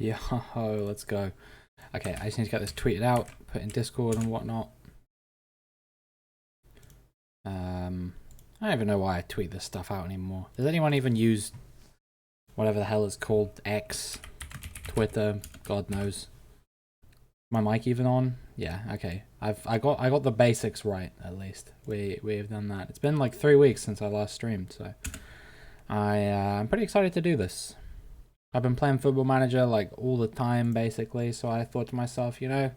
Yo, let's go. Okay, I just need to get this tweeted out, put in Discord and whatnot. I don't even know why I tweet this stuff out anymore. Does anyone even use whatever the hell it's called? X, Twitter, God knows. My mic even on? Yeah, okay. I got the basics right, at least. We've done that. It's been like 3 weeks since I last streamed, so I'm pretty excited to do this. I've been playing Football Manager like all the time, basically. So I thought to myself, you know,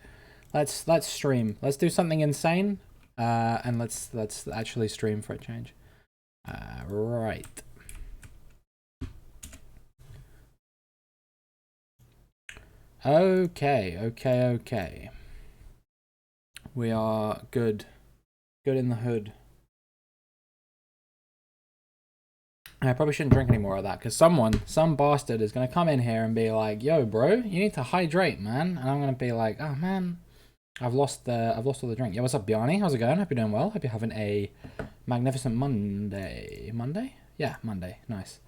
let's stream. Let's do something insane, and let's actually stream for a change. Right. Okay. We are good. Good in the hood. I probably shouldn't drink any more of that because some bastard is going to come in here and be like, yo, bro, you need to hydrate, man. And I'm going to be like, oh, man, I've lost all the drink. Yeah, what's up, Bjarni? How's it going? Hope you're doing well. Hope you're having a magnificent Monday. Monday? Yeah, Monday. Nice.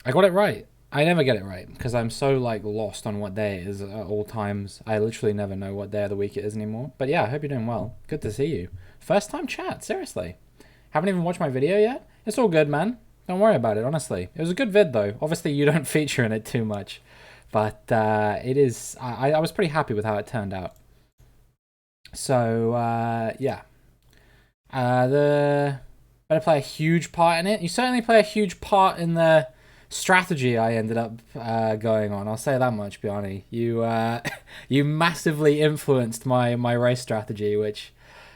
I got it right. I never get it right because I'm so like lost on what day it is at all times. I literally never know what day of the week it is anymore. But yeah, I hope you're doing well. Good to see you. First time chat, seriously. Haven't even watched my video yet? It's all good, man. Don't worry about it, honestly. It was a good vid, though. Obviously, you don't feature in it too much. But it is... I was pretty happy with how it turned out. So, yeah. The better play a huge part in it. You certainly play a huge part in the strategy I ended up going on. I'll say that much, Bjarni. You you massively influenced my race strategy, which,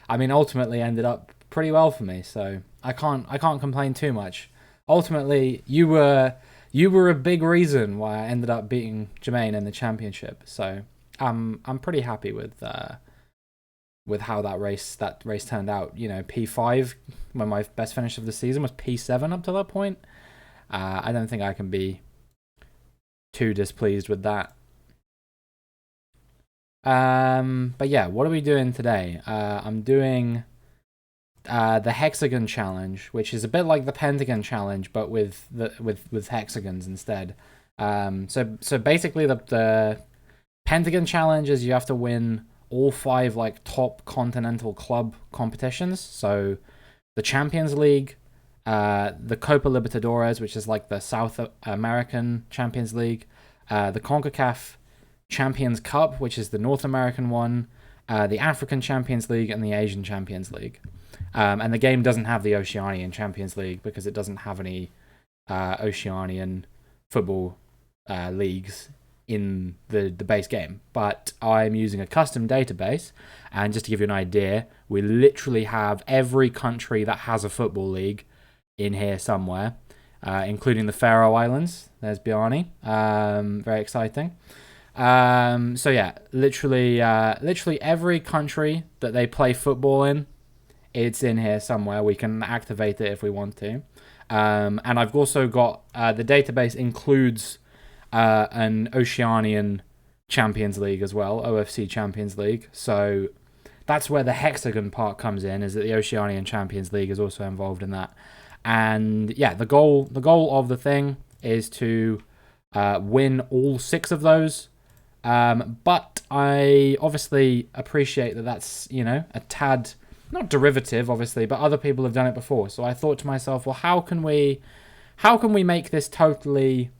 I mean, ultimately ended up pretty well for me. So I can't complain too much. Ultimately, you were a big reason why I ended up beating Jermaine in the championship. So I'm pretty happy with how that race turned out. You know, P5 when my best finish of the season was P7 up to that point. I don't think I can be too displeased with that. But yeah, what are we doing today? I'm doing the Hexagon challenge, which is a bit like the Pentagon challenge, but with hexagons instead. So basically the Pentagon challenge is you have to win all 5 like top continental club competitions. So the Champions League, the Copa Libertadores, which is like the South American Champions League, the CONCACAF Champions Cup, which is the North American one, the African Champions League, and the Asian Champions League. And the game doesn't have the Oceanian Champions League because it doesn't have any Oceanian football leagues in the base game. But I'm using a custom database, and just to give you an idea, we literally have every country that has a football league in here somewhere, including the Faroe Islands. There's Bjarni. Very exciting. So yeah, literally every country that they play football in, it's in here somewhere. We can activate it if we want to. And I've also got the database includes an Oceanian Champions League as well, OFC Champions League. So that's where the Hexagon part comes in, is that the Oceanian Champions League is also involved in that. And yeah, the goal of the thing is to win all 6 of those. But I obviously appreciate that that's, you know, a tad, not derivative, obviously, but other people have done it before. So I thought to myself, well, how can we make this totally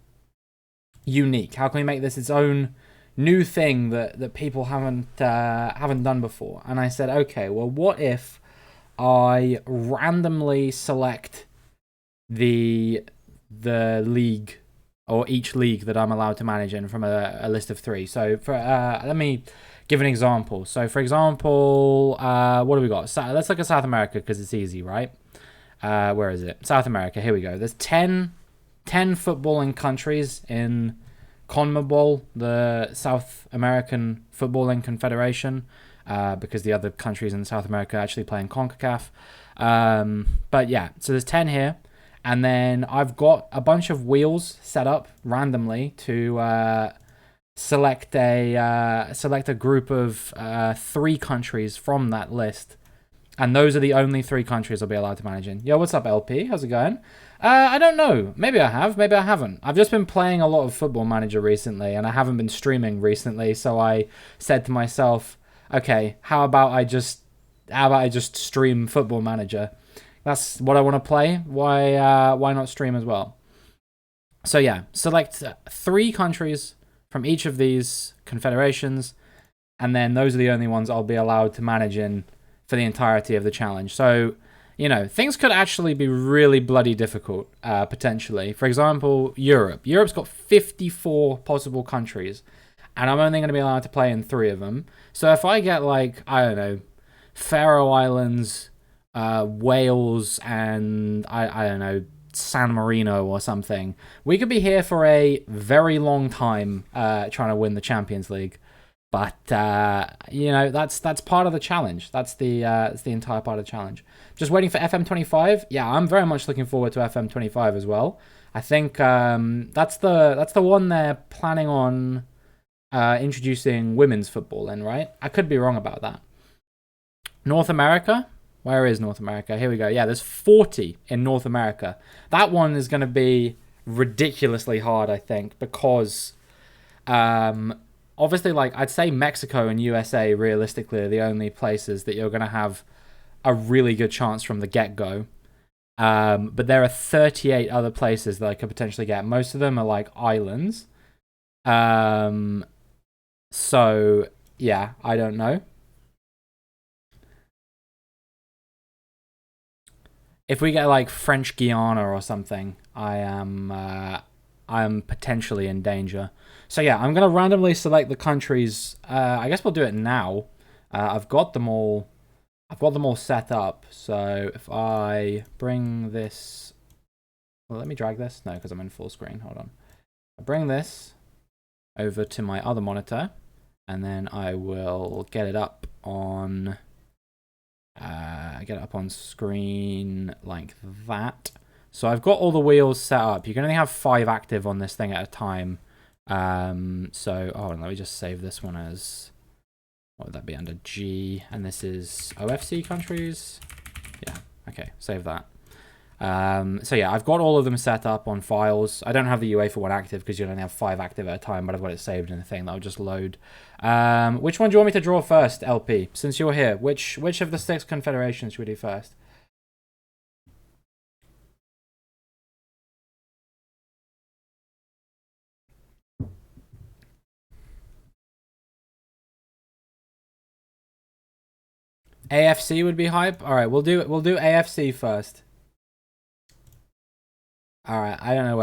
unique? How can we make this its own new thing that people haven't done before? And I said, okay, well, what if I randomly select the league, or each league that I'm allowed to manage in, from a list of 3. So for let me give an example. So for example, what do we got? Let's look at South America because it's easy, right? Where is it? South America. Here we go. There's 10 footballing countries in CONMEBOL, the South American Footballing Confederation, because the other countries in South America actually play in CONCACAF. But yeah, so there's 10 here. And then I've got a bunch of wheels set up randomly to select a group of 3 countries from that list And those are the only 3 countries I'll be allowed to manage in. Yo, what's up, LP? How's it going? I don't know. Maybe I have. Maybe I haven't. I've just been playing a lot of Football Manager recently, and I haven't been streaming recently. So I said to myself, okay, how about I just stream Football Manager? That's what I want to play. Why not stream as well? So yeah, select 3 countries from each of these confederations, and then those are the only ones I'll be allowed to manage in for the entirety of the challenge. So, you know, things could actually be really bloody difficult, potentially. For example, Europe. Europe's got 54 possible countries, and I'm only going to be allowed to play in 3 of them. So if I get, like, I don't know, Faroe Islands, Wales, and, I don't know, San Marino or something, we could be here for a very long time trying to win the Champions League. But you know, that's part of the challenge. That's the entire part of the challenge. Just waiting for FM25. Yeah, I'm very much looking forward to FM25 as well. I think that's the one they're planning on introducing women's football in, right? I could be wrong about that. North America. Where is North America? Here we go. Yeah, there's 40 in North America. That one is going to be ridiculously hard, I think, because obviously, like, I'd say Mexico and USA, realistically, are the only places that you're going to have a really good chance from the get-go. But there are 38 other places that I could potentially get. Most of them are, like, islands. So, yeah, I don't know. If we get, like, French Guiana or something, I'm potentially in danger. So yeah, I'm going to randomly select the countries. I guess we'll do it now. I've got them all set up. So if I bring this... Well, let me drag this. No, because I'm in full screen. Hold on. I bring this over to my other monitor, and then I will get it up on... screen like that. So I've got all the wheels set up. You can only have 5 active on this thing at a time. So, hold on, let me just save this one as, what would that be, under G, and this is OFC countries. Yeah, okay, save that. So yeah, I've got all of them set up on files. I don't have the UEFA one active because you only have 5 active at a time, but I've got it saved in a thing that'll just load. Which one do you want me to draw first, LP? Since you're here, which of the 6 confederations should we do first? AFC would be hype. All right, we'll do AFC first. All right, I don't know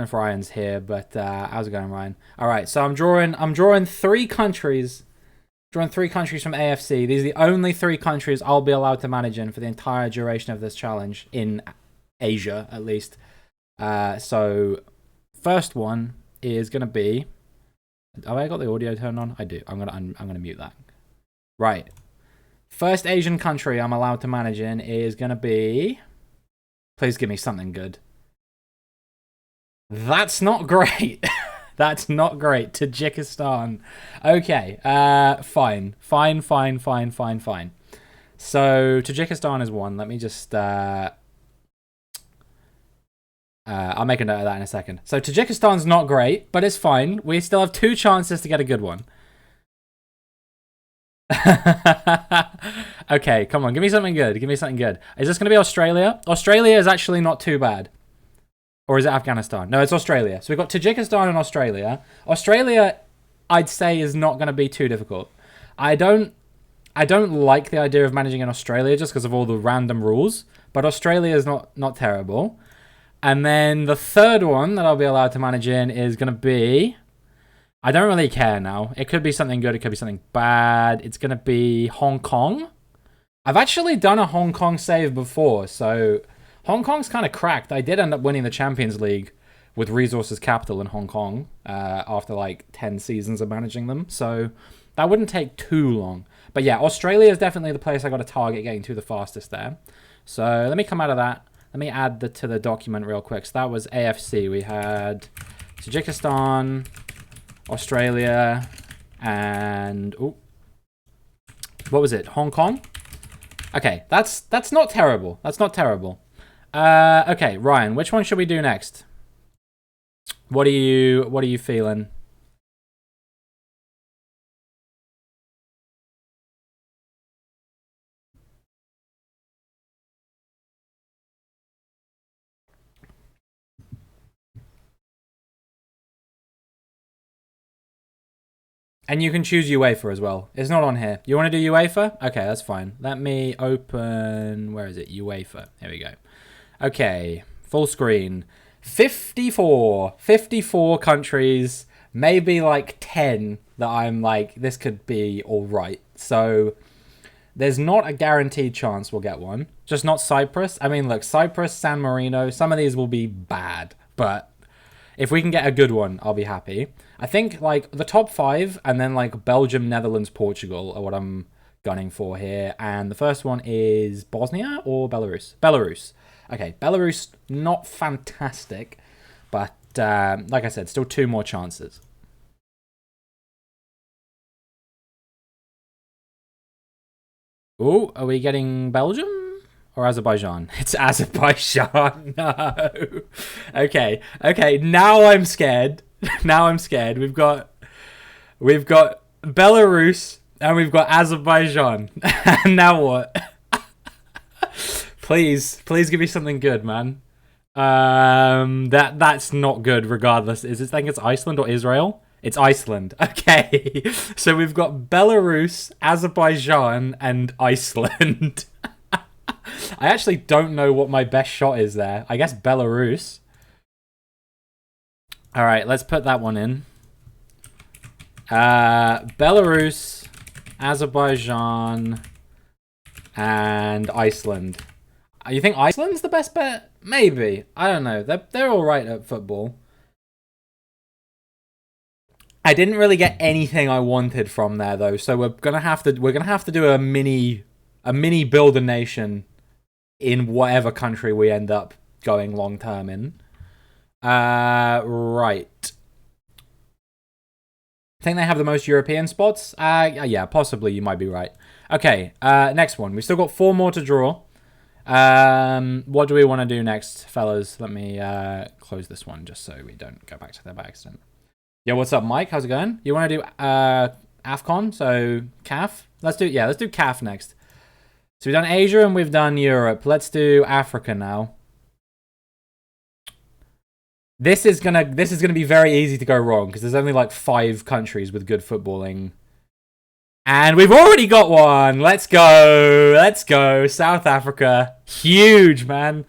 if Ryan's here, but how's it going, Ryan? All right, so I'm drawing 3 countries. Drawing 3 countries from AFC. These are the only 3 countries I'll be allowed to manage in for the entire duration of this challenge in Asia, at least. So first one is gonna be. Have I got the audio turned on? I do. I'm gonna mute that. Right. First Asian country I'm allowed to manage in is going to be... Please give me something good. That's not great. That's not great. Tajikistan. Okay. Fine. So, Tajikistan is 1. Let me just... I'll make a note of that in a second. So, Tajikistan's not great, but it's fine. We still have 2 chances to get a good one. Okay, come on, give me something good. Is this going to be Australia? Australia is actually not too bad. Or is it Afghanistan? No, it's Australia. So we've got Tajikistan and Australia. Australia, I'd say, is not going to be too difficult. I don't like the idea of managing in Australia just because of all the random rules, but Australia is not terrible. And then the third one that I'll be allowed to manage in is going to be... I don't really care now. It could be something good. It could be something bad. It's going to be Hong Kong. I've actually done a Hong Kong save before, so Hong Kong's kind of cracked. I did end up winning the Champions League with Resources Capital in Hong Kong after like 10 seasons of managing them, so that wouldn't take too long. But yeah, Australia is definitely the place I got to target getting to the fastest there. So let me come out of that. Let me add to the document real quick. So that was AFC. We had Tajikistan, Australia, and what was it? Hong Kong. Okay, that's not terrible. That's not terrible. Okay, Ryan, which one should we do next? What are you feeling? And you can choose UEFA as well. It's not on here. You want to do UEFA? Okay, that's fine. Let me open... Where is it? UEFA. Here we go. Okay, full screen. 54. 54 countries. Maybe like 10 that I'm like, this could be all right. So there's not a guaranteed chance we'll get one. Just not Cyprus. I mean, look, Cyprus, San Marino, some of these will be bad. But if we can get a good one, I'll be happy. I think like the top 5 and then like Belgium, Netherlands, Portugal are what I'm gunning for here. And the first one is Bosnia or Belarus? Belarus. Okay, Belarus, not fantastic. But like I said, still 2 more chances. Oh, are we getting Belgium? Or Azerbaijan? It's Azerbaijan. No. Okay. Okay. Now I'm scared. Now I'm scared. We've got Belarus and we've got Azerbaijan. And now what? Please give me something good, man. That's not good. Regardless, I think it's Iceland or Israel. It's Iceland. Okay. So we've got Belarus, Azerbaijan, and Iceland. I actually don't know what my best shot is there. I guess Belarus. All right, let's put that one in. Belarus, Azerbaijan, and Iceland. You think Iceland's the best bet? Maybe. I don't know. They're all right at football. I didn't really get anything I wanted from there though, so we're gonna have to do a mini build a nation in whatever country we end up going long term in. Right. I think they have the most European spots. Yeah, possibly. You might be right. Okay. Next one. We've still got 4 more to draw. What do we want to do next, fellas? Let me close this one just so we don't go back to that by accident. Yo, what's up, Mike? How's it going? You want to do AFCON? So CAF? Let's do CAF next. So we've done Asia and we've done Europe. Let's do Africa now. This is gonna be very easy to go wrong because there's only like 5 countries with good footballing. And we've already got one. Let's go. Let's go. South Africa. Huge, man.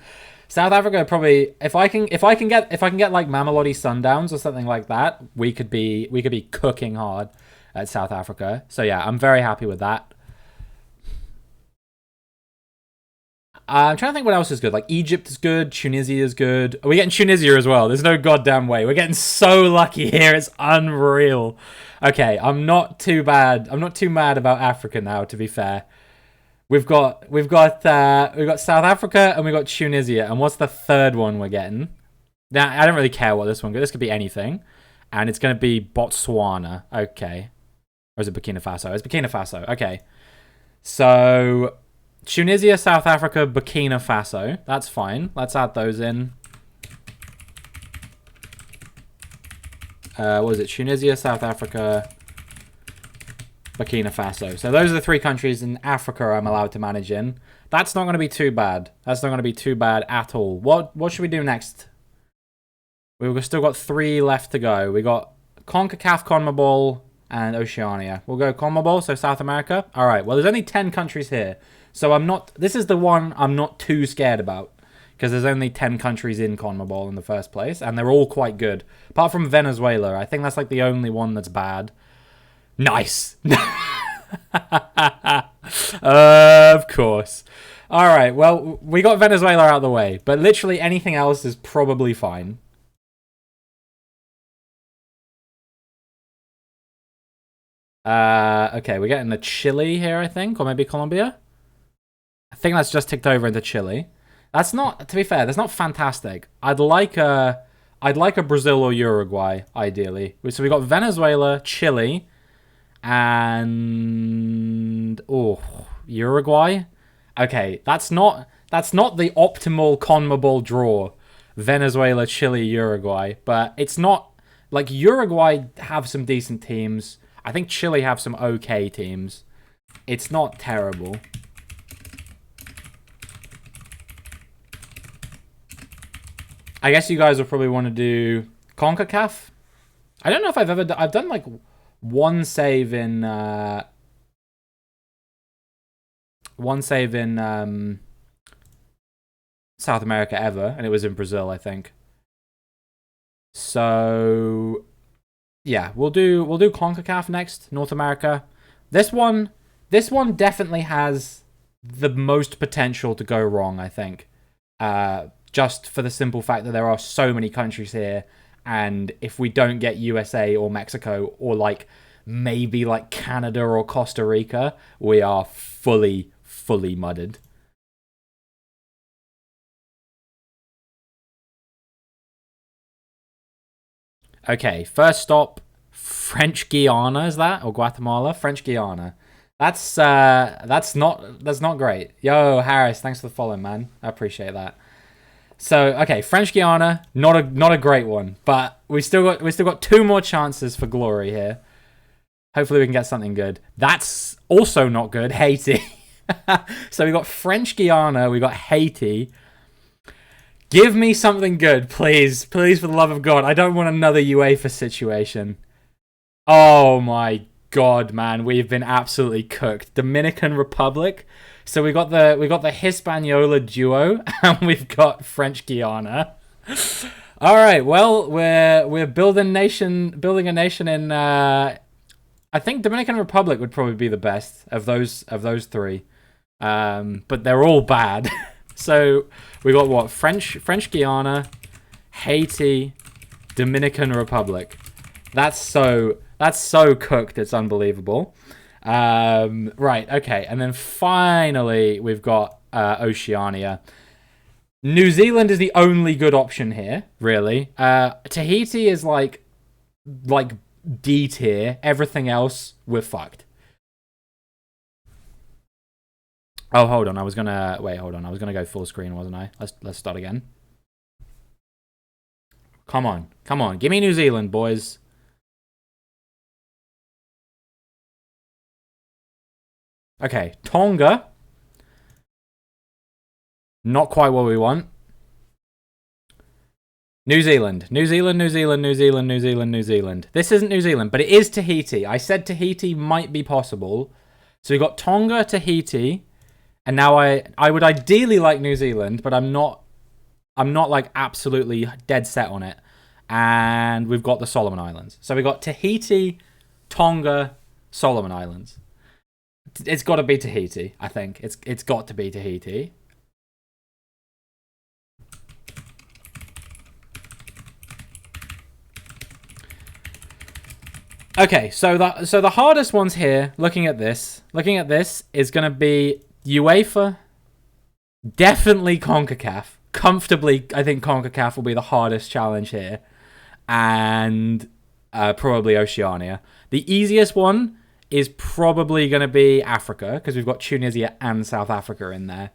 South Africa probably if I can get like Mamelodi Sundowns or something like that, we could be cooking hard at South Africa. So yeah, I'm very happy with that. I'm trying to think what else is good. Like Egypt is good, Tunisia is good. Are we getting Tunisia as well? There's no goddamn way. We're getting so lucky here. It's unreal. Okay, I'm not too bad. I'm not too mad about Africa now, to be fair. We've got South Africa and we've got Tunisia. And what's the third one we're getting? Now, I don't really care what this one goes. This could be anything. And it's going to be Botswana. Okay. Or is it Burkina Faso? It's Burkina Faso. Okay. So Tunisia, South Africa, Burkina Faso. That's fine. Let's add those in. What was it? Tunisia, South Africa, Burkina Faso. So those are the 3 countries in Africa I'm allowed to manage in. That's not going to be too bad. That's not going to be too bad at all. What should we do next? We've still got 3 left to go. We got CONCACAF, CONMEBOL, and Oceania. We'll go CONMEBOL, so South America. All right. Well, there's only 10 countries here. So this is the one I'm not too scared about. Because there's only 10 countries in CONMEBOL in the first place. And they're all quite good. Apart from Venezuela. I think that's like the only one that's bad. Nice. Of course. Alright, well, we got Venezuela out of the way. But literally anything else is probably fine. Okay, we're getting the Chile here, I think. Or maybe Colombia. I think that's just ticked over into Chile. That's not, to be fair, that's not fantastic. I'd like a Brazil or Uruguay, ideally. So we got Venezuela, Chile, and Uruguay. Okay, that's not the optimal CONMEBOL draw. Venezuela, Chile, Uruguay, but it's not like Uruguay have some decent teams. I think Chile have some okay teams. It's not terrible. I guess you guys will probably want to do CONCACAF. I don't know if I've done like one save in South America ever, and it was in Brazil, I think. So yeah, we'll do CONCACAF next, North America. This one definitely has the most potential to go wrong, I think. Just for the simple fact that there are so many countries here, and if we don't get USA or Mexico or like maybe like Canada or Costa Rica, we are fully mudded. Okay, first stop, French Guiana, is that? Or Guatemala? French Guiana. That's not great. Yo, Harris, thanks for the follow, man. I appreciate that. So, okay, French Guiana, not a great one, but we still got two more chances for glory here. Hopefully we can get something good. That's also not good, Haiti. So we got French Guiana, we got Haiti. Give me something good, please. Please, for the love of God. I don't want another UEFA situation. Oh my God, man. We've been absolutely cooked. Dominican Republic. So we got the Hispaniola duo, and we've got French Guiana. All right, well, we're building a nation in I think Dominican Republic would probably be the best of those three. But they're all bad. So we got what? French Guiana, Haiti, Dominican Republic. That's so cooked. It's unbelievable. Right. Okay. And then finally we've got Oceania. New Zealand is the only good option here, really. Tahiti is like D tier. Everything else, we're fucked. Oh, hold on. I was gonna go full screen, wasn't I? Let's start again. Come on. Give me New Zealand, boys. Okay, Tonga. Not quite what we want. New Zealand. This isn't New Zealand, but it is Tahiti. I said Tahiti might be possible. So we got Tonga, Tahiti, and now I would ideally like New Zealand, but I'm not like absolutely dead set on it. And we've got the Solomon Islands. So we got Tahiti, Tonga, Solomon Islands. It's got to be Tahiti, I think. It's got to be Tahiti. Okay, so the hardest ones here, looking at this, is going to be UEFA, definitely CONCACAF. Comfortably, I think CONCACAF will be the hardest challenge here. And probably Oceania. The easiest one is probably going to be Africa, because we've got Tunisia and South Africa in there.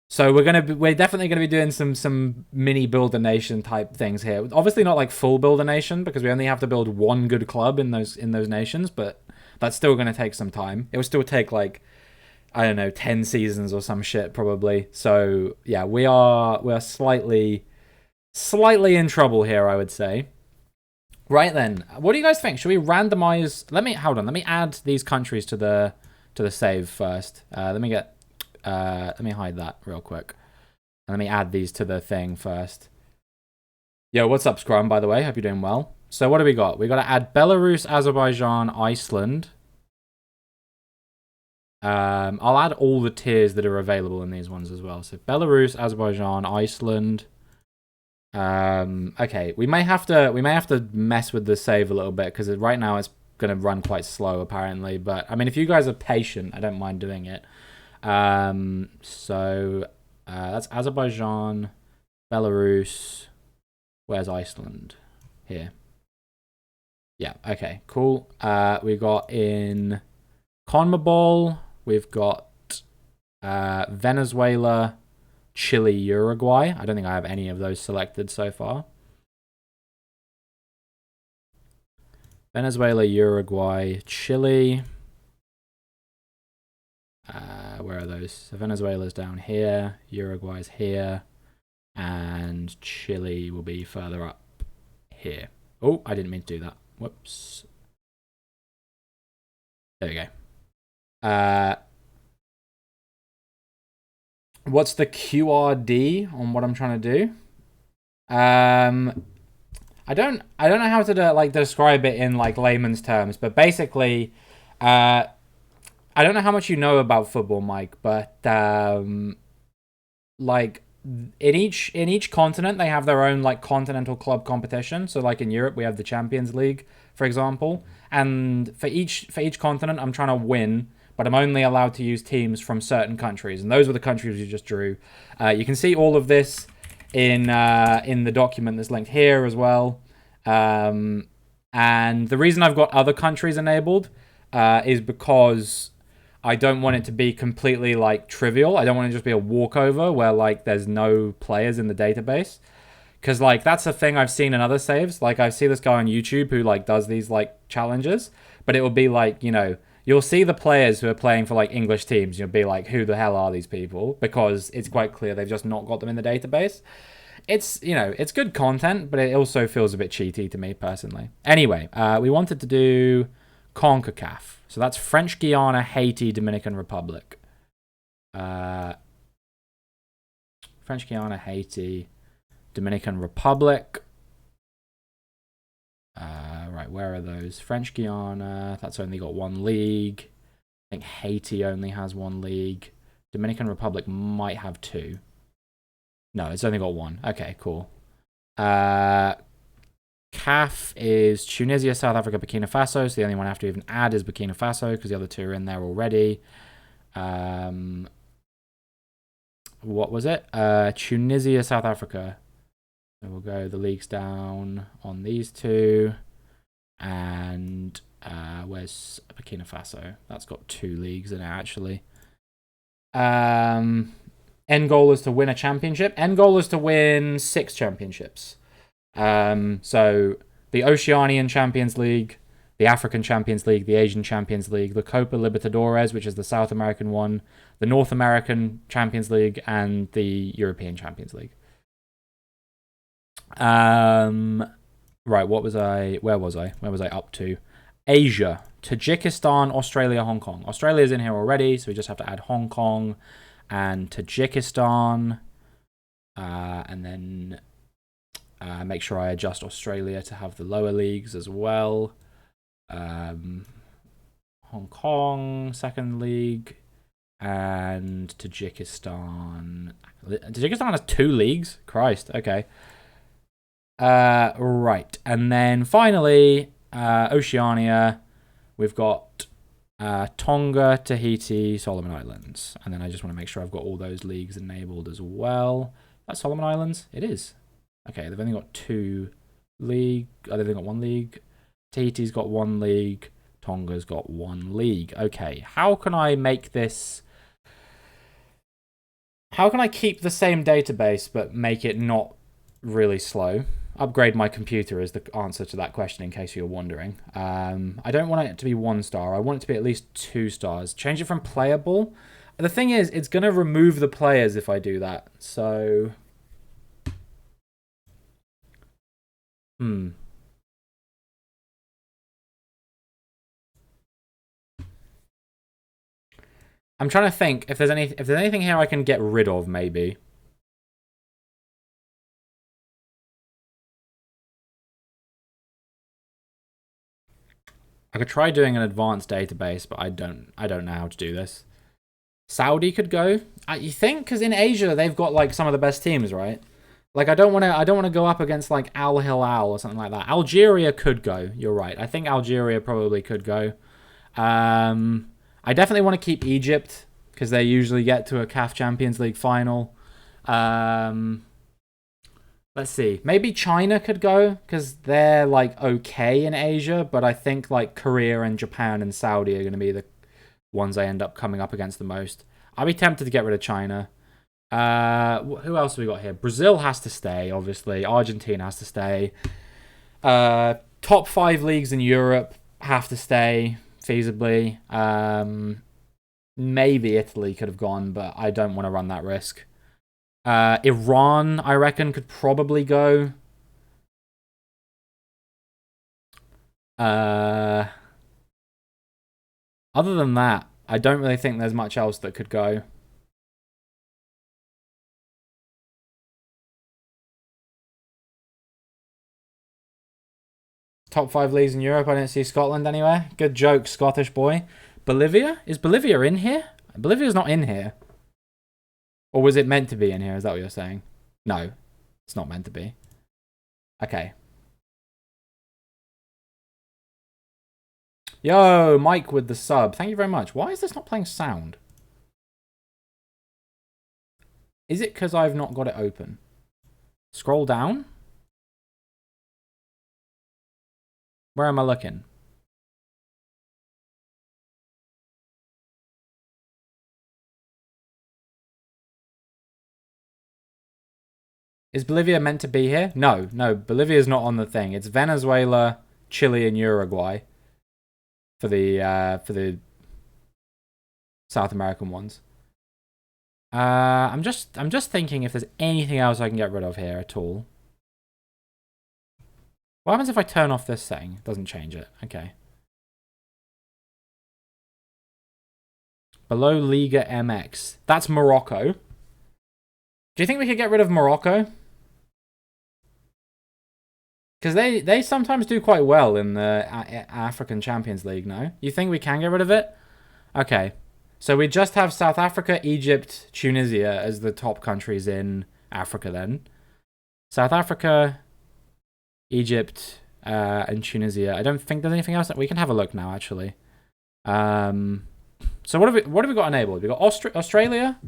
So we're definitely going to be doing some mini build a nation type things here. Obviously not like full build a nation, because we only have to build one good club in those nations, but that's still going to take some time. It will still take like, I don't know, 10 seasons or some shit probably. So yeah, we are slightly in trouble here, I would say. Right then, what do you guys think? Should we randomize? Let me add these countries to the save first. Let me hide that real quick. And let me add these to the thing first. Yo, what's up, Scrum, by the way? Hope you're doing well. So what do we got? We got to add Belarus, Azerbaijan, Iceland. I'll add all the tiers that are available in these ones as well. So Belarus, Azerbaijan, Iceland. Okay, we may have to mess with the save a little bit, because right now it's going to run quite slow apparently. But I mean, if you guys are patient, I don't mind doing it. So that's Azerbaijan, Belarus. Where's Iceland? Here. Yeah. Okay. Cool. We got in CONMEBOL. We've got Venezuela, Chile, Uruguay. I don't think I have any of those selected so far. Venezuela, Uruguay, Chile. Where are those? So Venezuela's down here, Uruguay's here, and Chile will be further up here. Oh, I didn't mean to do that. Whoops. There we go. What's the QRD on what I'm trying to do? I don't know how to describe it in like layman's terms, but basically, I don't know how much you know about football, Mike, but like in each continent they have their own like continental club competition. So like in Europe we have the Champions League, for example, and for each continent I'm trying to win, but I'm only allowed to use teams from certain countries, and those were the countries you just drew. You can see all of this in the document that's linked here as well. And the reason I've got other countries enabled is because I don't want it to be completely like trivial. I don't want it to just be a walkover where like there's no players in the database. Because like that's a thing I've seen in other saves. Like I see this guy on YouTube who like does these like challenges, but it will be like, you know, you'll see the players who are playing for like English teams. You'll be like, who the hell are these people? Because it's quite clear they've just not got them in the database. It's, you know, it's good content, but it also feels a bit cheaty to me personally. Anyway, we wanted to do CONCACAF. So that's French Guiana, Haiti, Dominican Republic. French Guiana, Haiti, Dominican Republic. Right, where are those? French Guiana, that's only got one league. I think Haiti only has one league. Dominican Republic might have two. No, it's only got one. Okay, cool. CAF is Tunisia, South Africa, Burkina Faso. So the only one I have to even add is Burkina Faso because the other two are in there already. What was it? Tunisia, South Africa. So we'll go the leagues down on these two. And where's Burkina Faso? That's got two leagues in it, actually. End goal is to win a championship. End goal is to win 6 championships. So the Oceanian Champions League, the African Champions League, the Asian Champions League, the Copa Libertadores, which is the South American one, the North American Champions League, and the European Champions League. Right, where was I up to? Asia, Tajikistan, Australia, Hong Kong. Australia's in here already, so we just have to add Hong Kong and Tajikistan, and then make sure I adjust Australia to have the lower leagues as well. Hong Kong, second league, and Tajikistan. Tajikistan has 2 leagues? Christ, okay. Right, and then finally, Oceania, we've got Tonga, Tahiti, Solomon Islands. And then I just want to make sure I've got all those leagues enabled as well. That's Solomon Islands? It is. Okay, they've only got 2 league. Oh, they've only got 1 league. Tahiti's got 1 league. Tonga's got 1 league. Okay, how can I make this... How can I keep the same database but make it not really slow? Upgrade my computer is the answer to that question, in case you're wondering. I don't want it to be 1 star. I want it to be at least 2 stars. Change it from playable. The thing is, it's going to remove the players if I do that. So... I'm trying to think if there's anything here I can get rid of, maybe. I could try doing an advanced database, but I don't know how to do this. Saudi could go. You think? Because in Asia they've got like some of the best teams, right? Like I don't want to go up against like Al Hilal or something like that. Algeria could go. You're right. I think Algeria probably could go. I definitely want to keep Egypt because they usually get to a CAF Champions League final. Let's see. Maybe China could go because they're like okay in Asia, but I think like Korea and Japan and Saudi are going to be the ones I end up coming up against the most. I'll be tempted to get rid of China. Who else have we got here? Brazil has to stay, obviously. Argentina has to stay. Top 5 leagues in Europe have to stay, feasibly. Maybe Italy could have gone, but I don't want to run that risk. Iran, I reckon, could probably go. Other than that, I don't really think there's much else that could go. Top 5 leagues in Europe, I don't see Scotland anywhere. Good joke, Scottish boy. Bolivia? Is Bolivia in here? Bolivia's not in here. Or was it meant to be in here? Is that what you're saying? No, it's not meant to be. Okay. Yo, Mike with the sub. Thank you very much. Why is this not playing sound? Is it because I've not got it open? Scroll down. Where am I looking? Is Bolivia meant to be here? No, Bolivia's not on the thing. It's Venezuela, Chile, and Uruguay for the South American ones. I'm just thinking if there's anything else I can get rid of here at all. What happens if I turn off this setting? It doesn't change it. Okay. Below Liga MX. That's Morocco. Do you think we could get rid of Morocco? Because they sometimes do quite well in the African Champions League, no? You think we can get rid of it? Okay. So we just have South Africa, Egypt, Tunisia as the top countries in Africa then. South Africa, Egypt, and Tunisia. I don't think there's anything else. We can have a look now, actually. So what have we got enabled? We've got Australia,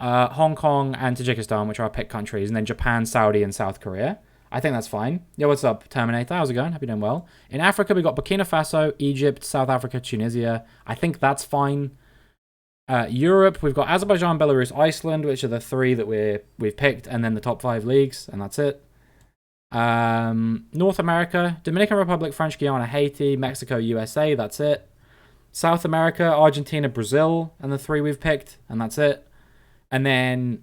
Hong Kong, and Tajikistan, which are our pick countries, and then Japan, Saudi, and South Korea. I think that's fine. Yo, what's up, Terminator? How's it going? Hope you're doing well. In Africa, we got Burkina Faso, Egypt, South Africa, Tunisia. I think that's fine. Europe, we've got Azerbaijan, Belarus, Iceland, which are the 3 that we've picked, and then the top 5 leagues, and that's it. North America, Dominican Republic, French Guiana, Haiti, Mexico, USA, that's it. South America, Argentina, Brazil, and the 3 we've picked, and that's it. And then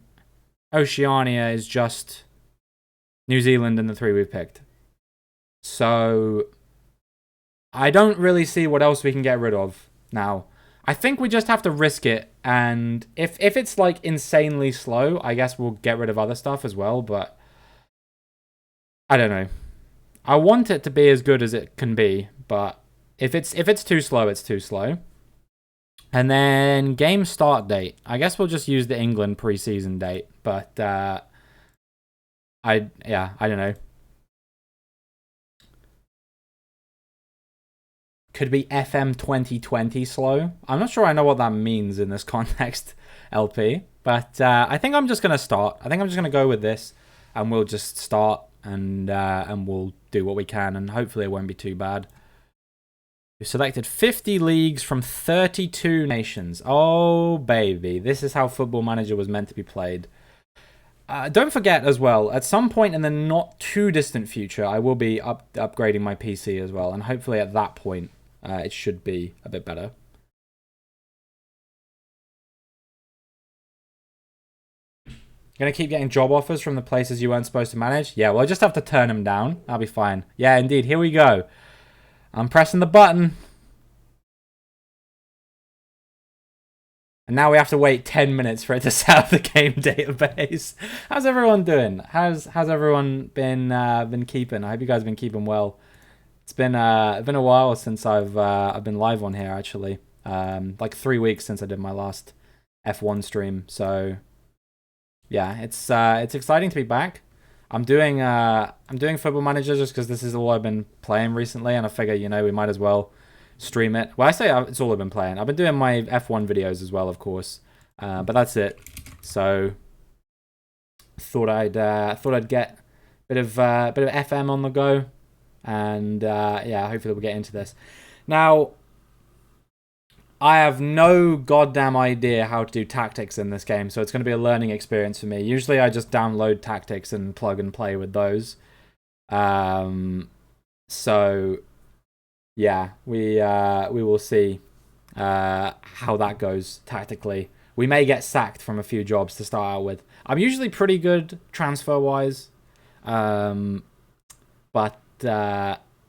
Oceania is just New Zealand and the 3 we've picked. So I don't really see what else we can get rid of now. I think we just have to risk it, and if it's like insanely slow, I guess we'll get rid of other stuff as well, but I don't know. I want it to be as good as it can be, but if it's too slow, it's too slow. And then game start date. I guess we'll just use the England preseason date, but I don't know. Could be FM 2020 slow. I'm not sure I know what that means in this context, LP. But I think I'm just going to start. I think I'm just going to go with this, and we'll just start, and we'll do what we can, and hopefully it won't be too bad. We've selected 50 leagues from 32 nations. Oh, baby. This is how Football Manager was meant to be played. Don't forget as well, at some point in the not too distant future, I will be upgrading my PC as well, and hopefully at that point, it should be a bit better. Gonna keep getting job offers from the places you weren't supposed to manage? Yeah, well, I just have to turn them down. I'll be fine. Yeah, indeed. Here we go. I'm pressing the button. And now we have to wait 10 minutes for it to set up the game database. How's everyone doing? How's everyone been keeping? I hope you guys have been keeping well. It's been a while since I've been live on here, actually. Like 3 weeks since I did my last F1 stream. So yeah, it's exciting to be back. I'm doing Football Manager just because this is all I've been playing recently, and I figure, you know, we might as well stream it. Well, I say it's all I've been playing. I've been doing my F1 videos as well, of course, but that's it. So thought I'd get a bit of FM on the go, and yeah, hopefully we'll get into this. Now, I have no goddamn idea how to do tactics in this game, so it's going to be a learning experience for me. Usually I just download tactics and plug and play with those. So yeah, we will see how that goes tactically. We may get sacked from a few jobs to start out with. I'm usually pretty good transfer-wise, but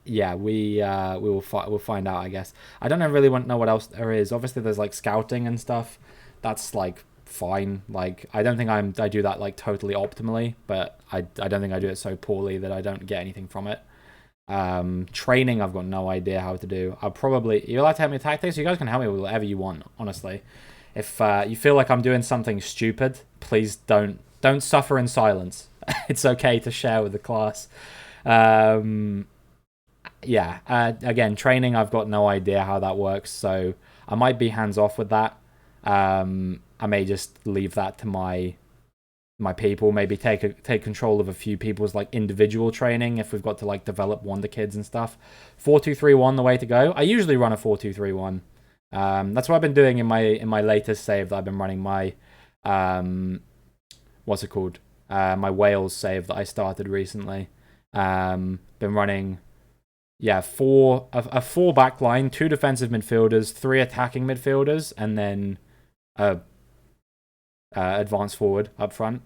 yeah, we'll find out, I guess. I don't really know what else there is. Obviously, there's like scouting and stuff. That's like fine. Like I don't think I do that like totally optimally, but I don't think I do it so poorly that I don't get anything from it. Training, I've got no idea how to do. You're allowed to help me with tactics. You guys can help me with whatever you want, honestly. If you feel like I'm doing something stupid, please don't suffer in silence. It's okay to share with the class. Yeah, again, training, I've got no idea how that works, so I might be hands off with that. I may just leave that to my people, maybe take control of a few people's like individual training if we've got to like develop wonder kids and stuff. 4-2-3-1 the way to go. I usually run a 4-2-3-1. That's what I've been doing in my latest save that I've been running my what's it called? My Wales save that I started recently. Been running a 4 back line, 2 defensive midfielders, 3 attacking midfielders, and then advanced forward up front.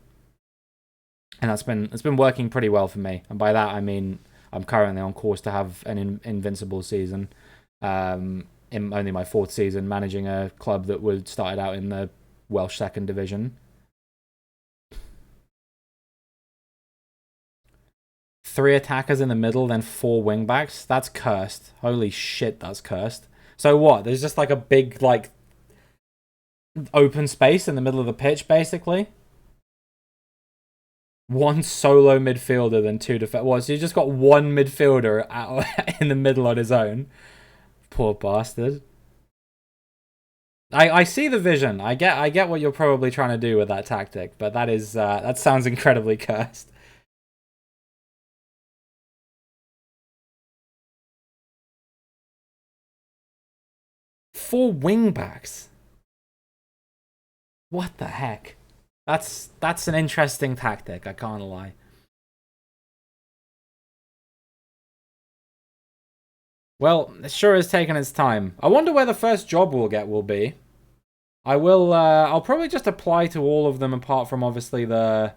And it's been working pretty well for me. And by that I mean I'm currently on course to have an invincible season. In only my 4th season managing a club that was started out in the Welsh 2nd division. 3 attackers in the middle, then 4 wingbacks. That's cursed. Holy shit, that's cursed. So what? There's just like a big like open space in the middle of the pitch, basically. 1 solo midfielder, then 2 defense. Well, so you just got 1 midfielder out in the middle on his own. Poor bastard. I see the vision. I get what you're probably trying to do with that tactic, but that sounds incredibly cursed. 4 wingbacks. What the heck? That's an interesting tactic, I can't lie. Well, it sure has taken its time. I wonder where the first job we'll get will be. I'll probably just apply to all of them apart from obviously the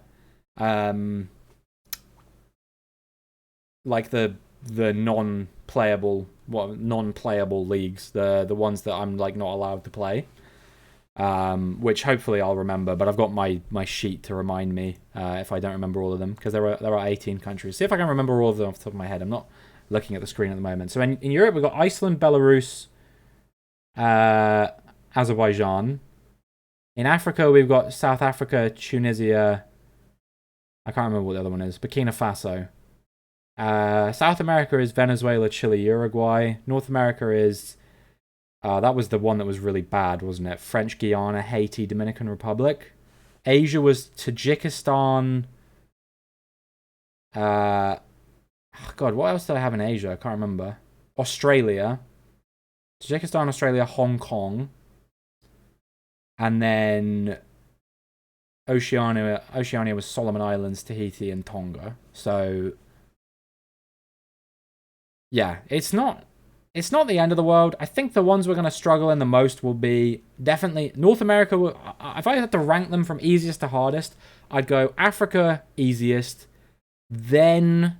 like the non-playable leagues, the ones that I'm like not allowed to play. Which hopefully I'll remember, but I've got my sheet to remind me if I don't remember all of them, because there are 18 countries. See if I can remember all of them off the top of my head. I'm not looking at the screen at the moment. So in Europe, we've got Iceland, Belarus, Azerbaijan. In Africa, we've got South Africa, Tunisia. I can't remember what the other one is. Burkina Faso. South America is Venezuela, Chile, Uruguay. North America is... that was the one that was really bad, wasn't it? French Guiana, Haiti, Dominican Republic. Asia was Tajikistan. God, what else did I have in Asia? I can't remember. Australia. Tajikistan, Australia, Hong Kong. And then Oceania was Solomon Islands, Tahiti, and Tonga. So, yeah, it's not the end of the world. I think the ones we're going to struggle in the most will be definitely North America. If I had to rank them from easiest to hardest, I'd go Africa easiest, then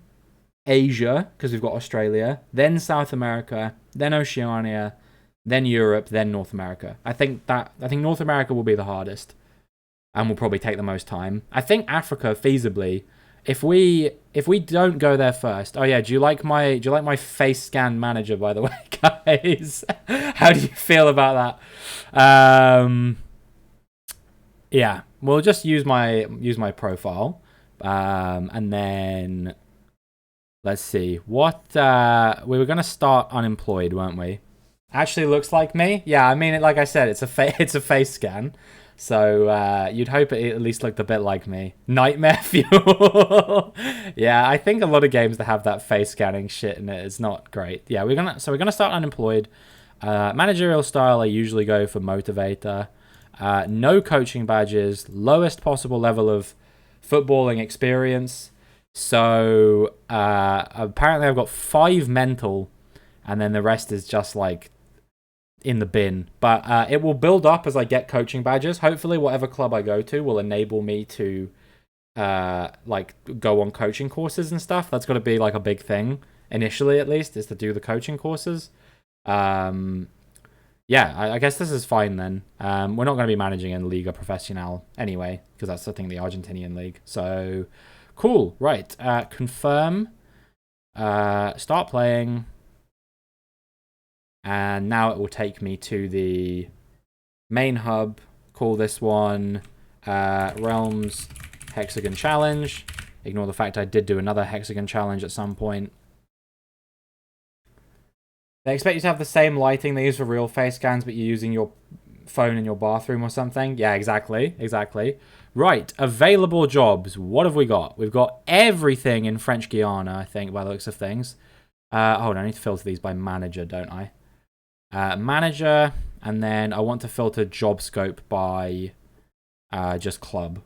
Asia, because we've got Australia, then South America, then Oceania, then Europe, then North America. I think North America will be the hardest and will probably take the most time. I think Africa, feasibly, if we don't go there first. Oh yeah, do you like my face scan manager, by the way, guys? How do you feel about that? Yeah, we'll just use my profile. And then let's see. What we were gonna start unemployed, weren't we? Actually looks like me. Yeah, I mean, like I said, it's a face scan. So you'd hope it at least looked a bit like me. Nightmare fuel. Yeah, I think a lot of games that have that face scanning shit in it is not great. Yeah, we're gonna start unemployed. Managerial style, I usually go for motivator. No coaching badges, lowest possible level of footballing experience. So apparently I've got 5 mental, and then the rest is just like in the bin. But it will build up as I get coaching badges. Hopefully whatever club I go to will enable me to like go on coaching courses and stuff. That's got to be like a big thing initially, at least, is to do the coaching courses. Yeah, I guess this is fine then. We're not going to be managing in Liga Professional anyway, because that's I think the Argentinian league. So cool, right? Confirm. Start playing. And now it will take me to the main hub. Call this one Realms Hexagon Challenge. Ignore the fact I did do another Hexagon Challenge at some point. They expect you to have the same lighting they use for real face scans, but you're using your phone in your bathroom or something. Yeah, exactly. Right, available jobs. What have we got? We've got everything in French Guiana, I think, by the looks of things. Hold on, I need to filter these by manager, don't I? Manager, and then I want to filter job scope by just club.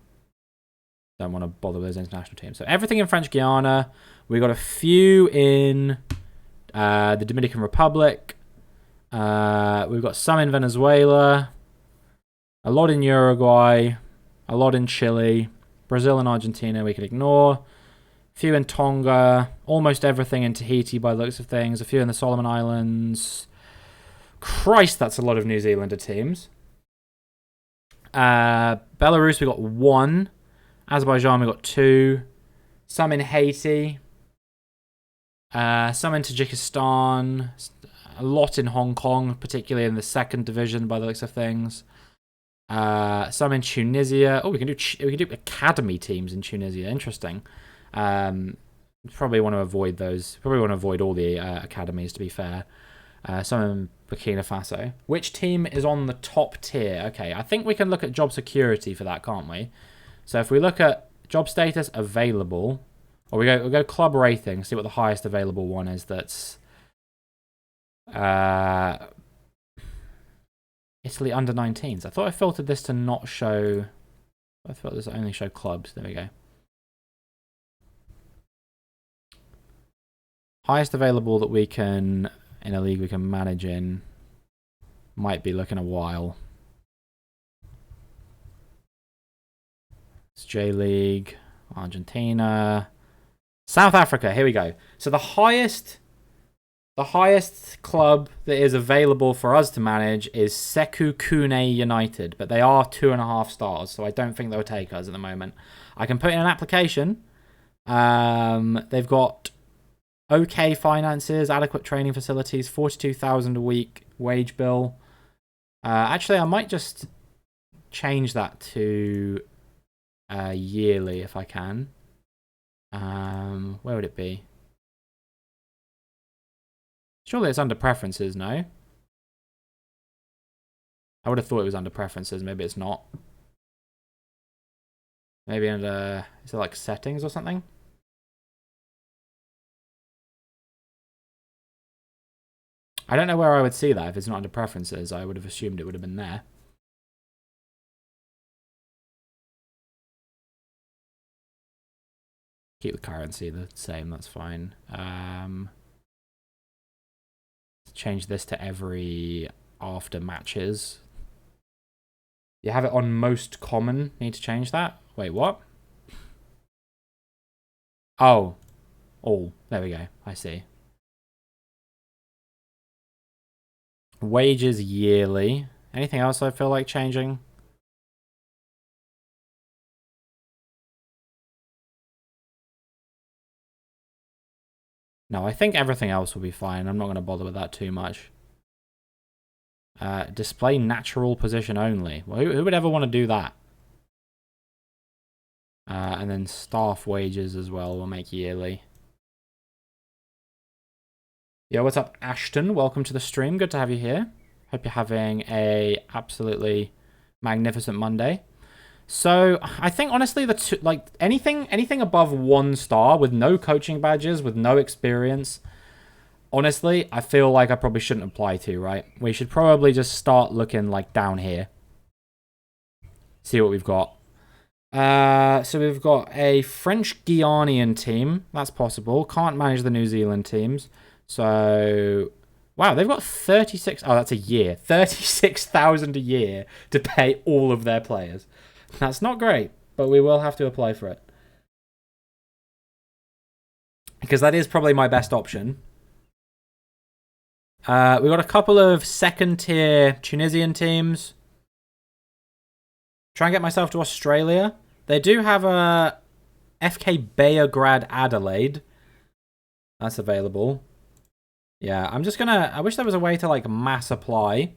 Don't want to bother with those international teams. So everything in French Guiana. We got a few in the Dominican Republic. We've got some in Venezuela. A lot in Uruguay. A lot in Chile. Brazil and Argentina we can ignore. A few in Tonga. Almost everything in Tahiti by the looks of things. A few in the Solomon Islands. Christ, that's a lot of New Zealander teams. Belarus we got 1. Azerbaijan we got 2. Some in Haiti. Some in Tajikistan. A lot in Hong Kong, particularly in the 2nd division by the looks of things. Some in Tunisia. Oh, we can do academy teams in Tunisia. Interesting. Probably want to avoid those. Probably want to avoid all the academies, to be fair. Some in Burkina Faso. Which team is on the top tier? Okay, I think we can look at job security for that, can't we? So if we look at job status available, or we'll go club rating, see what the highest available one is. That's Italy under 19s. I thought I filtered this to not show. I thought this only show clubs. There we go. Highest available that we can in a league we can manage in. Might be looking a while. It's J League, Argentina, South Africa. Here we go. So the highest club that is available for us to manage is Sekou Kune United, but they are 2.5 stars, so I don't think they'll take us at the moment. I can put in an application. They've got okay finances, adequate training facilities, 42,000 a week wage bill. Actually, I might just change that to yearly if I can. Where would it be? Surely it's under preferences, no? I would have thought it was under preferences. Maybe it's not. Maybe under... Is it like settings or something? I don't know where I would see that if it's not under preferences. I would have assumed it would have been there. Keep the currency the same, that's fine. Change this to every after matches. You have it on most common. Need to change that. Wait, what? Oh. All. There we go. I see. Wages yearly. Anything else I feel like changing? No, I think everything else will be fine. I'm not going to bother with that too much. Display natural position only. Well, who would ever want to do that? And then staff wages as well will make yearly. Yo, what's up, Ashton? Welcome to the stream. Good to have you here. Hope you're having a absolutely magnificent Monday. So I think honestly, like anything above 1 star with no coaching badges, with no experience, honestly, I feel like I probably shouldn't apply to, right? We should probably just start looking like down here. See what we've got. So we've got a French Guianian team. That's possible. Can't manage the New Zealand teams. So, wow, they've got 36... Oh, that's a year. 36,000 a year to pay all of their players. That's not great, but we will have to apply for it. Because that is probably my best option. We've got a couple of second-tier Tunisian teams. Try and get myself to Australia. They do have a FK Beograd Adelaide. That's available. Yeah, I'm just gonna... I wish there was a way to, like, mass apply.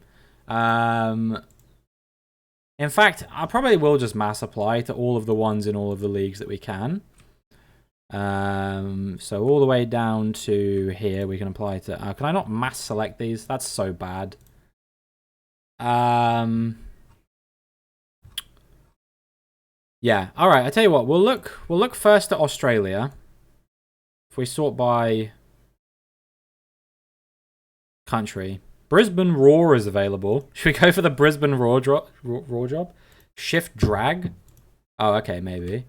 In fact, I probably will just mass apply to all of the ones in all of the leagues that we can. So all the way down to here, we can apply to... can I not mass select these? That's so bad. Yeah. All right. I tell you what. We'll look first at Australia. If we sort by country, Brisbane Roar is available. Should we go for the Brisbane Roar job? Shift drag. Oh, okay, maybe.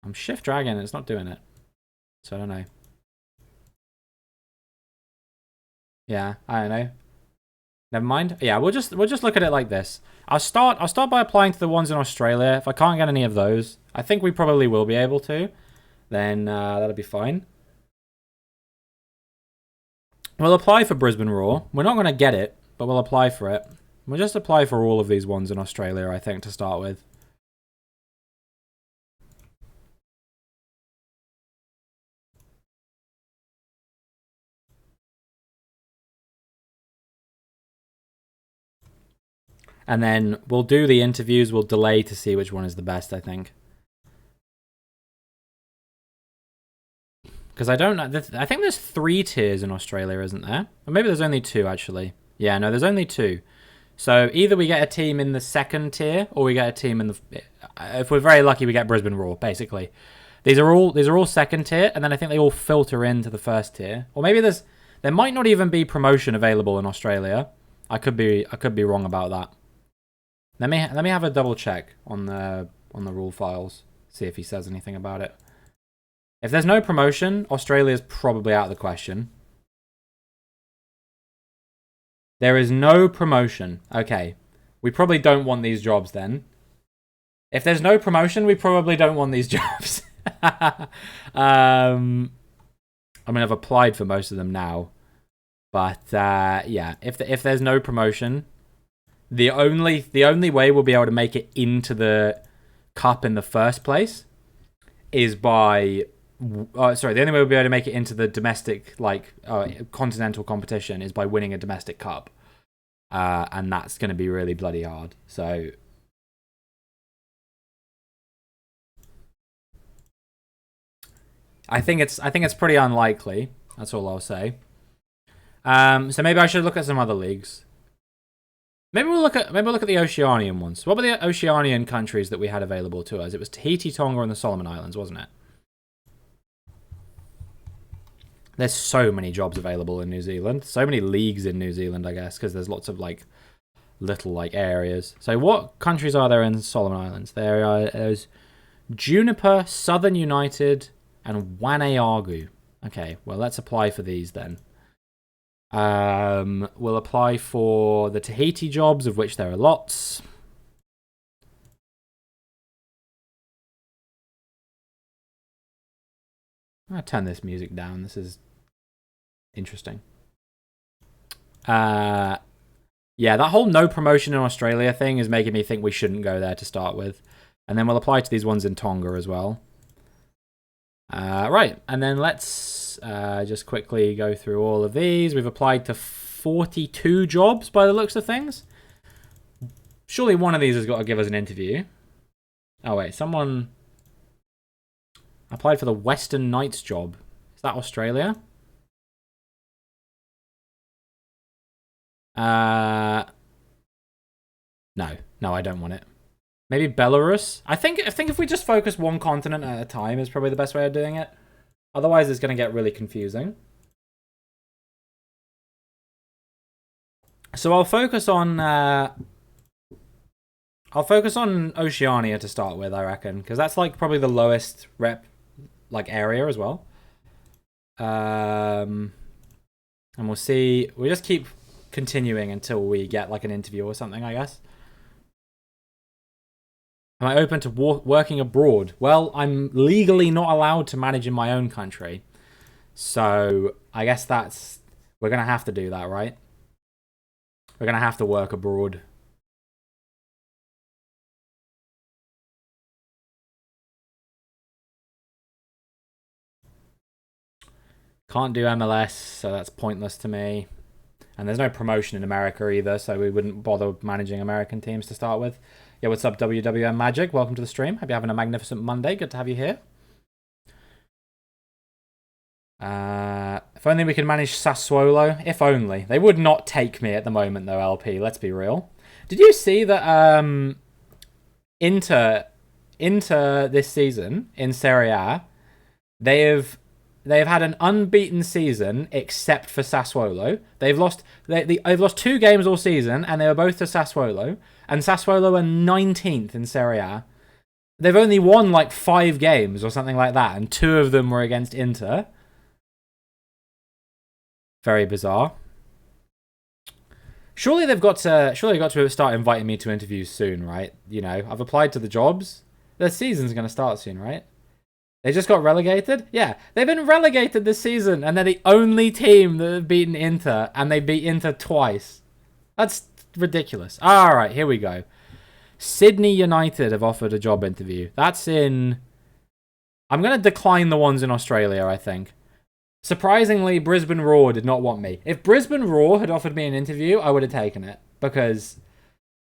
I'm shift dragging and it's not doing it. So I don't know. Yeah, I don't know. Never mind. Yeah, we'll just look at it like this. I'll start by applying to the ones in Australia. If I can't get any of those, I think we probably will be able to. Then that'll be fine. We'll apply for Brisbane Roar. We're not going to get it, but we'll apply for it. We'll just apply for all of these ones in Australia, I think, to start with. And then we'll do the interviews. We'll delay to see which one is the best, I think. Because I don't know. I think there's 3 tiers in Australia, isn't there? Or maybe there's only 2, actually. Yeah, no, there's only 2. So either we get a team in the second tier, or we get a team in the... If we're very lucky, we get Brisbane Roar, basically. These are all second tier, and then I think they all filter into the first tier. Or maybe there might not even be promotion available in Australia. I could be wrong about that. Let me have a double check on the rule files. See if he says anything about it. If there's no promotion, Australia's probably out of the question. There is no promotion. Okay. We probably don't want these jobs then. If there's no promotion, we probably don't want these jobs. I mean, I've applied for most of them now. But, yeah. If there's no promotion... The only way we'll be able to make it into the cup in the first place is by... the only way we'll be able to make it into the domestic, continental competition is by winning a domestic cup. And that's going to be really bloody hard. So... I think it's pretty unlikely. That's all I'll say. So maybe I should look at some other leagues. Maybe we'll look at the Oceanian ones. What were the Oceanian countries that we had available to us? It was Tahiti, Tonga, and the Solomon Islands, wasn't it? There's so many jobs available in New Zealand. So many leagues in New Zealand, I guess, because there's lots of little areas. So what countries are there in the Solomon Islands? There's Juniper, Southern United, and Vanuatu. Okay, well let's apply for these then. We'll apply for the Tahiti jobs, of which there are lots. I'll turn this music down. This is interesting. Yeah, that whole no promotion in Australia thing is making me think we shouldn't go there to start with. And then we'll apply to these ones in Tonga as well. Right, and then let's just quickly go through all of these. We've applied to 42 jobs by the looks of things. Surely one of these has got to give us an interview. Oh wait, someone applied for the Western Knights job. Is that Australia? No, I don't want it. Maybe Belarus? I think if we just focus one continent at a time is probably the best way of doing it. Otherwise, it's going to get really confusing. So I'll focus on Oceania to start with, I reckon, because that's like probably the lowest rep like area as well. And we'll see. We'll just keep continuing until we get like an interview or something, I guess. Am I open to working abroad? Well, I'm legally not allowed to manage in my own country. So I guess we're going to have to do that, right? We're going to have to work abroad. Can't do MLS, so that's pointless to me. And there's no promotion in America either, so we wouldn't bother managing American teams to start with. Yeah, what's up, WWM Magic? Welcome to the stream. Hope you're having a magnificent Monday. Good to have you here. If only we could manage Sassuolo. If only. They would not take me at the moment, though, LP. Let's be real. Did you see that Inter this season in Serie A, they've had an unbeaten season except for Sassuolo. They've lost 2 games all season, and they were both to Sassuolo. And Sassuolo are 19th in Serie A. They've only won like 5 games or something like that, and 2 of them were against Inter. Very bizarre. Surely they've got to start inviting me to interviews soon, right? You know, I've applied to the jobs. The season's going to start soon, right? They just got relegated? Yeah, they've been relegated this season, and they're the only team that have beaten Inter, and they beat Inter twice. That's ridiculous. All right, here we go. Sydney United have offered a job interview. That's in... I'm going to decline the ones in Australia, I think. Surprisingly, Brisbane Roar did not want me. If Brisbane Roar had offered me an interview, I would have taken it, because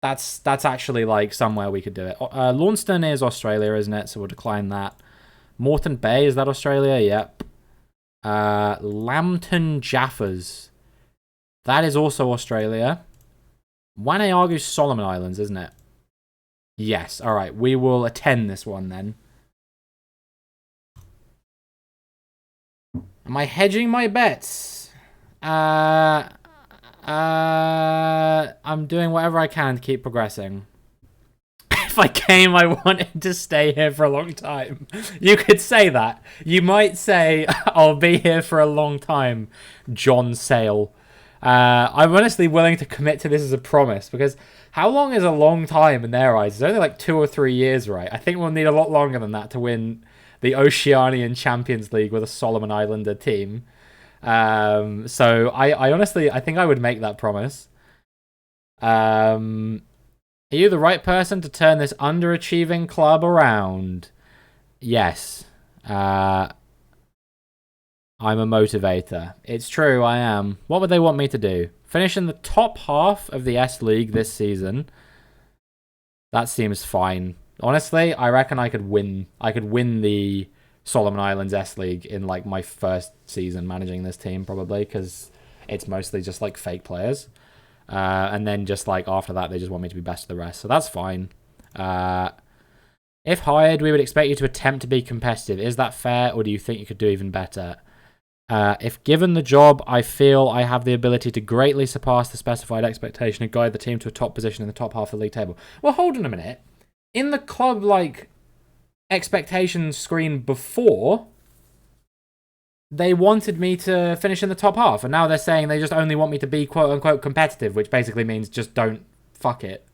that's actually like somewhere we could do it. Launceston is Australia, isn't it? So we'll decline that. Moreton Bay, is that Australia? Yep. Lambton Jaffas. That is also Australia. Wanayagu's Solomon Islands, isn't it? Yes. All right. We will attend this one then. Am I hedging my bets? I'm doing whatever I can to keep progressing. If I came, I wanted to stay here for a long time. You could say that. You might say, I'll be here for a long time, John Sale. I'm honestly willing to commit to this as a promise, because how long is a long time in their eyes? It's only like 2 or 3 years, right? I think we'll need a lot longer than that to win the Oceanian Champions League with a Solomon Islander team. So I honestly, I think I would make that promise. Are you the right person to turn this underachieving club around? Yes. I'm a motivator. It's true, I am. What would they want me to do? Finish in the top half of the S League this season. That seems fine. Honestly, I reckon I could win. I could win the Solomon Islands S League in like my first season managing this team, probably, because it's mostly just like fake players. And then just like after that, they just want me to be best of the rest. So that's fine. If hired, we would expect you to attempt to be competitive. Is that fair, or do you think you could do even better? If given the job, I feel I have the ability to greatly surpass the specified expectation and guide the team to a top position in the top half of the league table. Well, hold on a minute. In the club, like, expectations screen before, they wanted me to finish in the top half, and now they're saying they just only want me to be quote-unquote competitive, which basically means just don't fuck it.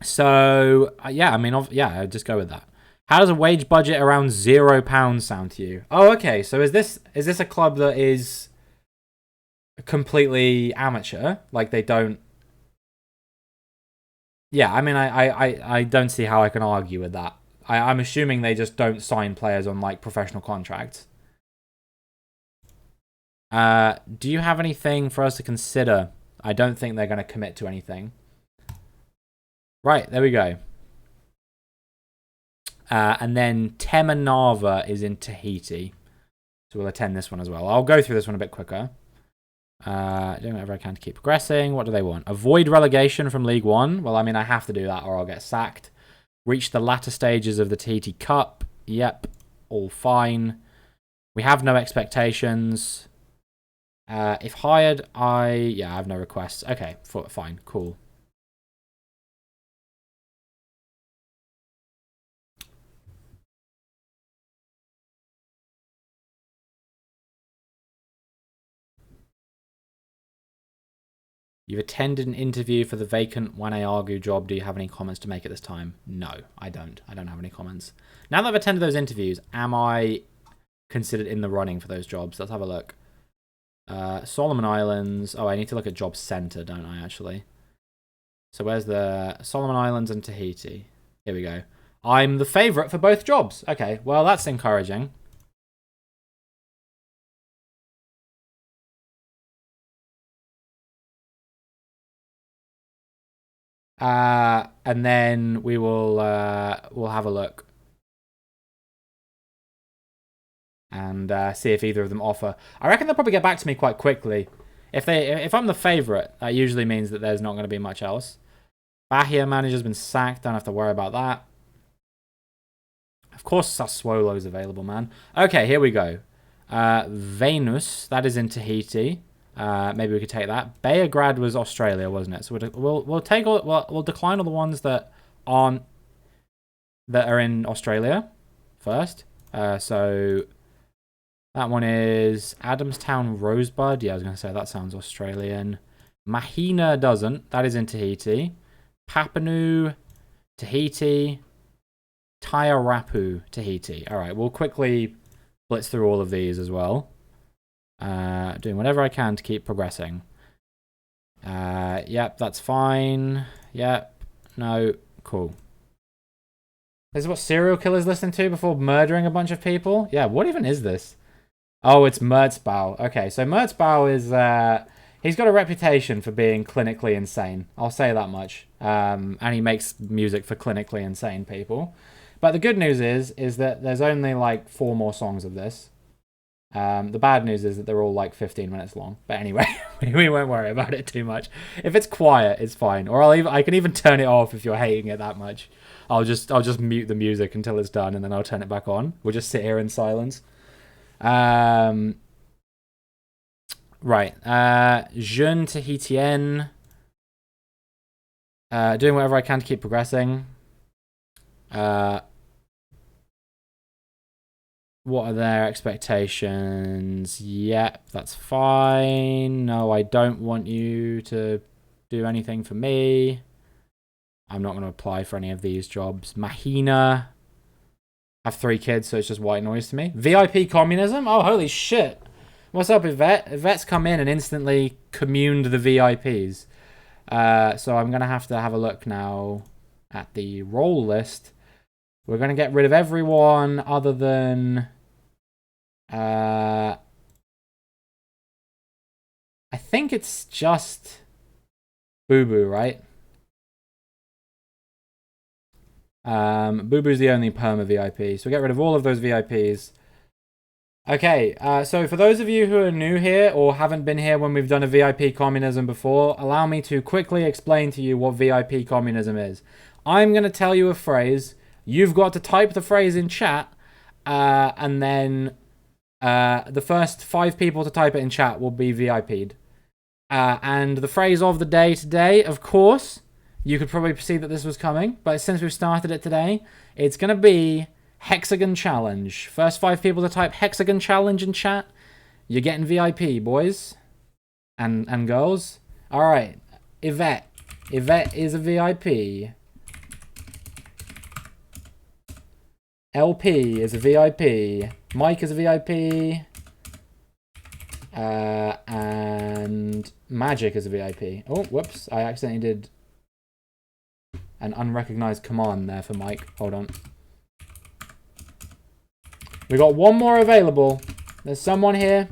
So, yeah, I mean, yeah, just go with that. How does a wage budget around £0 sound to you? Oh, okay, so is this a club that is completely amateur? Like, they don't... Yeah, I mean, I don't see how I can argue with that. I'm assuming they just don't sign players on, like, professional contracts. Do you have anything for us to consider? I don't think they're going to commit to anything. Right, there we go. And then Temanava is in Tahiti. So we'll attend this one as well. I'll go through this one a bit quicker. Doing whatever I can to keep progressing. What do they want? Avoid relegation from League One. Well, I mean, I have to do that or I'll get sacked. Reach the latter stages of the Tahiti Cup. Yep, all fine. We have no expectations. If hired, I have no requests. Okay, fine, cool. You've attended an interview for the vacant 1A job. Do you have any comments to make at this time? No, I don't. I don't have any comments. Now that I've attended those interviews, am I considered in the running for those jobs? Let's have a look. Solomon Islands. Oh, I need to look at Job Center, don't I, actually? So where's the Solomon Islands and Tahiti? Here we go. I'm the favorite for both jobs. Okay, well, that's encouraging. And then we will we'll have a look and see if either of them offer. I reckon they'll probably get back to me quite quickly. If I'm the favorite, that usually means that there's not going to be much else. Bahia manager's been sacked. Don't have to worry about that. Of course, Sassuolo's available, man. Okay, here we go. Venus, that is in Tahiti. Maybe we could take that. Beograd was Australia, wasn't it? So we'll take all. We'll decline all the ones that are in Australia first. So that one is Adamstown Rosebud. Yeah, I was gonna say that sounds Australian. Mahina doesn't. That is in Tahiti. Papanu, Tahiti. Taiarapu, Tahiti. All right, we'll quickly blitz through all of these as well. Doing whatever I can to keep progressing. Yep, that's fine. Yep. No. Cool. This is what serial killers listen to before murdering a bunch of people? Yeah, what even is this? Oh, it's Merzbow. Okay, so Merzbow is... he's got a reputation for being clinically insane. I'll say that much. And he makes music for clinically insane people. But the good news is that there's only like 4 more songs of this. The bad news is that they're all like 15 minutes long. But anyway, we won't worry about it too much. If it's quiet, it's fine. Or I can even turn it off if you're hating it that much. I'll just mute the music until it's done, and then I'll turn it back on. We'll just sit here in silence. Right. Jeune Tahitienne. Doing whatever I can to keep progressing. What are their expectations? Yep, that's fine. No, I don't want you to do anything for me. I'm not going to apply for any of these jobs. Mahina. I have 3 kids, so it's just white noise to me. VIP communism? Oh, holy shit. What's up, Yvette? Yvette's come in and instantly communed the VIPs. So I'm going to have a look now at the role list. We're going to get rid of everyone other than... I think it's just Boo Boo, right? Boo Boo's the only perma VIP. So we get rid of all of those VIPs. Okay, so for those of you who are new here or haven't been here when we've done a VIP communism before, allow me to quickly explain to you what VIP communism is. I'm going to tell you a phrase. You've got to type the phrase in chat, and then the first 5 people to type it in chat will be VIP'd. And the phrase of the day today, of course, you could probably see that this was coming, but since we've started it today, it's going to be Hexagon Challenge. First 5 people to type Hexagon Challenge in chat, you're getting VIP, boys and girls. All right, Yvette is a VIP. LP is a VIP. Mike is a VIP. And Magic is a VIP. Oh, whoops. I accidentally did an unrecognized command there for Mike. Hold on. We got 1 more available. There's someone here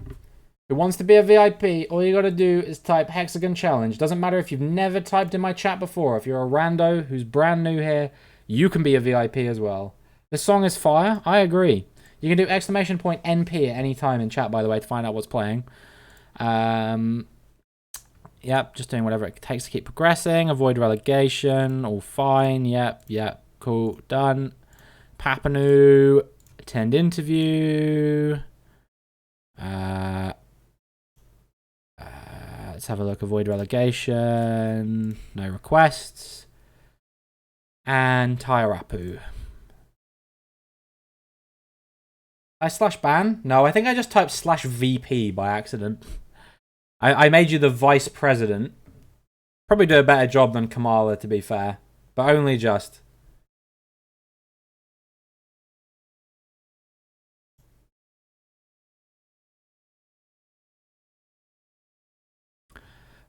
who wants to be a VIP. All you got to do is type Hexagon Challenge. Doesn't matter if you've never typed in my chat before. If you're a rando who's brand new here, you can be a VIP as well. This song is fire. I agree. You can do exclamation point NP at any time in chat, by the way, to find out what's playing. Yep, just doing whatever it takes to keep progressing. Avoid relegation. All fine. Yep. Cool. Done. Papanu. Attend interview. Let's have a look. Avoid relegation. No requests. And Tairapu. I /ban? No, I think I just typed /VP by accident. I made you the vice president. Probably do a better job than Kamala, to be fair. But only just.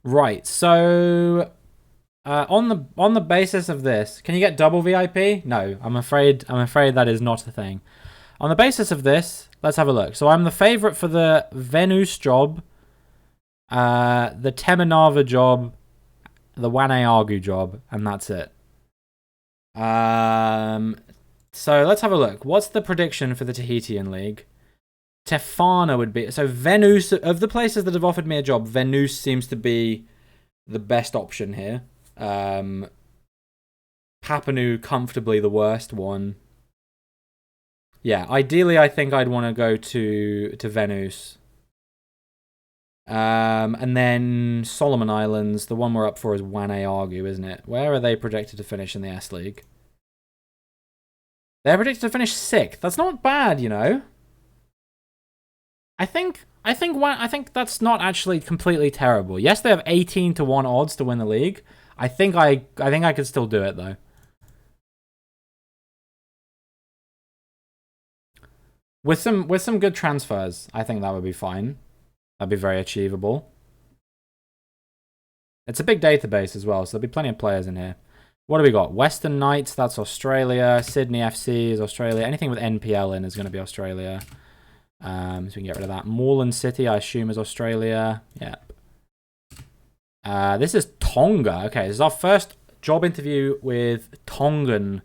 Right, so on the basis of this, can you get double VIP? No, I'm afraid that is not a thing. On the basis of this, let's have a look. So I'm the favorite for the Venus job, the Temenava job, the Wanayagu job, and that's it. So let's have a look. What's the prediction for the Tahitian League? Tefana would be... So Venus, of the places that have offered me a job, Venus seems to be the best option here. Papanui, comfortably the worst one. Yeah, ideally I think I'd want to go to Venus. And then Solomon Islands, the one we're up for is Wanayagu, isn't it? Where are they projected to finish in the S League? They're predicted to finish 6th. That's not bad, you know. I think that's not actually completely terrible. Yes, they have 18-1 odds to win the league. I think I could still do it though. With some good transfers, I think that would be fine. That'd be very achievable. It's a big database as well, so there'll be plenty of players in here. What do we got? Western Knights, that's Australia. Sydney FC is Australia. Anything with NPL in is going to be Australia. So we can get rid of that. Moreland City, I assume, is Australia. Yep. This is Tonga. Okay, this is our first job interview with Tongan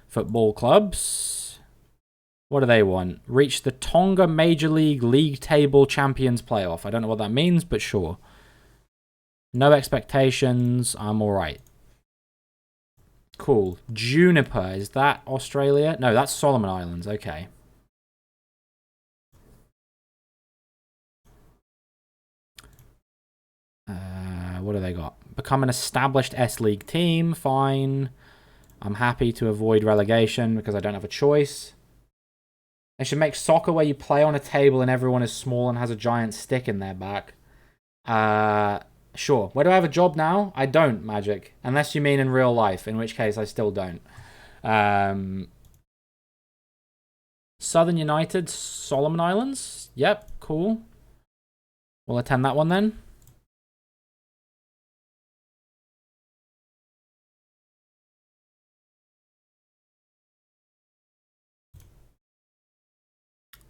football clubs. What do they want? Reach the Tonga Major League Table Champions Playoff. I don't know what that means, but sure. No expectations. I'm alright. Cool. Juniper, is that Australia? No, that's Solomon Islands. Okay. What do they got? Become an established S-League team. Fine. I'm happy to avoid relegation because I don't have a choice. They should make soccer where you play on a table and everyone is small and has a giant stick in their back. Sure. Where do I have a job now? I don't, Magic. Unless you mean in real life, in which case I still don't. Southern United, Solomon Islands. Yep, cool. We'll attend that one then.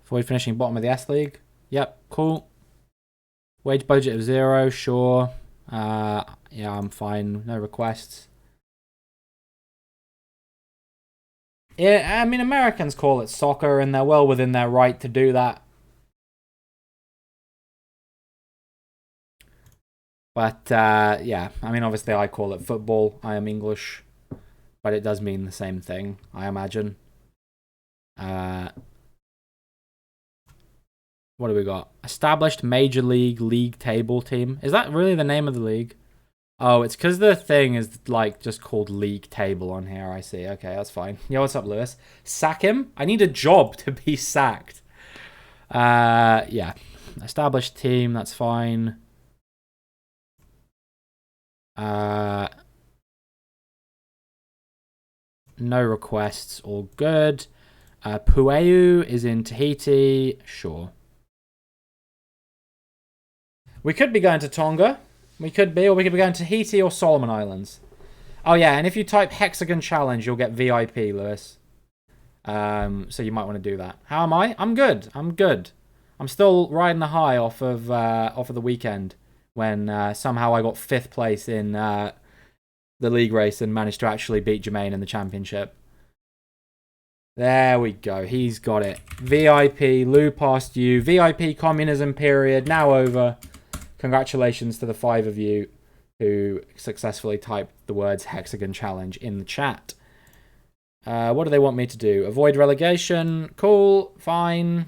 Avoid finishing bottom of the S League. Yep, cool. Wage budget of 0, sure. Yeah, I'm fine. No requests. Yeah, I mean, Americans call it soccer, and they're well within their right to do that. But, yeah, I mean, obviously I call it football. I am English. But it does mean the same thing, I imagine. What do we got? Established Major League Table team. Is that really the name of the league? Oh, it's because the thing is like just called League Table on here. I see. Okay, that's fine. Yo, what's up, Lewis? Sack him? I need a job to be sacked. Yeah. Established team. That's fine. No requests. All good. Pueu is in Tahiti. Sure. We could be going to Tonga. We could be, or we could be going to Tahiti or Solomon Islands. Oh, yeah, and if you type Hexagon Challenge, you'll get VIP, Lewis. So you might want to do that. How am I? I'm good. I'm good. I'm still riding the high off of the weekend when somehow I got 5th place in the league race and managed to actually beat Jermaine in the championship. There we go. He's got it. VIP, Lou past you. VIP communism period now over. Congratulations to the 5 of you who successfully typed the words Hexagon Challenge in the chat. What do they want me to do? Avoid relegation. Cool. Fine.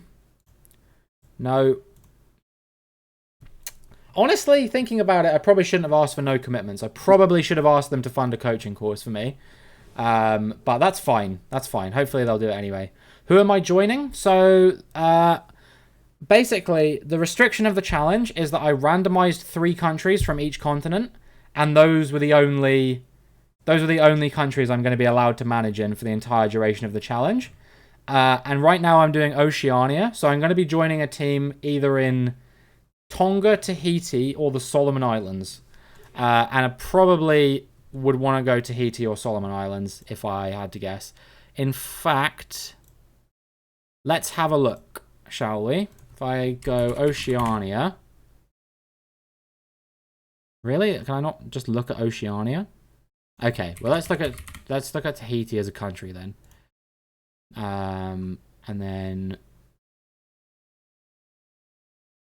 No. Honestly, thinking about it, I probably shouldn't have asked for no commitments. I probably should have asked them to fund a coaching course for me. But that's fine. That's fine. Hopefully they'll do it anyway. Who am I joining? So, basically, the restriction of the challenge is that I randomized 3 countries from each continent, and those were the only countries I'm going to be allowed to manage in for the entire duration of the challenge. And right now I'm doing Oceania, so I'm going to be joining a team either in Tonga, Tahiti, or the Solomon Islands. And I probably would want to go Tahiti or Solomon Islands if I had to guess. In fact, let's have a look, shall we? If I go Oceania. Really? Can I not just look at Oceania? Okay, well let's look at Tahiti as a country then. And then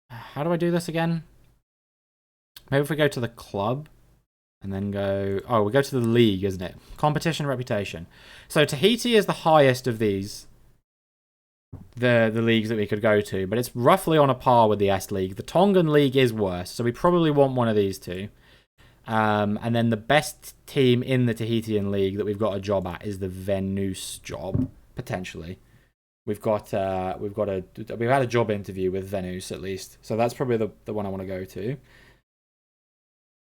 how do I do this again? Maybe if we go to the club and then go... Oh, we go to the league, isn't it? Competition reputation. So Tahiti is the highest of these. The leagues that we could go to, but it's roughly on a par with the S League. The Tongan League is worse, so we probably want one of these two. And then the best team in the Tahitian League that we've got a job at is the Venus job, potentially. We've had a job interview with Venus at least, so that's probably the one I want to go to.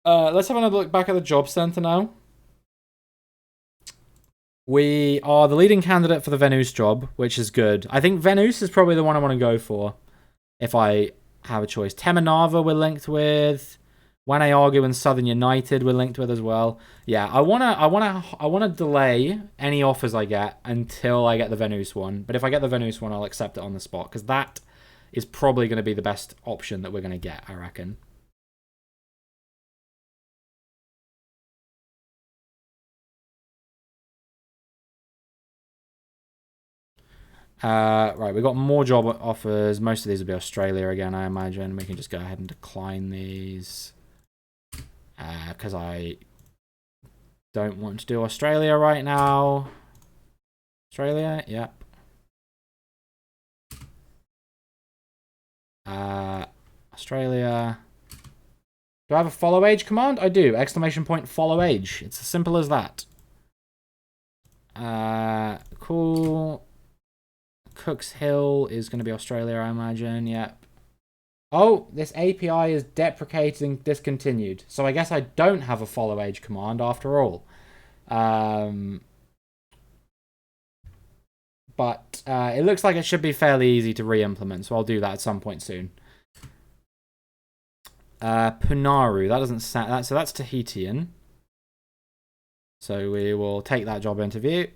Let's have another look back at the job center now. We are the leading candidate for the Venus job, which is good. I think Venus is probably the one I want to go for if I have a choice. Temanava we're linked with. Wanayargu and Southern United we're linked with as well. Yeah, I wanna delay any offers I get until I get the Venus one. But if I get the Venus one, I'll accept it on the spot because that is probably going to be the best option that we're going to get, I reckon. Right, we've got more job offers. Most of these will be Australia again, I imagine. We can just go ahead and decline these. Because I don't want to do Australia right now. Australia, yep. Australia. Do I have a follow age command? I do. Exclamation point follow age. It's as simple as that. Cool. Cooks Hill is going to be Australia, I imagine. Yep. Oh, this API is deprecated and discontinued. So I guess I don't have a follow age command after all. But it looks like it should be fairly easy to re-implement, so I'll do that at some point soon. Punaru, that doesn't sound... So that's Tahitian. So we will take that job interview.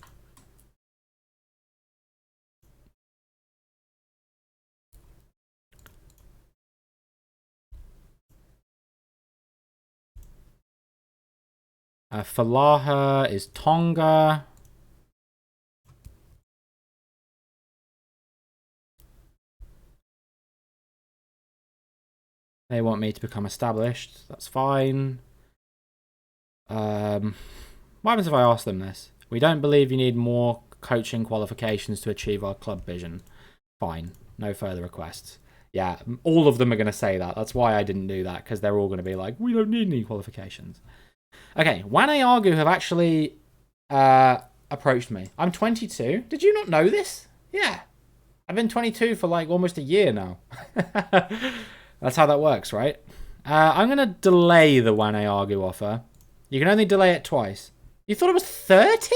Falaha is Tonga. They want me to become established. That's fine. What happens if I ask them this? We don't believe you need more coaching qualifications to achieve our club vision. Fine. No further requests. Yeah, all of them are going to say that. That's why I didn't do that, because they're all going to be like, we don't need any qualifications. Okay, Wanayargu have actually approached me. I'm 22. Did you not know this? Yeah. I've been 22 for like almost a year now. That's how that works, right? I'm going to delay the Wanayargu offer. You can only delay it twice. You thought it was 30?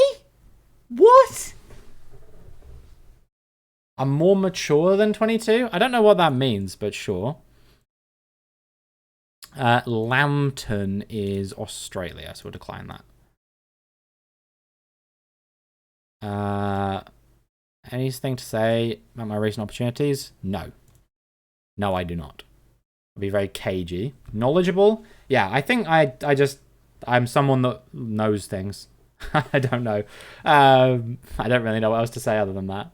What? I'm more mature than 22? I don't know what that means, but sure. Lambton is Australia, so we'll decline that. Anything to say about my recent opportunities? No. No, I do not. I'll be very cagey. Knowledgeable? Yeah, I think I'm someone that knows things. I don't know. I don't really know what else to say other than that.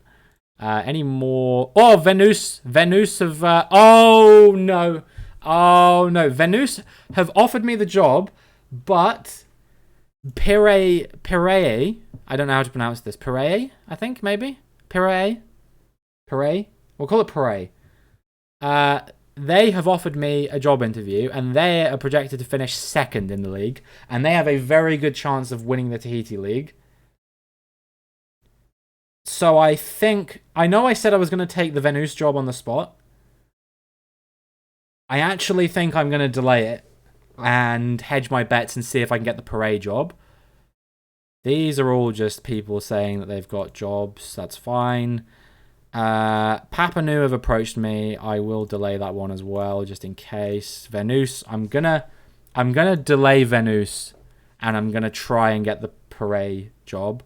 Any more? Oh, Venus have... oh, no. Oh, no. Venus have offered me the job, but... Pirae, I don't know how to pronounce this. Pirae, I think, maybe? Pirae? We'll call it Pirae. they have offered me a job interview, and they are projected to finish second in the league, and they have a very good chance of winning the Tahiti League. So I think... I know I said I was going to take the Venus job on the spot. I actually think I'm going to delay it and hedge my bets and see if I can get the Parade job. These are all just people saying that they've got jobs. That's fine. Papa Nu have approached me. I will delay that one as well, just in case. Venus, I'm gonna delay Venus, and I'm gonna try and get the Parade job.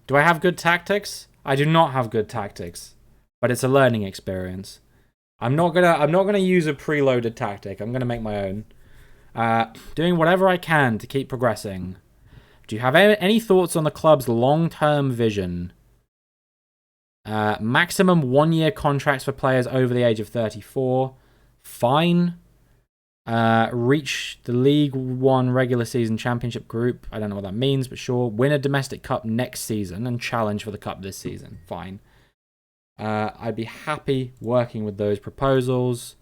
Do I have good tactics? I do not have good tactics, but it's a learning experience. I'm not gonna use a preloaded tactic. I'm gonna make my own. Doing whatever I can to keep progressing. Do you have any thoughts on the club's long-term vision? Maximum 1-year contracts for players over the age of 34. Fine. Reach the League 1 regular season championship group. I don't know what that means, but sure. Win a domestic cup next season and challenge for the cup this season. Fine. I'd be happy working with those proposals.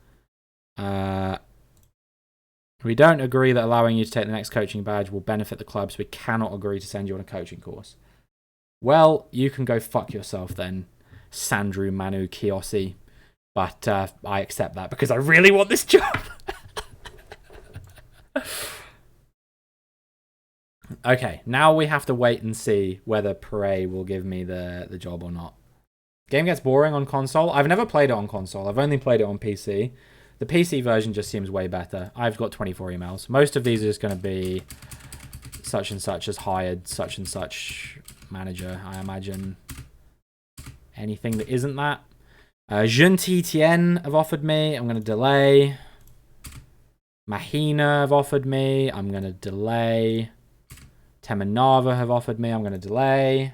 We don't agree that allowing you to take the next coaching badge will benefit the club, so we cannot agree to send you on a coaching course. Well, you can go fuck yourself then, Sandru Manu Kiyosi. But I accept that because I really want this job. Okay, now we have to wait and see whether Parade will give me the job or not. Game gets boring on console. I've never played it on console. I've only played it on PC. The PC version just seems way better. I've got 24 emails. Most of these are just going to be such and such has hired such and such manager, I imagine. Anything that isn't that. Jean Tien have offered me. I'm going to delay. Mahina have offered me. I'm going to delay. Temanava have offered me. I'm going to delay.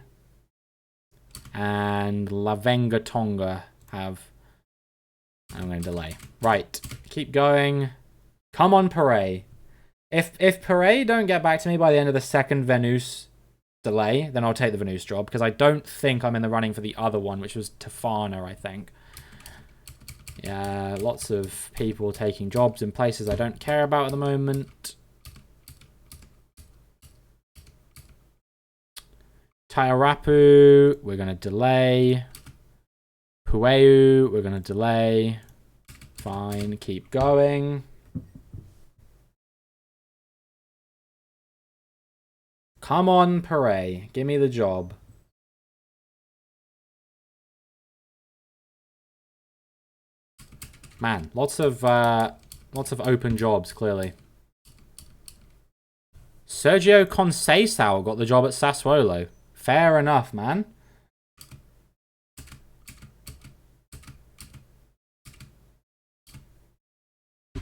And Lavenga Tonga have... I'm going to delay. Right. Keep going. Come on, Parade. If Parade don't get back to me by the end of the second Venus delay, then I'll take the Venus job, because I don't think I'm in the running for the other one, which was Tafana, I think. Yeah, lots of people taking jobs in places I don't care about at the moment. Tairapu, we're going to delay. Pueu, we're going to delay. Fine, keep going. Come on, Parade. Give me the job. Man, lots of open jobs, clearly. Sergio Conceição got the job at Sassuolo. Fair enough, man.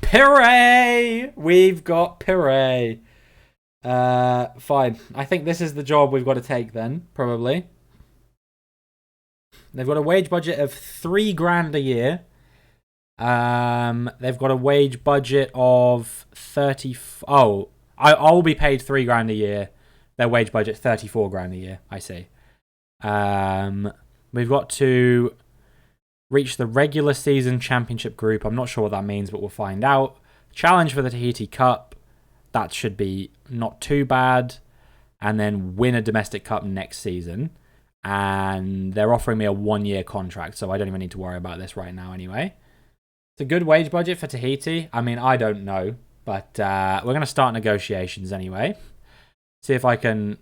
Pire! We've got Pire. Fine. I think this is the job we've got to take then, probably. They've got a wage budget of $3,000 a year. They've got a wage budget of 30. Oh, I'll be paid $3,000 a year. Their wage budget $34,000 a year. I see. We've got to reach the regular season championship group. I'm not sure what that means, but we'll find out. Challenge for the Tahiti Cup. That should be not too bad. And then win a domestic cup next season. And they're offering me a 1-year contract, so I don't even need to worry about this right now anyway. It's a good wage budget for Tahiti. I mean, I don't know, but we're going to start negotiations anyway. See if I can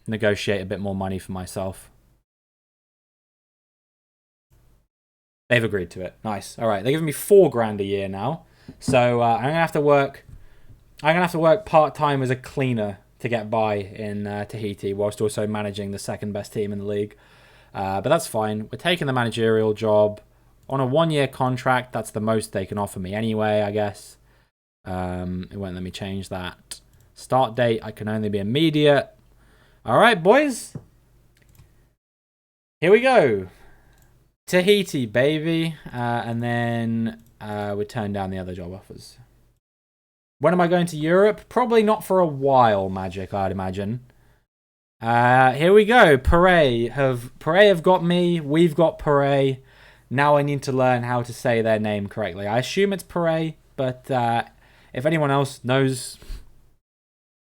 negotiate a bit more money for myself. They've agreed to it. Nice. All right, they're giving me $4,000 a year now, so I'm gonna have to work. I'm gonna have to work part-time as a cleaner to get by in Tahiti, whilst also managing the second best team in the league. But that's fine. We're taking the managerial job on a 1-year contract. That's the most they can offer me anyway, I guess. It won't let me change that. Start date, I can only be immediate. All right, boys. Here we go. Tahiti, baby. And then we turn down the other job offers. When am I going to Europe? Probably not for a while, Magic, I'd imagine. Here we go. Pare have got me. We've got Pare. Now I need to learn how to say their name correctly. I assume it's Pare, but if anyone else knows...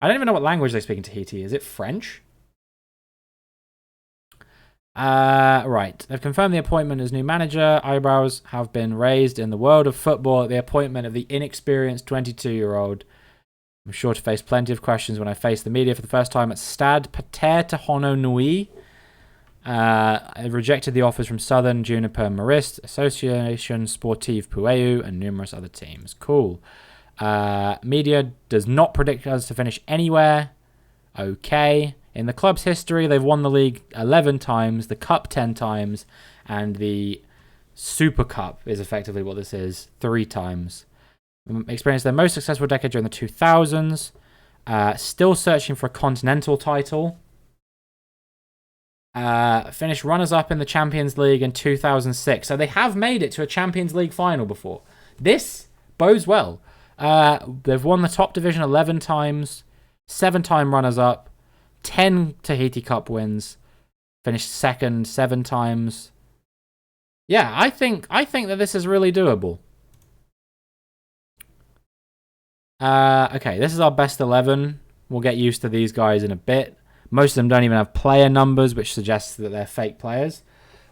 I don't even know what language they speak in Tahiti. Is it French? Right. They've confirmed the appointment as new manager. Eyebrows have been raised in the world of football at the appointment of the inexperienced 22-year-old. I'm sure to face plenty of questions when I face the media for the first time at Stade Pater Tohono Nui. I rejected the offers from Southern Juniper Marist, Association Sportive Pueu, and numerous other teams. Cool. Media does not predict us to finish anywhere. Okay. In the club's history, they've won the league 11 times, the cup 10 times, and the Super Cup is effectively what this is, 3 times. Experienced their most successful decade during the 2000s. Still searching for a continental title. Finished runners-up in the Champions League in 2006. So they have made it to a Champions League final before. This bodes well. They've won the top division 11 times. 7-time runners-up. 10 Tahiti Cup wins. Finished second 7 times. Yeah, I think that this is really doable. Okay, this is our best 11. We'll get used to these guys in a bit. Most of them don't even have player numbers, which suggests that they're fake players.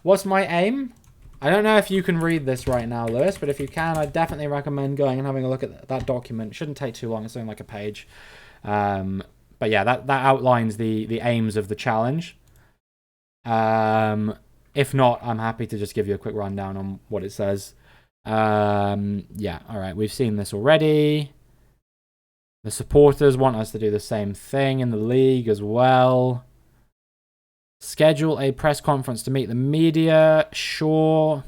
What's my aim? I don't know if you can read this right now, Lewis, but if you can, I definitely recommend going and having a look at that document. It shouldn't take too long. It's only like a page. But yeah, that outlines the aims of the challenge. If not, I'm happy to just give you a quick rundown on what it says. Yeah, all right. We've seen this already. The supporters want us to do the same thing in the league as well. Schedule a press conference to meet the media. Sure.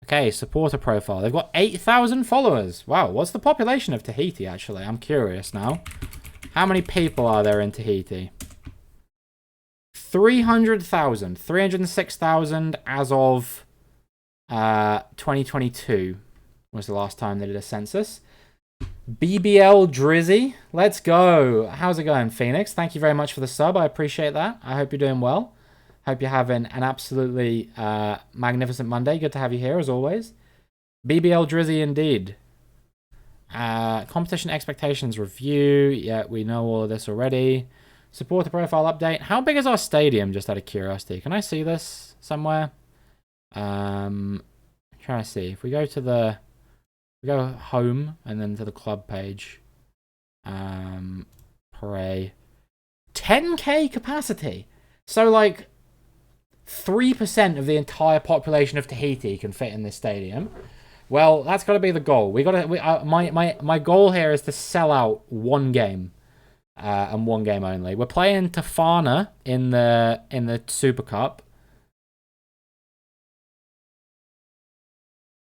Okay, supporter profile. They've got 8,000 followers. Wow, what's the population of Tahiti, actually? I'm curious now. How many people are there in Tahiti? 300,000. 306,000 as of 2022 was the last time they did a census. BBL Drizzy, let's go. How's it going, Phoenix? Thank you very much for the sub. I appreciate that. I hope you're doing well. Hope you're having an absolutely magnificent Monday. Good to have you here, as always. BBL Drizzy, indeed. Competition expectations review. Yeah, we know all of this already. Supporter profile update. How big is our stadium, just out of curiosity? Can I see this somewhere? Trying to see. If we go to the... We go home and then to the club page. Hooray. 10k capacity. So like 3% of the entire population of Tahiti can fit in this stadium. Well, that's got to be the goal. My goal here is to sell out one game, and one game only. We're playing Tafana in the Super Cup.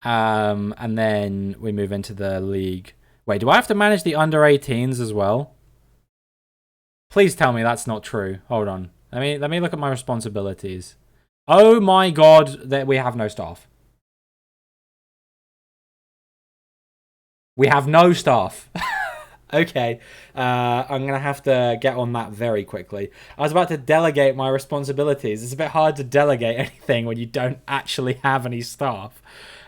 And then we move into the league. Wait, do I have to manage the under-18s as well? Please tell me that's not true. Hold on. Let me look at my responsibilities. Oh my god, that we have no staff. We have no staff. Okay. I'm going to have to get on that very quickly. I was about to delegate my responsibilities. It's a bit hard to delegate anything when you don't actually have any staff.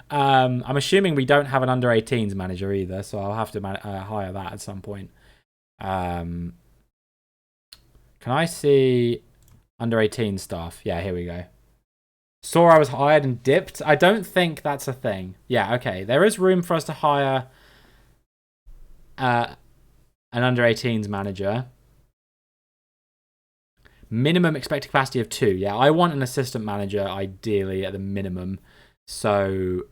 I'm assuming we don't have an under-18s manager either, so I'll have to hire that at some point. Can I see under-18 staff? Yeah, here we go. Saw I was hired and dipped. I don't think that's a thing. Yeah, okay. There is room for us to hire an under-18s manager. Minimum expected capacity of 2. Yeah, I want an assistant manager, ideally, at the minimum. So...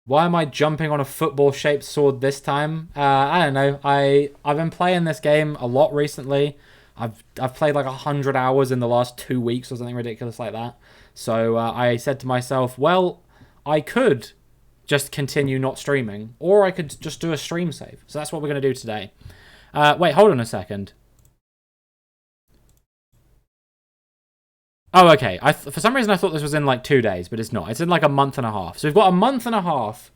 Why am I jumping on a football-shaped sword this time? I don't know. I've been playing this game a lot recently. I've played like 100 hours in the last 2 weeks or something ridiculous like that. So I said to myself, well, I could just continue not streaming, or I could just do a stream save. So that's what we're going to do today. Wait, hold on a second. Oh, okay. For some reason, I thought this was in like 2 days, but it's not. It's in like a month and a half. So we've got a month and a half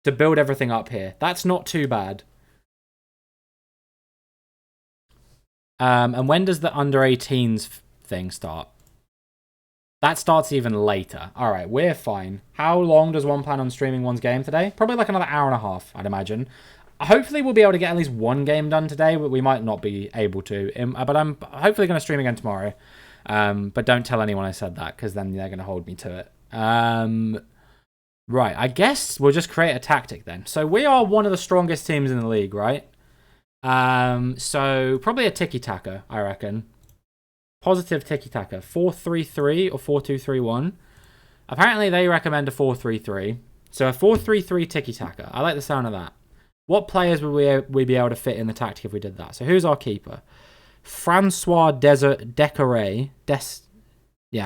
to build everything up here. That's not too bad. And when does the under 18s thing start? That starts even later. All right, we're fine. How long does one plan on streaming one's game today? Probably like another hour and a half, I'd imagine. Hopefully we'll be able to get at least one game done today, but we might not be able to. But I'm hopefully going to stream again tomorrow. But don't tell anyone I said that, because then they're going to hold me to it. Right, I guess we'll just create a tactic then. So we are one of the strongest teams in the league, right? So probably a tiki-taka, I reckon. Positive tiki-taka. 4-3-3 or 4-2-3-1. Apparently they recommend a 4-3-3. So a 4-3-3 tiki-taka. I like the sound of that. What players would we be able to fit in the tactic if we did that? So who's our keeper? Francois Decoré.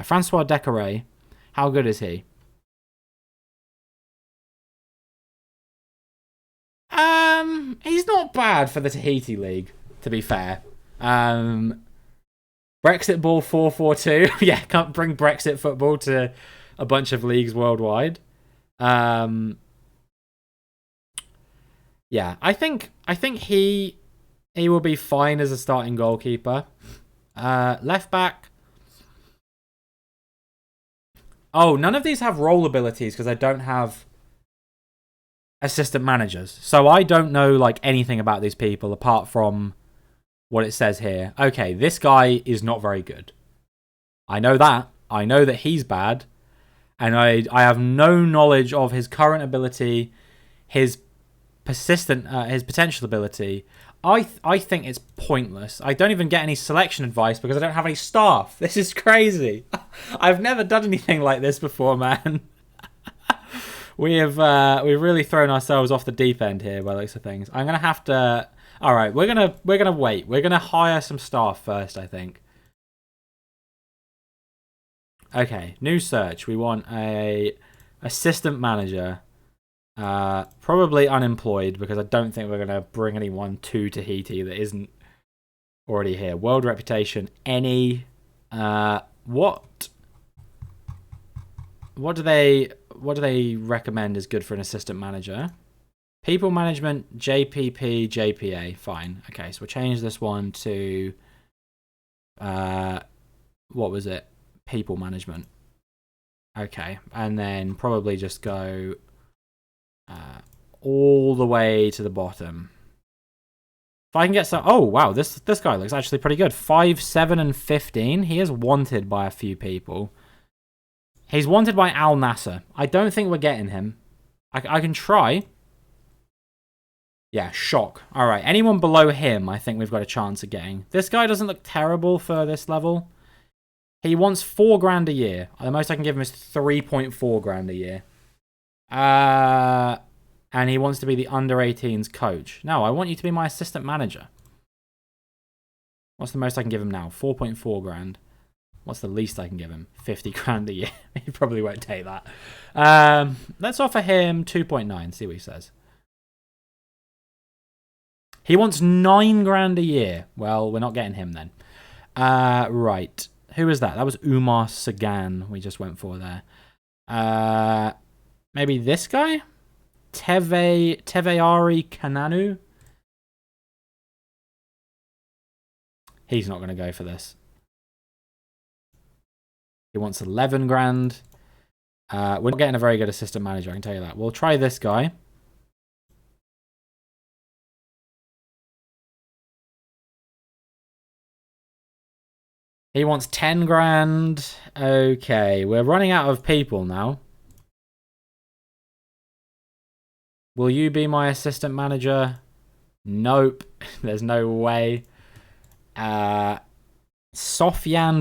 Francois Decoré. How good is he? He's not bad for the Tahiti League, to be fair. Brexit Ball 442. Yeah, can't bring Brexit football to a bunch of leagues worldwide. Yeah, I think he will be fine as a starting goalkeeper. Left back. Oh, none of these have role abilities because I don't have assistant managers. So I don't know like anything about these people apart from what it says here. Okay, this guy is not very good. I know that. I know that he's bad. And I have no knowledge of his current ability, his potential ability. I think it's pointless. I don't even get any selection advice because I don't have any staff. This is crazy. I've never done anything like this before, man. We've really thrown ourselves off the deep end here by the looks of things. I'm gonna have to. All right, we're gonna wait. We're gonna hire some staff first, I think. Okay, new search. We want a assistant manager. Probably unemployed because I don't think we're gonna bring anyone to Tahiti that isn't already here. World reputation. Any. What do they recommend is good for an assistant manager? People management, JPP, JPA. Fine. Okay, so we'll change this one to what was it? People management. Okay, and then probably just go all the way to the bottom. If I can get some... Oh, wow, this guy looks actually pretty good. 5, 7, and 15. He is wanted by a few people. He's wanted by Al Nasser. I don't think we're getting him. I can try. Yeah, shock. All right, anyone below him, I think we've got a chance of getting. This guy doesn't look terrible for this level. He wants $4,000 a year. The most I can give him is 3.4 grand a year. And he wants to be the under-18s coach. No, I want you to be my assistant manager. What's the most I can give him now? 4.4 grand. What's the least I can give him? 50 grand a year. He probably won't take that. Let's offer him 2.9. See what he says. He wants 9 grand a year. Well, we're not getting him then. Right. Who is that? That was Umar Sagan we just went for there. Maybe this guy? Teveari Kananu? He's not going to go for this. He wants 11 grand. We're not getting a very good assistant manager, I can tell you that. We'll try this guy. He wants 10 grand. Okay, we're running out of people now. Will you be my assistant manager? Nope. There's no way. Sofyan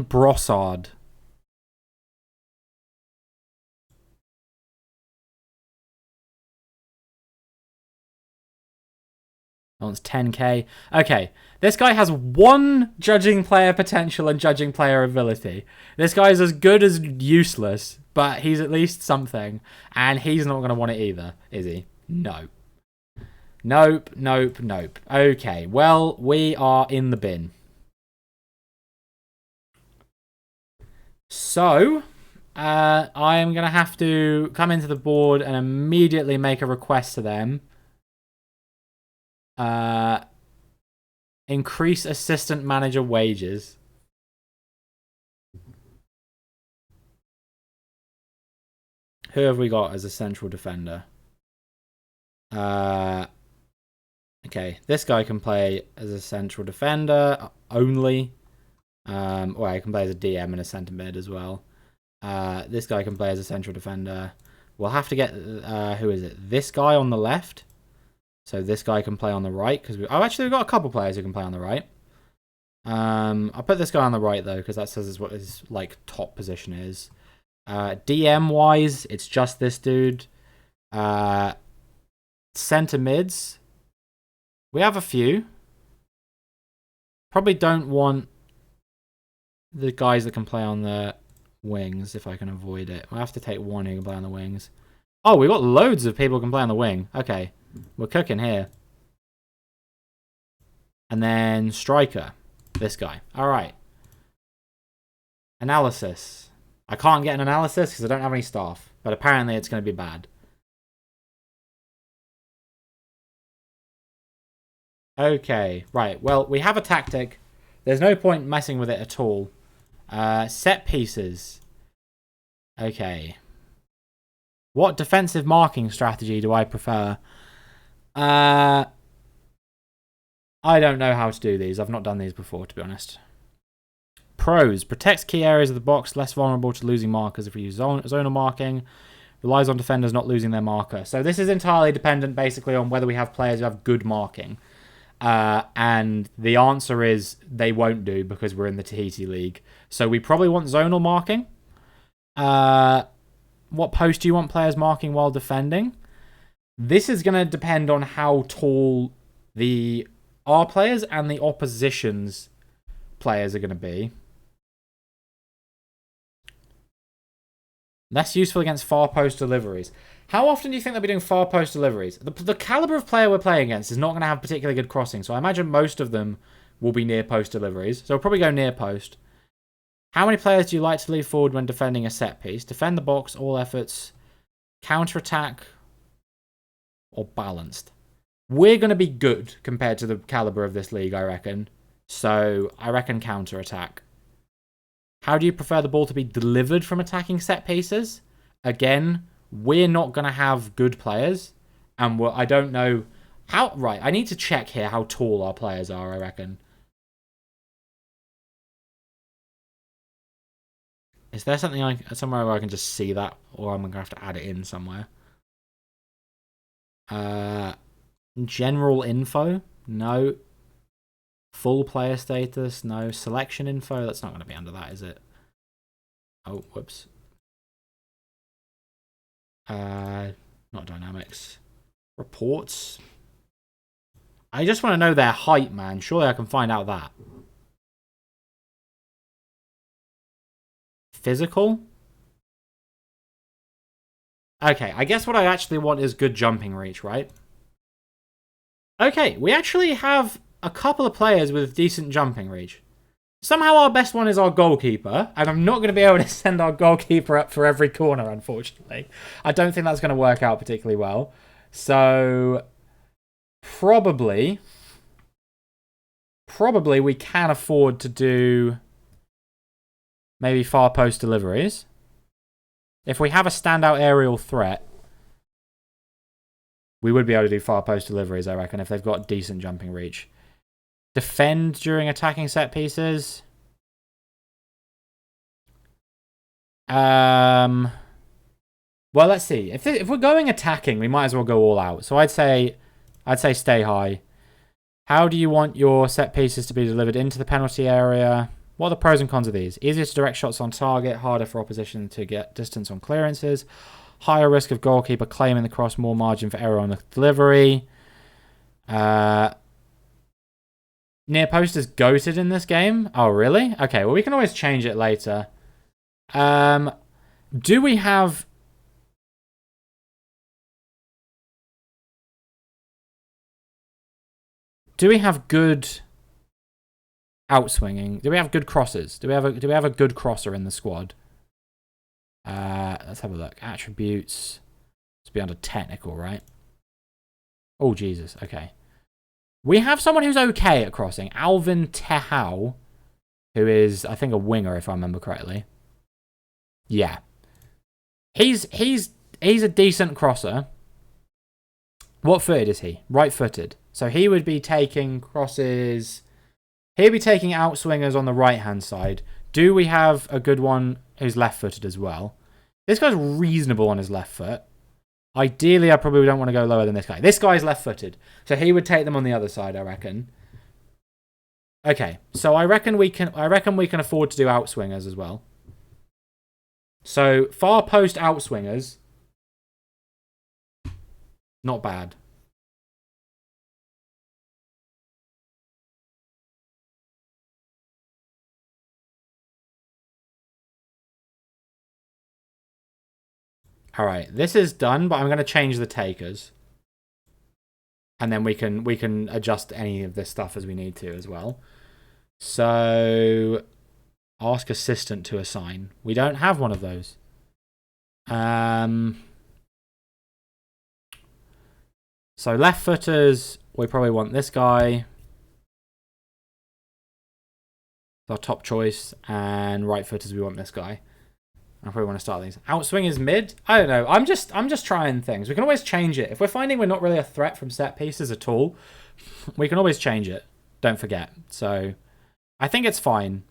Brossard. That one's 10k. Okay, this guy has 1 judging player potential and judging player ability. This guy is as good as useless, but he's at least something. And he's not going to want it either, is he? No. Nope, nope, nope. Okay, well, we are in the bin. So, I am going to have to come into the board and immediately make a request to them. Increase assistant manager wages. Who have we got as a central defender? Okay, this guy can play as a central defender only. Or he can play as a DM and a centre mid as well. This guy can play as a central defender. We'll have to get, who is it? This guy on the left. So this guy can play on the right. Actually, we've got a couple players who can play on the right. I'll put this guy on the right, though, because that says what his, like, top position is. DM-wise, it's just this dude. Centre mids. We have a few. Probably don't want the guys that can play on the wings, if I can avoid it. We'll have to take one who can play on the wings. Oh, we've got loads of people who can play on the wing. Okay, we're cooking here. And then striker. This guy. All right. Analysis. I can't get an analysis because I don't have any staff. But apparently it's going to be bad. Okay, right. Well, we have a tactic. There's no point messing with it at all. Set pieces. Okay. What defensive marking strategy do I prefer? I don't know how to do these. I've not done these before, to be honest. Pros. Protects key areas of the box, less vulnerable to losing markers if we use zonal marking. Relies on defenders not losing their marker. So this is entirely dependent, basically, on whether we have players who have good marking. And the answer is they won't do because we're in the Tahiti League. So we probably want zonal marking. What post do you want players marking while defending? This is going to depend on how tall our players and the opposition's players are going to be. Less useful against far post deliveries. How often do you think they'll be doing far post deliveries? The caliber of player we're playing against is not going to have particularly good crossing, so I imagine most of them will be near post deliveries. So we'll probably go near post. How many players do you like to leave forward when defending a set piece? Defend the box, all efforts, counter-attack, or balanced? We're going to be good compared to the caliber of this league, I reckon. So I reckon counter-attack. How do you prefer the ball to be delivered from attacking set pieces? Again, we're not going to have good players. And I don't know how... Right, I need to check here how tall our players are, I reckon. Is there something somewhere where I can just see that? Or I'm going to have to add it in somewhere. General info? No. Full player status? No. Selection info? That's not going to be under that, is it? Oh, whoops. Not dynamics. Reports. I just want to know their height, man. Surely I can find out that. Physical? Okay, I guess what I actually want is good jumping reach, right? Okay, we actually have a couple of players with decent jumping reach. Somehow our best one is our goalkeeper, and I'm not going to be able to send our goalkeeper up for every corner, unfortunately. I don't think that's going to work out particularly well. So, probably we can afford to do maybe far post deliveries. If we have a standout aerial threat, we would be able to do far post deliveries, I reckon, if they've got decent jumping reach. Defend during attacking set pieces. Well, let's see. If we're going attacking, we might as well go all out. So I'd say stay high. How do you want your set pieces to be delivered into the penalty area? What are the pros and cons of these? Easier to direct shots on target, harder for opposition to get distance on clearances. Higher risk of goalkeeper claiming the cross, more margin for error on the delivery. Near post is goated in this game. Oh, really? Okay, well, we can always change it later. Do we have... Do we have good outswinging? Do we have good crosses? Do we have a good crosser in the squad? Let's have a look. Attributes. Let's be under technical, right? Oh, Jesus. Okay. We have someone who's okay at crossing. Alvin Tehau, who is, I think, a winger, if I remember correctly. Yeah. He's a decent crosser. What footed is he? Right-footed. So he would be taking crosses. He'd be taking outswingers on the right-hand side. Do we have a good one who's left-footed as well? This guy's reasonable on his left foot. Ideally, I probably don't want to go lower than this guy. This guy's left-footed. So he would take them on the other side, I reckon. Okay, so I reckon we can afford to do outswingers as well. So far post outswingers. Not bad. All right, this is done, but I'm going to change the takers. And then we can adjust any of this stuff as we need to as well. So ask assistant to assign. We don't have one of those. So left footers, we probably want this guy. Our top choice. And right footers, we want this guy. I probably want to start these. Outswing is mid? I don't know. I'm just trying things. We can always change it. If we're finding we're not really a threat from set pieces at all, we can always change it. Don't forget. So I think it's fine.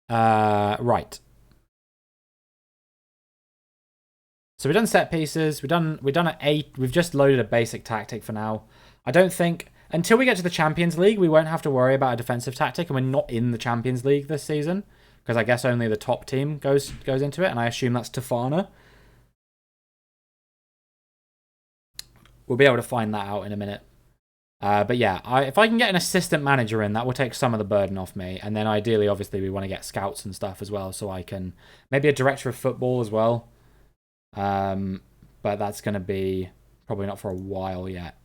Right. So we've done set pieces. We've done an 8. We've just loaded a basic tactic for now. I don't think until we get to the Champions League, we won't have to worry about a defensive tactic, and we're not in the Champions League this season because I guess only the top team goes into it, and I assume that's Tofana. We'll be able to find that out in a minute. But yeah, if I can get an assistant manager in, that will take some of the burden off me. And then ideally, obviously, we want to get scouts and stuff as well, so I can maybe a director of football as well. But that's going to be probably not for a while yet.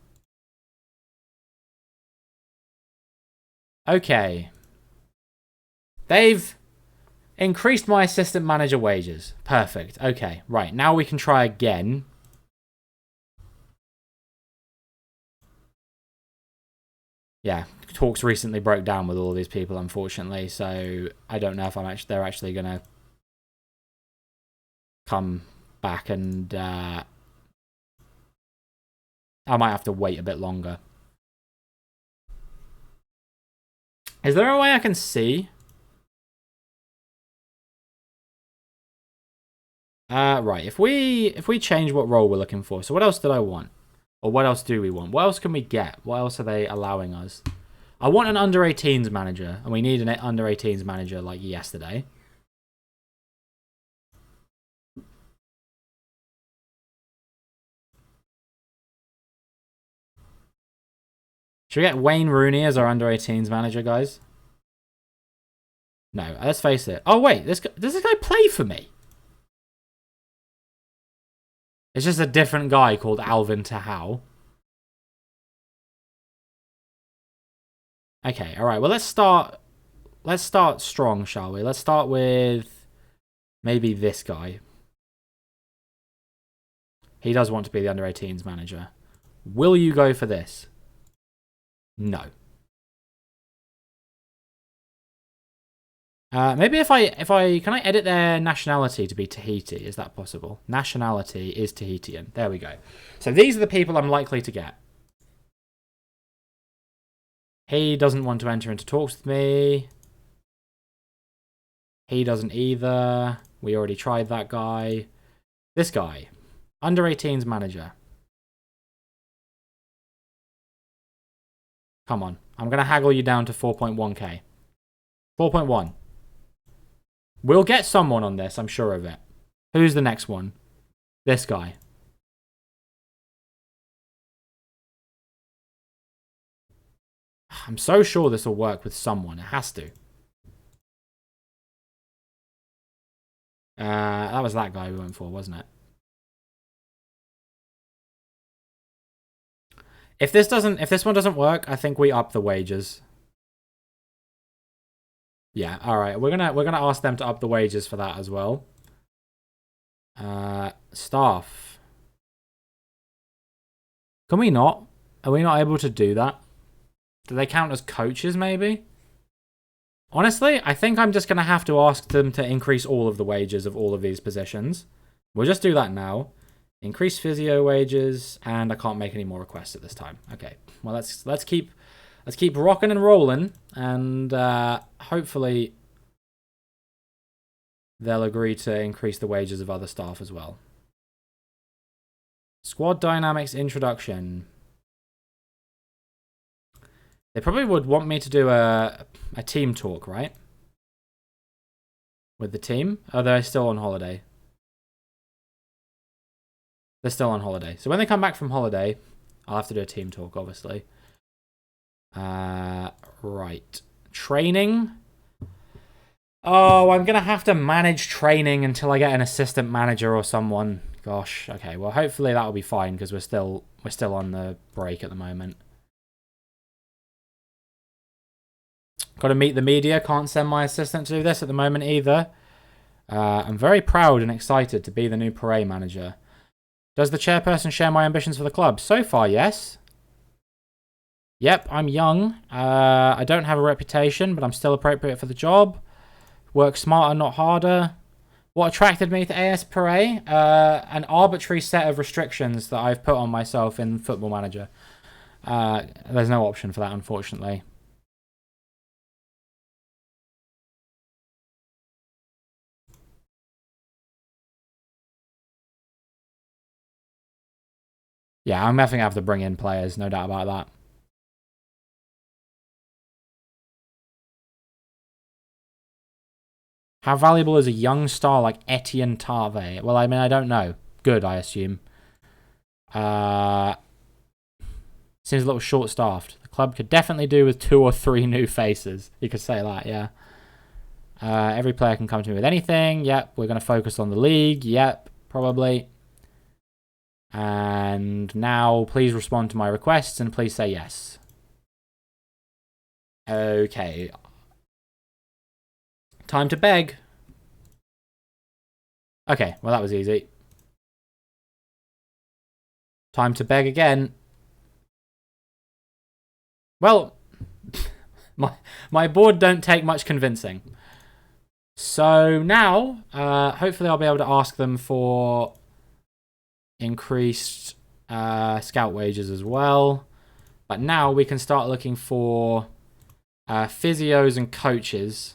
Okay. They've increased my assistant manager wages. Perfect. Okay, right. Now we can try again. Yeah, talks recently broke down with all these people, unfortunately. So I don't know if they're actually going to come back, and I might have to wait a bit longer. Is there a way I can see? Right. If we change what role we're looking for, so what else did I want? Or what else do we want? What else can we get? What else are they allowing us? I want an under-18s manager, and we need an under-18s manager like yesterday. Should we get Wayne Rooney as our under-18s manager, guys? No, let's face it. Oh, wait, does this guy play for me? It's just a different guy called Alvin Tehau. Okay, alright, well, let's start strong, shall we? Let's start with maybe this guy. He does want to be the under-18s manager. Will you go for this? No. Maybe if I can I edit their nationality to be Tahiti? Is that possible? Nationality is Tahitian. There we go. So these are the people I'm likely to get. He doesn't want to enter into talks with me. He doesn't either. We already tried that guy. This guy. Under 18s manager. Come on. I'm going to haggle you down to 4.1k. 4.1. We'll get someone on this, I'm sure of it. Who's the next one? This guy. I'm so sure this will work with someone. It has to. That was that guy we went for, wasn't it? If this one doesn't work, I think we up the wages. Yeah, all right. We're gonna ask them to up the wages for that as well. Staff. Can we not? Are we not able to do that? Do they count as coaches, maybe? Honestly, I think I'm just going to have to ask them to increase all of the wages of all of these positions. We'll just do that now. Increase physio wages, and I can't make any more requests at this time. Okay, well let's keep rocking and rolling, and hopefully they'll agree to increase the wages of other staff as well. Squad dynamics introduction. They probably would want me to do a team talk, right? With the team? Oh, they're still on holiday. They're still on holiday. So when they come back from holiday, I'll have to do a team talk, obviously. Right. Training. Oh, I'm going to have to manage training until I get an assistant manager or someone. Gosh, okay. Well, hopefully that'll be fine because we're still on the break at the moment. Got to meet the media. Can't send my assistant to do this at the moment either. I'm very proud and excited to be the new parade manager. Does the chairperson share my ambitions for the club? So far, yes. Yep, I'm young. I don't have a reputation, but I'm still appropriate for the job. Work smarter, not harder. What attracted me to AS Parade? An arbitrary set of restrictions that I've put on myself in Football Manager. There's no option for that, unfortunately. Yeah, I'm definitely going to have to bring in players, no doubt about that. How valuable is a young star like Etienne Tarve? Well, I mean, I don't know. Good, I assume. Seems a little short-staffed. The club could definitely do with 2 or 3 new faces. You could say that, yeah. Every player can come to me with anything. Yep, we're going to focus on the league. Yep, probably. And now, please respond to my requests and please say yes. Okay. Time to beg. Okay, well that was easy. Time to beg again. Well, my board don't take much convincing. So now, hopefully I'll be able to ask them for increased scout wages as well. But now we can start looking for physios and coaches,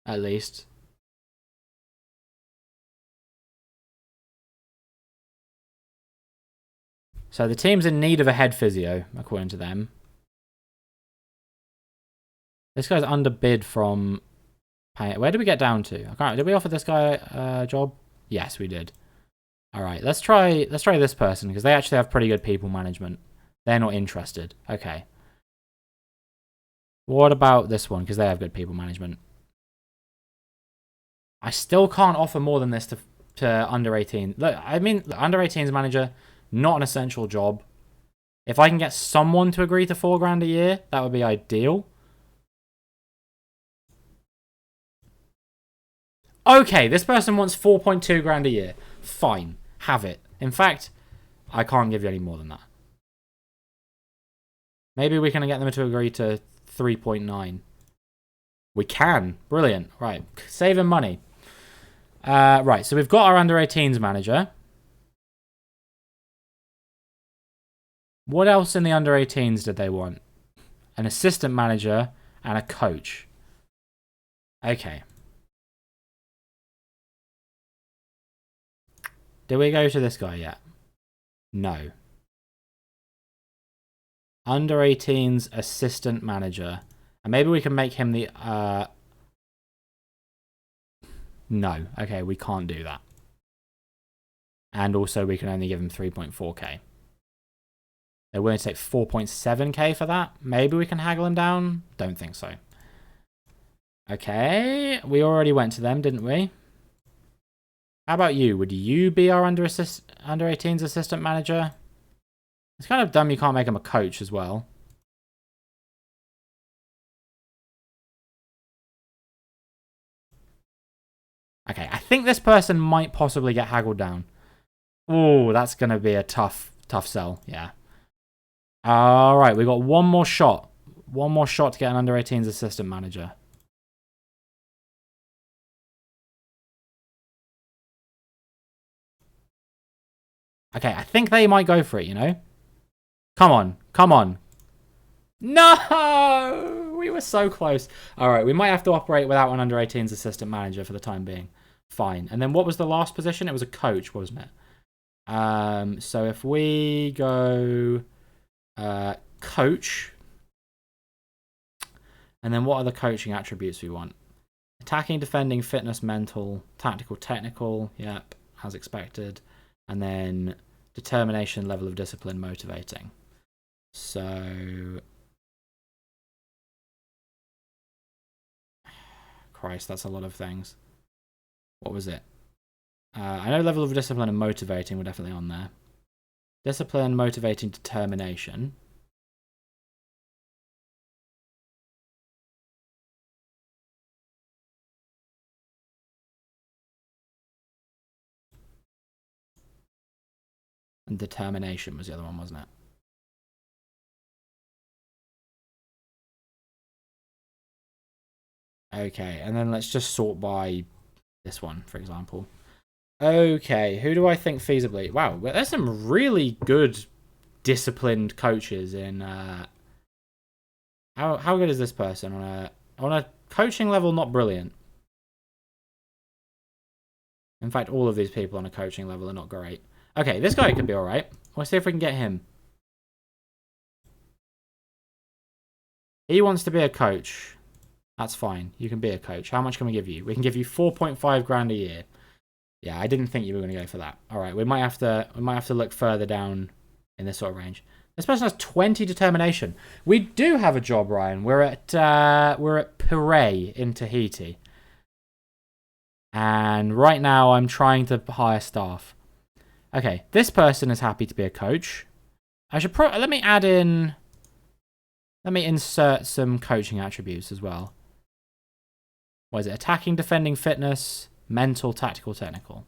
at least. So the team's in need of a head physio, according to them. This guy's underbid from... Where did we get down to? I can't... Did we offer this guy a job? Yes, we did. All right, let's try this person because they actually have pretty good people management. They're not interested. Okay. What about this one? Because they have good people management. I still can't offer more than this to under 18. Look, I mean, under 18s manager, not an essential job. If I can get someone to agree to $4,000 a year, that would be ideal. Okay, this person wants 4.2 grand a year. Fine, have it. In fact, I can't give you any more than that. Maybe we can get them to agree to 3.9. We can. Brilliant. Right, saving money. Right, so we've got our under 18s manager. What else in the under 18s did they want? An assistant manager and a coach. Okay. Did we go to this guy yet? No. Under 18s assistant manager. And maybe we can make him the... No. Okay, we can't do that. And also we can only give him 3.4k. They're willing to take 4.7k for that. Maybe we can haggle him down. Don't think so. Okay. We already went to them, didn't we? How about you? Would you be our under 18s assistant manager? It's kind of dumb you can't make him a coach as well. Okay, I think this person might possibly get haggled down. Oh, that's going to be a tough Tough sell, yeah. All right, we got one more shot. One more shot to get an under-18s assistant manager. Okay, I think they might go for it, you know? Come on, come on. No! We were so close. All right, we might have to operate without an under-18s assistant manager for the time being. Fine. And then what was the last position? It was a coach, wasn't it? So if we go coach, and then what are the coaching attributes we want? Attacking, defending, fitness, mental, tactical, technical. Yep, as expected. And then determination, level of discipline, motivating. So, Christ, that's a lot of things. What was it? I know level of discipline and motivating were definitely on there. Discipline, motivating, determination. And determination was the other one, wasn't it? Okay, and then let's just sort by this one, for example. Okay, who do I think feasibly? Wow, there's some really good disciplined coaches in how good is this person on a coaching level? Not brilliant. In fact, all of these people on a coaching level are not great. Okay, this guy could be all right. Let's see if we can get him. He wants to be a coach. That's fine. You can be a coach. How much can we give you? We can give you 4.5 grand a year. Yeah, I didn't think you were going to go for that. All right, we might have to look further down in this sort of range. This person has 20 determination. We do have a job, Ryan. We're at Pirae in Tahiti. And right now I'm trying to hire staff. Okay, this person is happy to be a coach. I should let me insert some coaching attributes as well. What is it? Attacking, defending, fitness, mental, tactical, technical.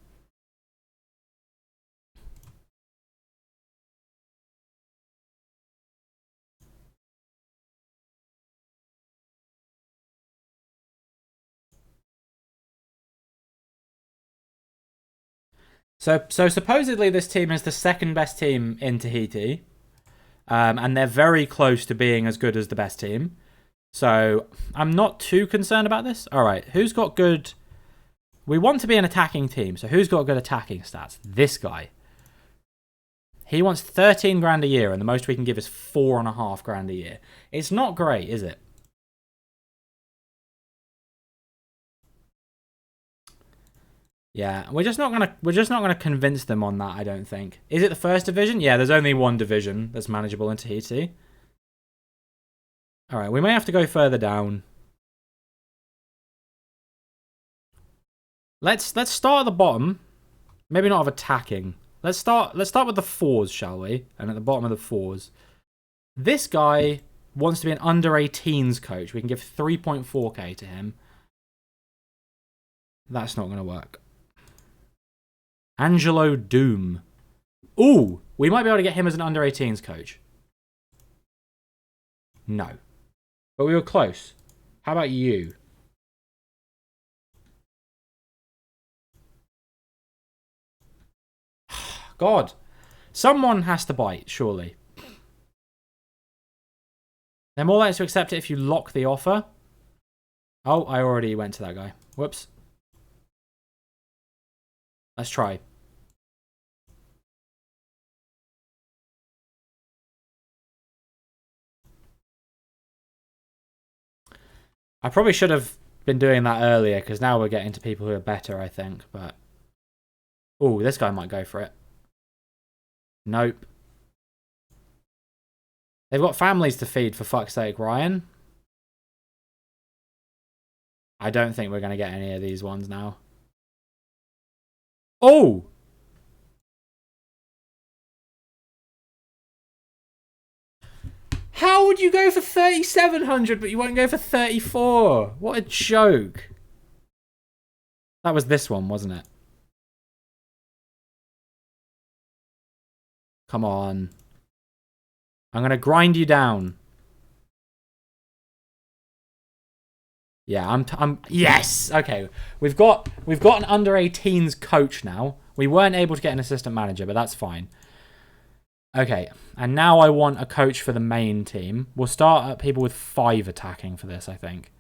So supposedly this team is the second best team in Tahiti. And they're very close to being as good as the best team. So I'm not too concerned about this. All right, who's got good... We want to be an attacking team, so who's got good attacking stats? This guy. He wants 13 grand a year, and the most we can give is 4.5 grand a year. It's not great, is it? Yeah, we're just not gonna convince them on that, I don't think. Is it the first division? Yeah, there's only one division that's manageable in Tahiti. All right, we may have to go further down. Let's start at the bottom. Maybe not of attacking. Let's start with the fours, shall we? And at the bottom of the fours, this guy wants to be an under-18s coach. We can give 3.4k to him. That's not going to work. Angelo Doom. Ooh, we might be able to get him as an under-18s coach. No. But we were close. How about you? God. Someone has to bite, surely. They're more likely to accept it if you lock the offer. Oh, I already went to that guy. Whoops. Let's try. I probably should have been doing that earlier, because now we're getting to people who are better, I think. But oh, this guy might go for it. Nope. They've got families to feed, for fuck's sake, Ryan. I don't think we're going to get any of these ones now. Oh! How would you go for 3,700 but you won't go for 34? What a joke. That was this one, wasn't it? Come on. I'm going to grind you down. Yeah, I'm yes. Okay. We've got an under 18s coach now. We weren't able to get an assistant manager, but that's fine. Okay. And now I want a coach for the main team. We'll start at people with 5 attacking for this, I think.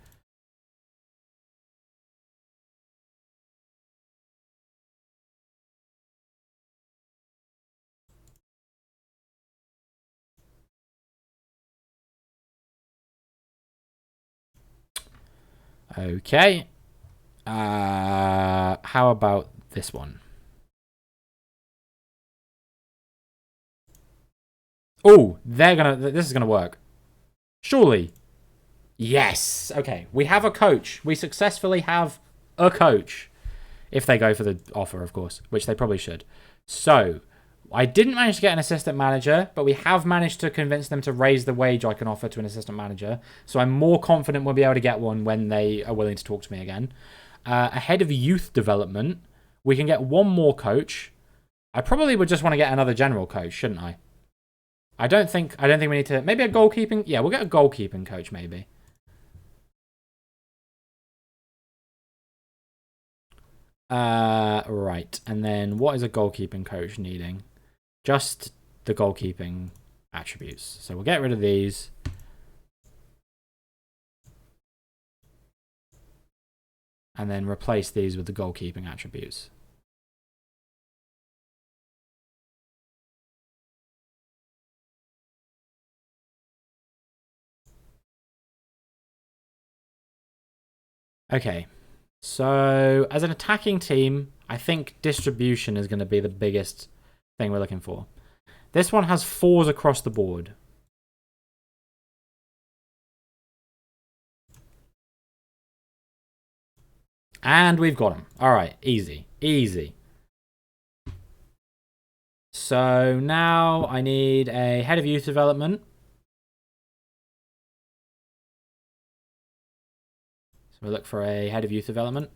Okay. How about this one? Oh, this is gonna work. Surely. Yes. Okay. We have a coach. We successfully have a coach. If they go for the offer, of course, which they probably should. So, I didn't manage to get an assistant manager, but we have managed to convince them to raise the wage I can offer to an assistant manager. So I'm more confident we'll be able to get one when they are willing to talk to me again. Ahead of youth development, we can get one more coach. I probably would just want to get another general coach, shouldn't I? I don't think we need to. Maybe a goalkeeping. Yeah, we'll get a goalkeeping coach maybe. Right. And then what is a goalkeeping coach needing? Just the goalkeeping attributes. So we'll get rid of these. And then replace these with the goalkeeping attributes. Okay. So as an attacking team, I think distribution is going to be the biggest thing we're looking for. This one has 4s across the board. And we've got them. All right, easy, easy. So now I need a head of youth development. So we look for a head of youth development.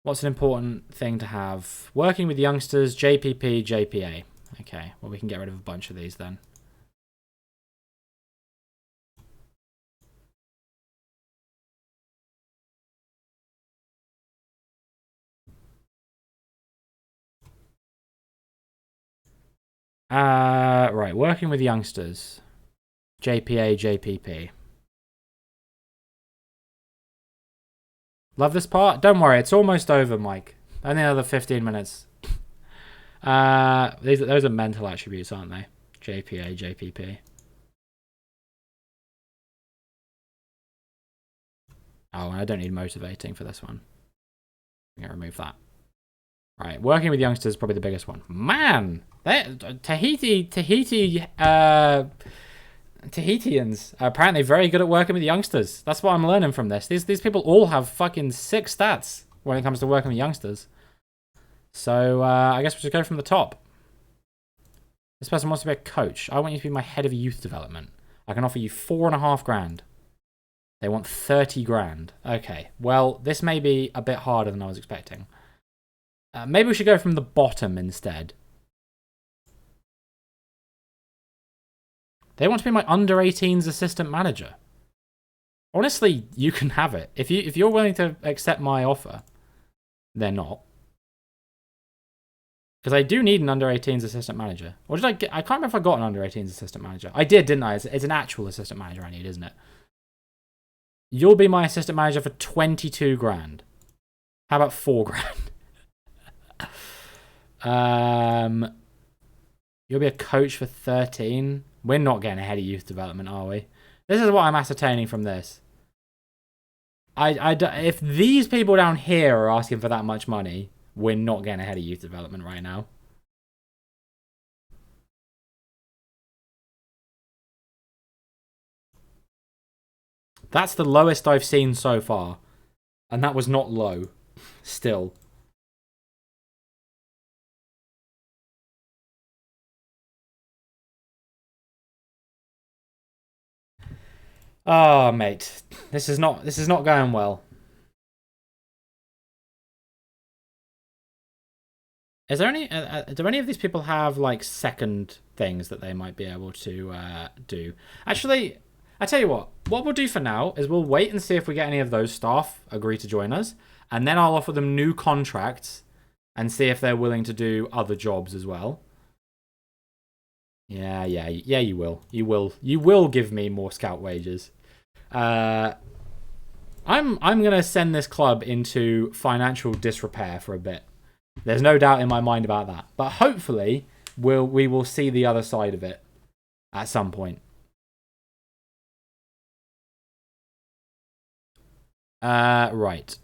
What's an important thing to have? Working with youngsters, JPP, JPA. Okay, well, we can get rid of a bunch of these then. Right, working with youngsters. JPA, JPP. Love this part? Don't worry, it's almost over, Mike. Only another 15 minutes. Those are mental attributes, aren't they? JPA, JPP. Oh, I don't need motivating for this one. I'm going to remove that. Right, working with youngsters is probably the biggest one. Man! Tahitians are apparently very good at working with youngsters. That's what I'm learning from this. These people all have fucking sick stats when it comes to working with youngsters. So, I guess we should go from the top. This person wants to be a coach. I want you to be my head of youth development. I can offer you 4.5 grand. They want 30 grand. Okay, well, this may be a bit harder than I was expecting. Maybe we should go from the bottom instead. They want to be my under-18s assistant manager. Honestly, you can have it. If you're willing to accept my offer, they're not. Because I do need an under-18s assistant manager. Or did I get... I can't remember if I got an under-18s assistant manager. I did, didn't I? It's an actual assistant manager I need, isn't it? You'll be my assistant manager for 22 grand. How about 4 grand? You'll be a coach for 13. We're not getting ahead of youth development, are we? This is what I'm ascertaining from this. If these people down here are asking for that much money, we're not getting ahead of youth development right now. That's the lowest I've seen so far. And that was not low. Still. Oh, mate. This is not going well. Is there any? Do any of these people have like second things that they might be able to do? Actually, I tell you what. What we'll do for now is we'll wait and see if we get any of those staff agree to join us, and then I'll offer them new contracts and see if they're willing to do other jobs as well. Yeah. You will. You will give me more scout wages. I'm gonna send this club into financial disrepair for a bit. There's no doubt in my mind about that. But hopefully, we will see the other side of it at some point. Right.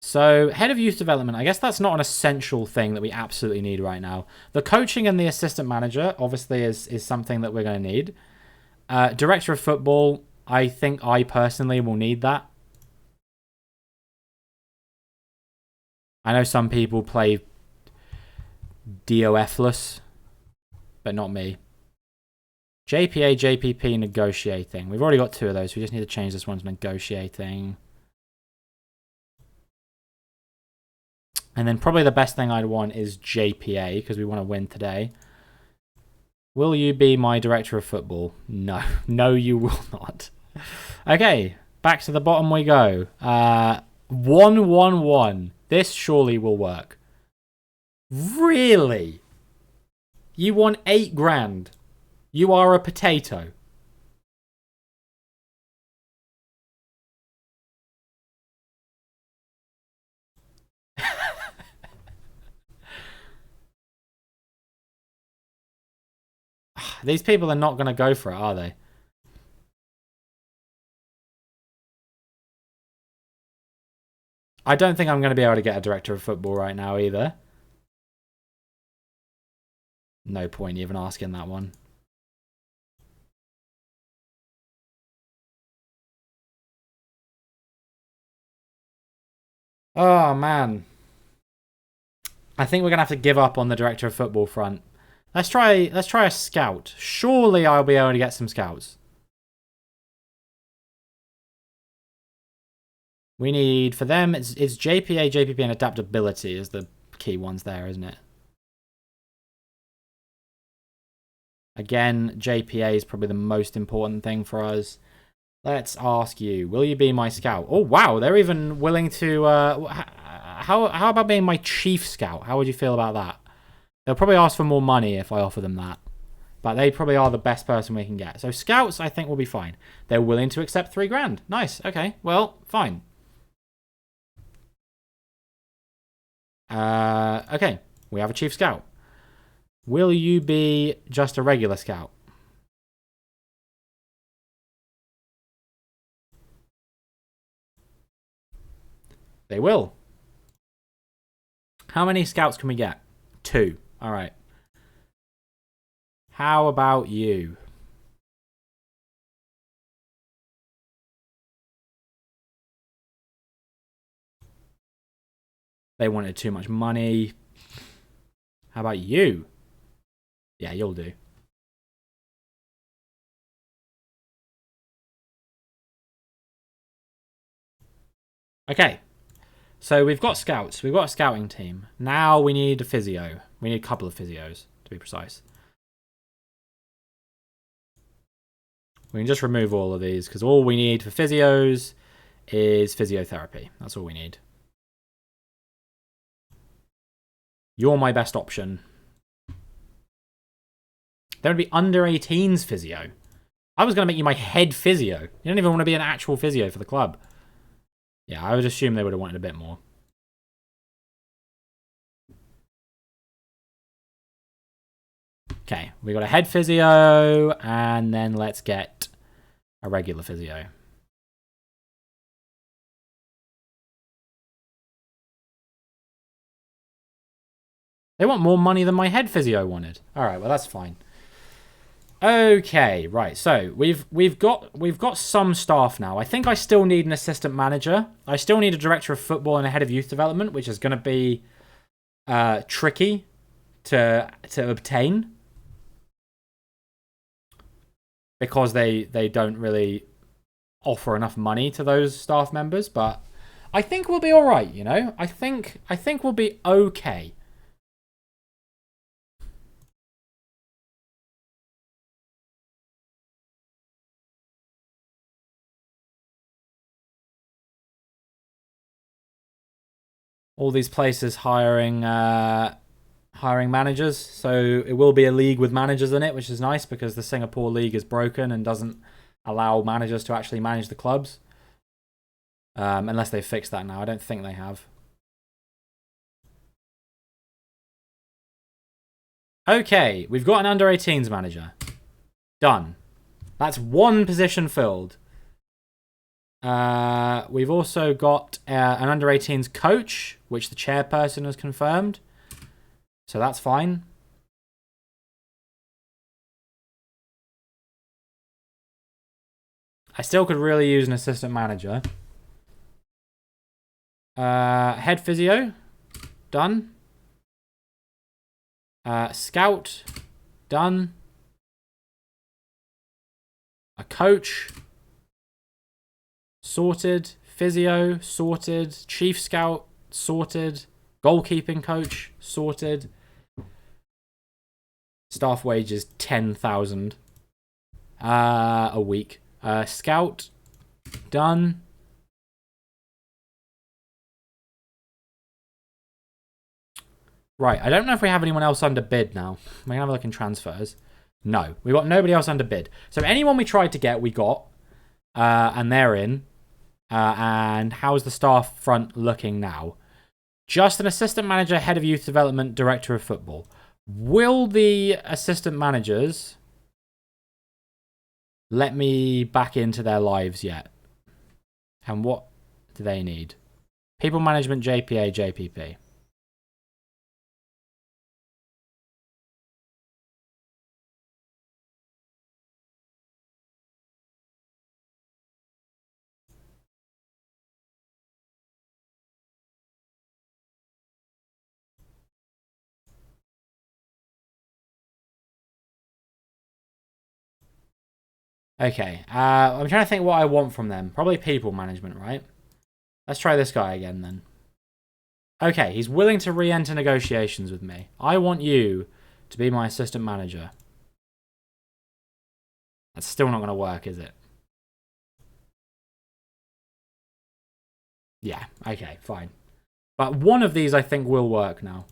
So, head of youth development, I guess that's not an essential thing that we absolutely need right now. The coaching and the assistant manager, obviously, is something that we're going to need. Director of football, I think I personally will need that. I know some people play DOF-less, but not me. JPA, JPP, negotiating. We've already got 2 of those. We just need to change this one to negotiating. And then probably the best thing I'd want is JPA, because we want to win today. Will you be my director of football? No. No, you will not. Okay, back to the bottom we go. 1-1-1. This surely will work. Really? You want 8 grand? You are a potato. These people are not going to go for it, are they? I don't think I'm going to be able to get a director of football right now either. No point even asking that one. Oh, man. I think we're going to have to give up on the director of football front. Let's try a scout. Surely I'll be able to get some scouts. We need, for them, it's JPA, JPP, and adaptability is the key ones there, isn't it? Again, JPA is probably the most important thing for us. Let's ask you, will you be my scout? Oh, wow, they're even willing to... how about being my chief scout? How would you feel about that? They'll probably ask for more money if I offer them that. But they probably are the best person we can get. So scouts, I think, will be fine. They're willing to accept 3 grand. Nice. Okay, well, fine. Okay, we have a chief scout. Will you be just a regular scout? They will. How many scouts can we get? 2. All right. How about you? They wanted too much money. How about you? Yeah, you'll do. Okay. So we've got scouts. We've got a scouting team. Now we need a physio. We need a couple of physios, to be precise. We can just remove all of these, because all we need for physios is physiotherapy. That's all we need. You're my best option. There would be under 18s physio. I was going to make you my head physio. You don't even want to be an actual physio for the club. Yeah, I would assume they would have wanted a bit more. Okay, we got a head physio, and then let's get a regular physio. They want more money than my head physio wanted. All right, well that's fine. Okay, right. So we've got some staff now. I think I still need an assistant manager. I still need a director of football and a head of youth development, which is going to be tricky to obtain because they don't really offer enough money to those staff members. But I think we'll be all right. You know, I think we'll be okay. all these places hiring managers. So it will be a league with managers in it, which is nice because the Singapore league is broken and doesn't allow managers to actually manage the clubs. Unless they've fixed that now. I don't think they have. Okay, we've got an under-18s manager. Done. That's one position filled. We've also got an under-18s coach, which the chairperson has confirmed. So that's fine. I still could really use an assistant manager. Head physio. Done. Scout. Done. A coach. Sorted. Physio. Sorted. Chief scout. Sorted. Goalkeeping coach. Sorted. Staff wages 10,000 a week. Scout. Done. Right, I don't know if we have anyone else under bid now. We can have a look in transfers. No, we've got nobody else under bid. So anyone we tried to get, we got. And they're in. And how's the staff front looking now? Just an assistant manager, head of youth development, director of football. Will the assistant managers let me back into their lives yet? And what do they need? People management, JPA, JPP. Okay, I'm trying to think what I want from them. Probably people management, right? Let's try this guy again then. Okay, he's willing to re-enter negotiations with me. I want you to be my assistant manager. That's still not going to work, is it? Yeah, okay, fine. But one of these I think will work now.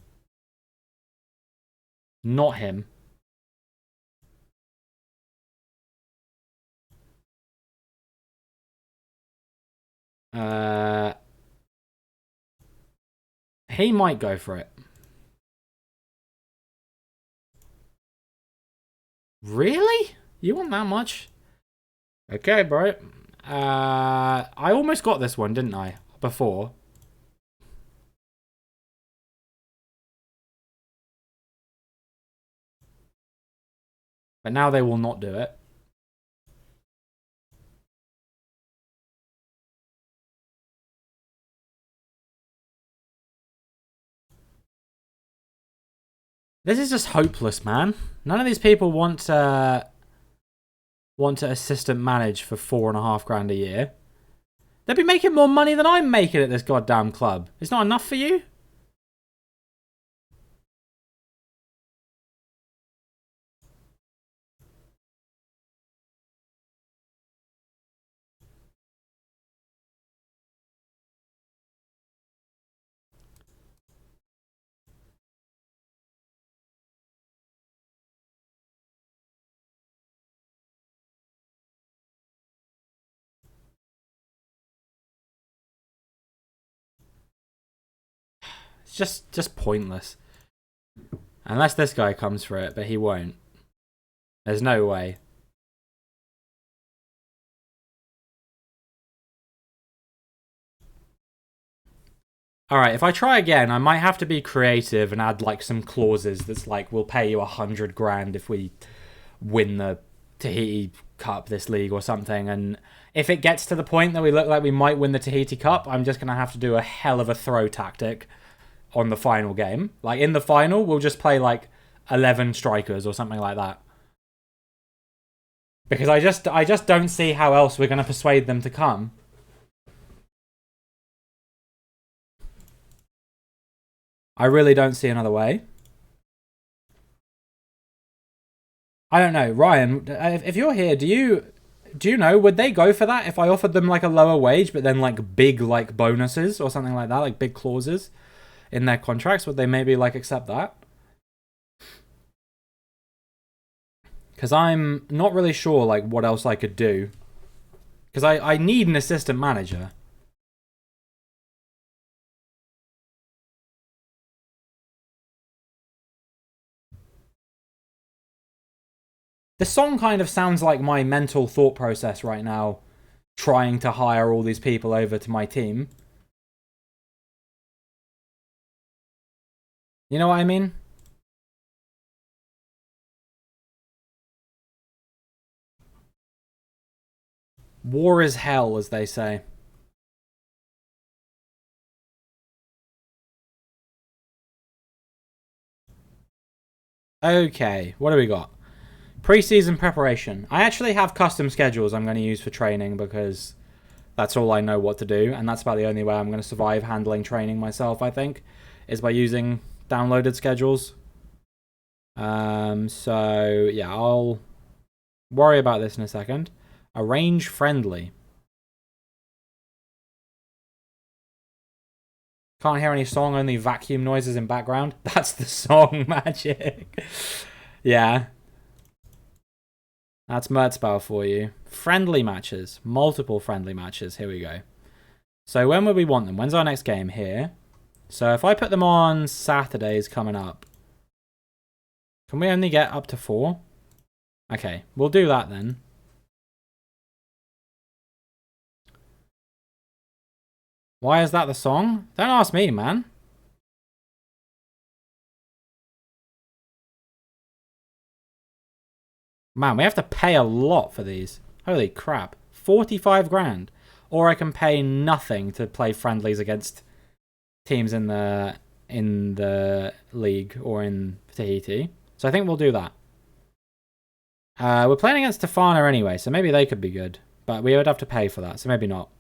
Not him. He might go for it. Really? You want that much? Okay, bro. I almost got this one, didn't I? Before. But now they will not do it. This is just hopeless, man. None of these people want to assistant manage for $4.5 grand a year. They'd be making more money than I'm making at this goddamn club. It's not enough for you? It's just pointless. Unless this guy comes for it, but he won't. There's no way. Alright, if I try again, I might have to be creative and add like some clauses that's like, we'll pay you 100 grand if we win the Tahiti Cup this league or something. And if it gets to the point that we look like we might win the Tahiti Cup, I'm just going to have to do a hell of a throw tactic on the final game. Like in the final, we'll just play like 11 strikers or something like that. Because I just don't see how else we're going to persuade them to come. I really don't see another way. I don't know, Ryan, if you're here, do you know, would they go for that if I offered them like a lower wage but then like big like bonuses or something like that, like big clauses? in their contracts, would they maybe like accept that? Because I'm not really sure like what else I could do. Because I need an assistant manager. The song kind of sounds like my mental thought process right now, trying to hire all these people over to my team. You know what I mean? War is hell, as they say. Okay, what do we got? Pre-season preparation. I actually have custom schedules I'm going to use for training because that's all I know what to do, and that's about the only way I'm going to survive handling training myself, I think, is by using downloaded schedules. So yeah, I'll worry about this in a second. Arrange friendly. Can't hear any song, only vacuum noises in background. That's the song magic. Yeah. That's Mertzbau for you. Friendly matches. Multiple friendly matches. Here we go. So when would we want them? When's our next game? Here. So if I put them on Saturdays coming up, can we only get up to 4? Okay, we'll do that then. Why is that the song? Don't ask me, man. Man, we have to pay a lot for these. Holy crap. 45 grand. Or I can pay nothing to play friendlies against teams in the league or in Tahiti. So I think we'll do that. We're playing against Tefana anyway, so maybe they could be good. But we would have to pay for that, so maybe not.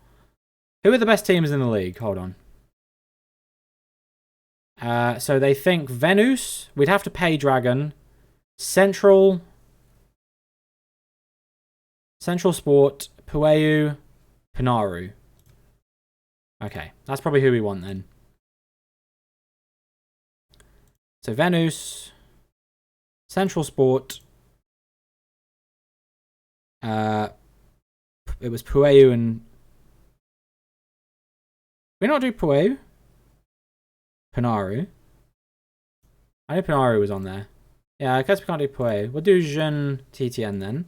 Who are the best teams in the league? Hold on. So they think Venus. We'd have to pay Dragon. Central Sport. Pueu. Pinaru. Okay, that's probably who we want then. So Venus. Central Sport. It was Pueu and... We not do Pueu? Pinaru. I know Pinaru was on there. Yeah, I guess we can't do Pueu. We'll do Jean TTN then.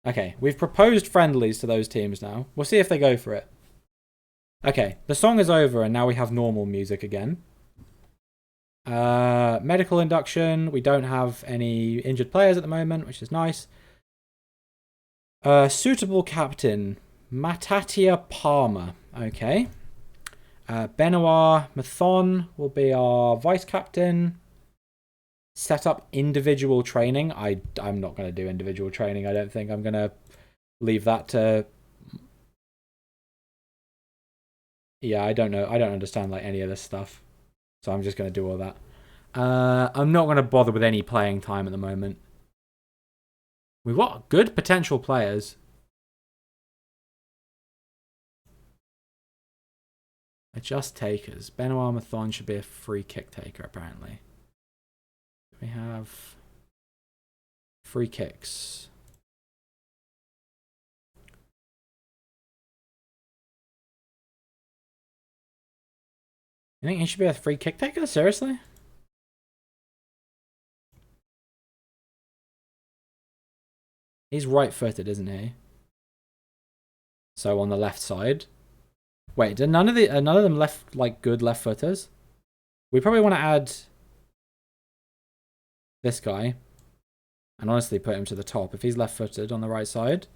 Okay, we've proposed friendlies to those teams now. We'll see if they go for it. Okay, the song is over and now we have normal music again. Medical induction. We don't have any injured players at the moment, which is nice. Suitable captain. Matatia Palmer. Okay. Benoit Mathon will be our vice captain. Set up individual training. I'm not going to do individual training, I don't think. I'm going to leave that to... Yeah, I don't know. I don't understand like any of this stuff. So I'm just going to do all that. I'm not going to bother with any playing time at the moment. We've got good potential players. Adjust takers. Benoit Mathon should be a free kick taker, apparently. We have free kicks. You think he should be a free kick taker? Seriously? He's right-footed, isn't he? So on the left side. Wait, did none of them left like good left footers? We probably want to add this guy and honestly put him to the top if he's left footed on the right side.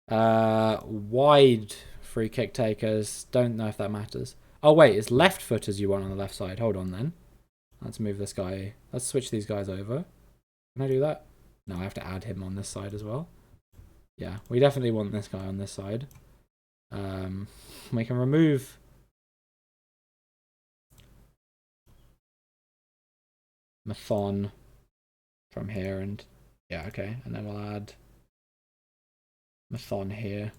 Wide free kick takers. Don't know if that matters. Oh wait, it's left footers you want on the left side. Hold on then. Let's move this guy. Let's switch these guys over. Can I do that? No, I have to add him on this side as well. Yeah, we definitely want this guy on this side. We can remove Mathon from here and yeah, okay. And then we'll add Mathon here.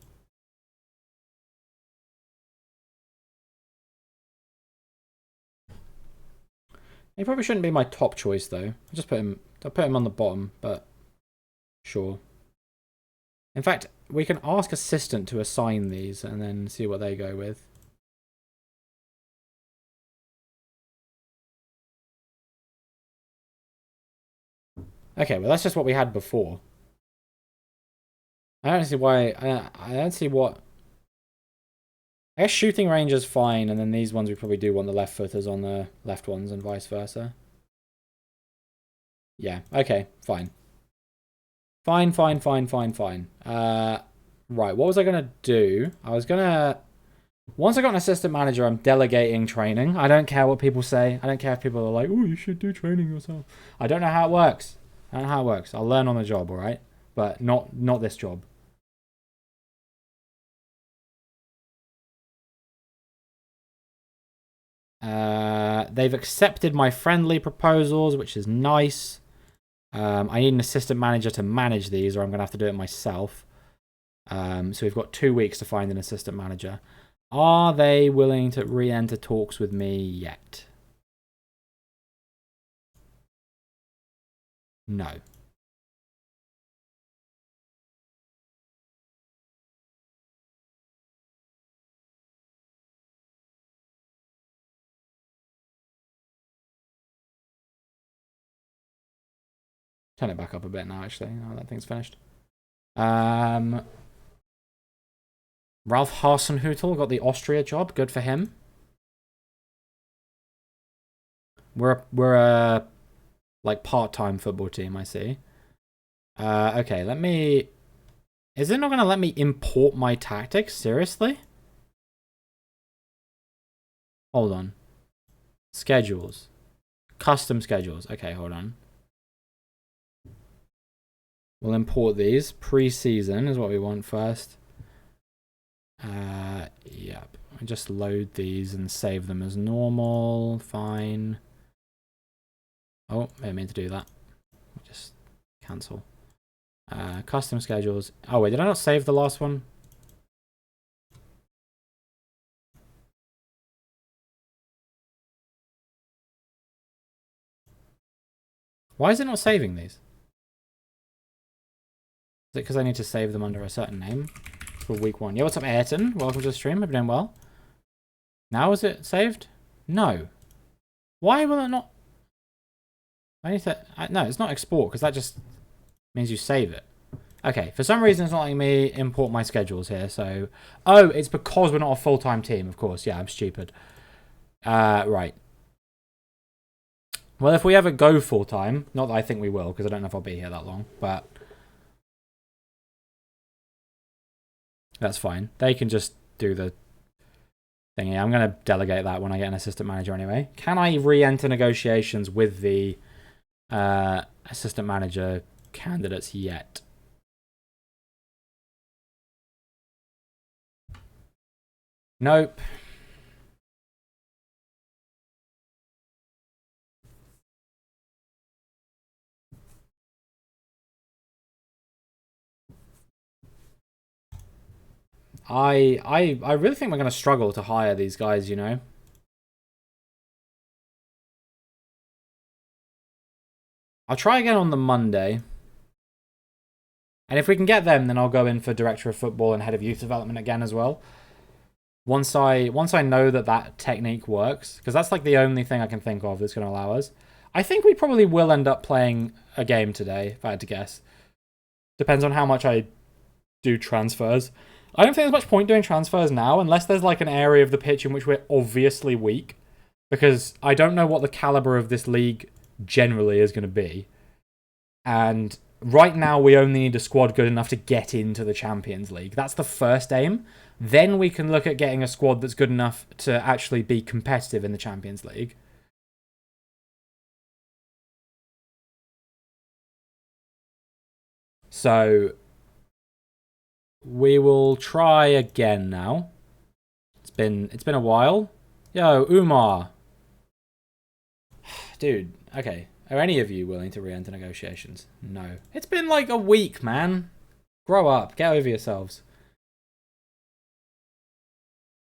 He probably shouldn't be my top choice though. I'll put him on the bottom, but sure. In fact, we can ask assistant to assign these and then see what they go with. Okay, well that's just what we had before. I don't see why. I don't see what. I guess shooting range is fine, and then these ones we probably do want the left footers on the left ones and vice versa. Yeah, okay, fine. Fine. Right, what was I going to do? I was going to... Once I got an assistant manager, I'm delegating training. I don't care what people say. I don't care if people are like, oh, you should do training yourself. I don't know how it works. I don't know how it works. I'll learn on the job, all right? But not this job. They've accepted my friendly proposals, which is nice. I need an assistant manager to manage these, or I'm going to have to do it myself. So we've got 2 weeks to find an assistant manager. Are they willing to re-enter talks with me yet? No. Turn it back up a bit now, actually. Oh, that thing's finished. Ralph Hasenhüttl got the Austria job. Good for him. We're a like part-time football team, I see. Okay, let me... Is it not going to let me import my tactics? Seriously? Hold on. Schedules. Custom schedules. Okay, hold on. We'll import these. Pre-season is what we want first. Yep. I just load these and save them as normal. Fine. Oh, I didn't mean to do that. Just cancel. Custom schedules. Oh, wait, did I not save the last one? Why is it not saving these? Is it because I need to save them under a certain name for week 1? Yeah, what's up, Ayrton? Welcome to the stream. Hope you're doing well. Now is it saved? No. Why will it not? I need to... No, it's not export because that just means you save it. Okay, for some reason it's not letting me import my schedules here, so... Oh, it's because we're not a full-time team, of course. Yeah, I'm stupid. Right. Well, if we ever go full-time, not that I think we will, because I don't know if I'll be here that long, but... That's fine. They can just do the thingy. I'm going to delegate that when I get an assistant manager anyway. Can I re-enter negotiations with the assistant manager candidates yet? Nope. I really think we're going to struggle to hire these guys, you know? I'll try again on the Monday. And if we can get them, then I'll go in for Director of Football and Head of Youth Development again as well. Once I know that technique works, because that's like the only thing I can think of that's going to allow us. I think we probably will end up playing a game today, if I had to guess. Depends on how much I do transfers. I don't think there's much point doing transfers now, unless there's like an area of the pitch in which we're obviously weak. Because I don't know what the caliber of this league generally is going to be. And right now we only need a squad good enough to get into the Champions League. That's the first aim. Then we can look at getting a squad that's good enough to actually be competitive in the Champions League. So we will try again now. It's been a while. Yo, Umar. Dude, okay. Are any of you willing to re-enter negotiations? No. It's been like a week, man. Grow up. Get over yourselves.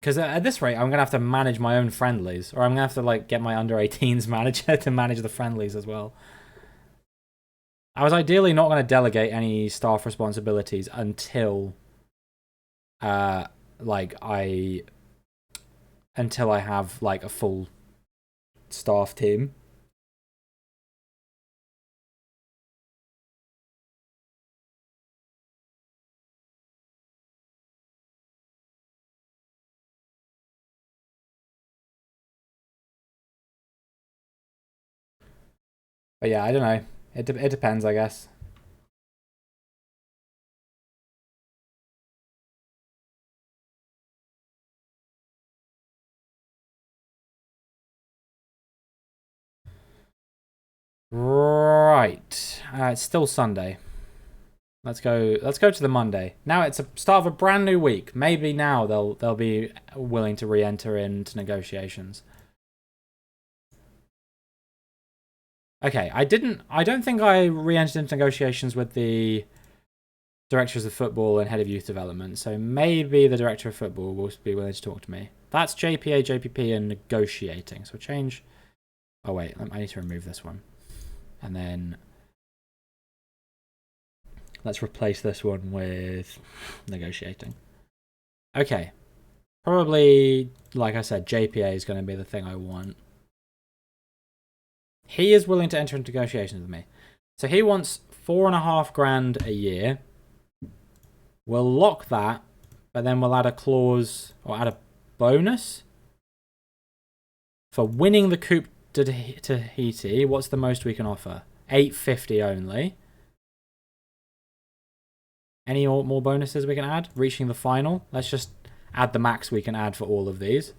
Because at this rate, I'm going to have to manage my own friendlies. Or I'm going to have to, like, get my under-18s manager to manage the friendlies as well. I was ideally not going to delegate any staff responsibilities until... until I have, like, a full staff team. But yeah, I don't know. It depends, I guess. Right. It's still Sunday. Let's go to the Monday. Now it's a start of a brand new week. Maybe now they'll be willing to re-enter into negotiations. Okay, I don't think I re-entered into negotiations with the directors of football and head of youth development, so maybe the director of football will be willing to talk to me. That's JPA, JPP, and negotiating. So change... Oh, wait. I need to remove this one. And then... Let's replace this one with negotiating. Okay. Probably, like I said, JPA is going to be the thing I want. He is willing to enter into negotiations with me. So he wants 4.5 grand a year. We'll lock that, but then we'll add a clause, or add a bonus for winning the Coupe de Tahiti. What's the most we can offer? 850 only. Any more bonuses we can add? Reaching the final. Let's just add the max we can add for all of these.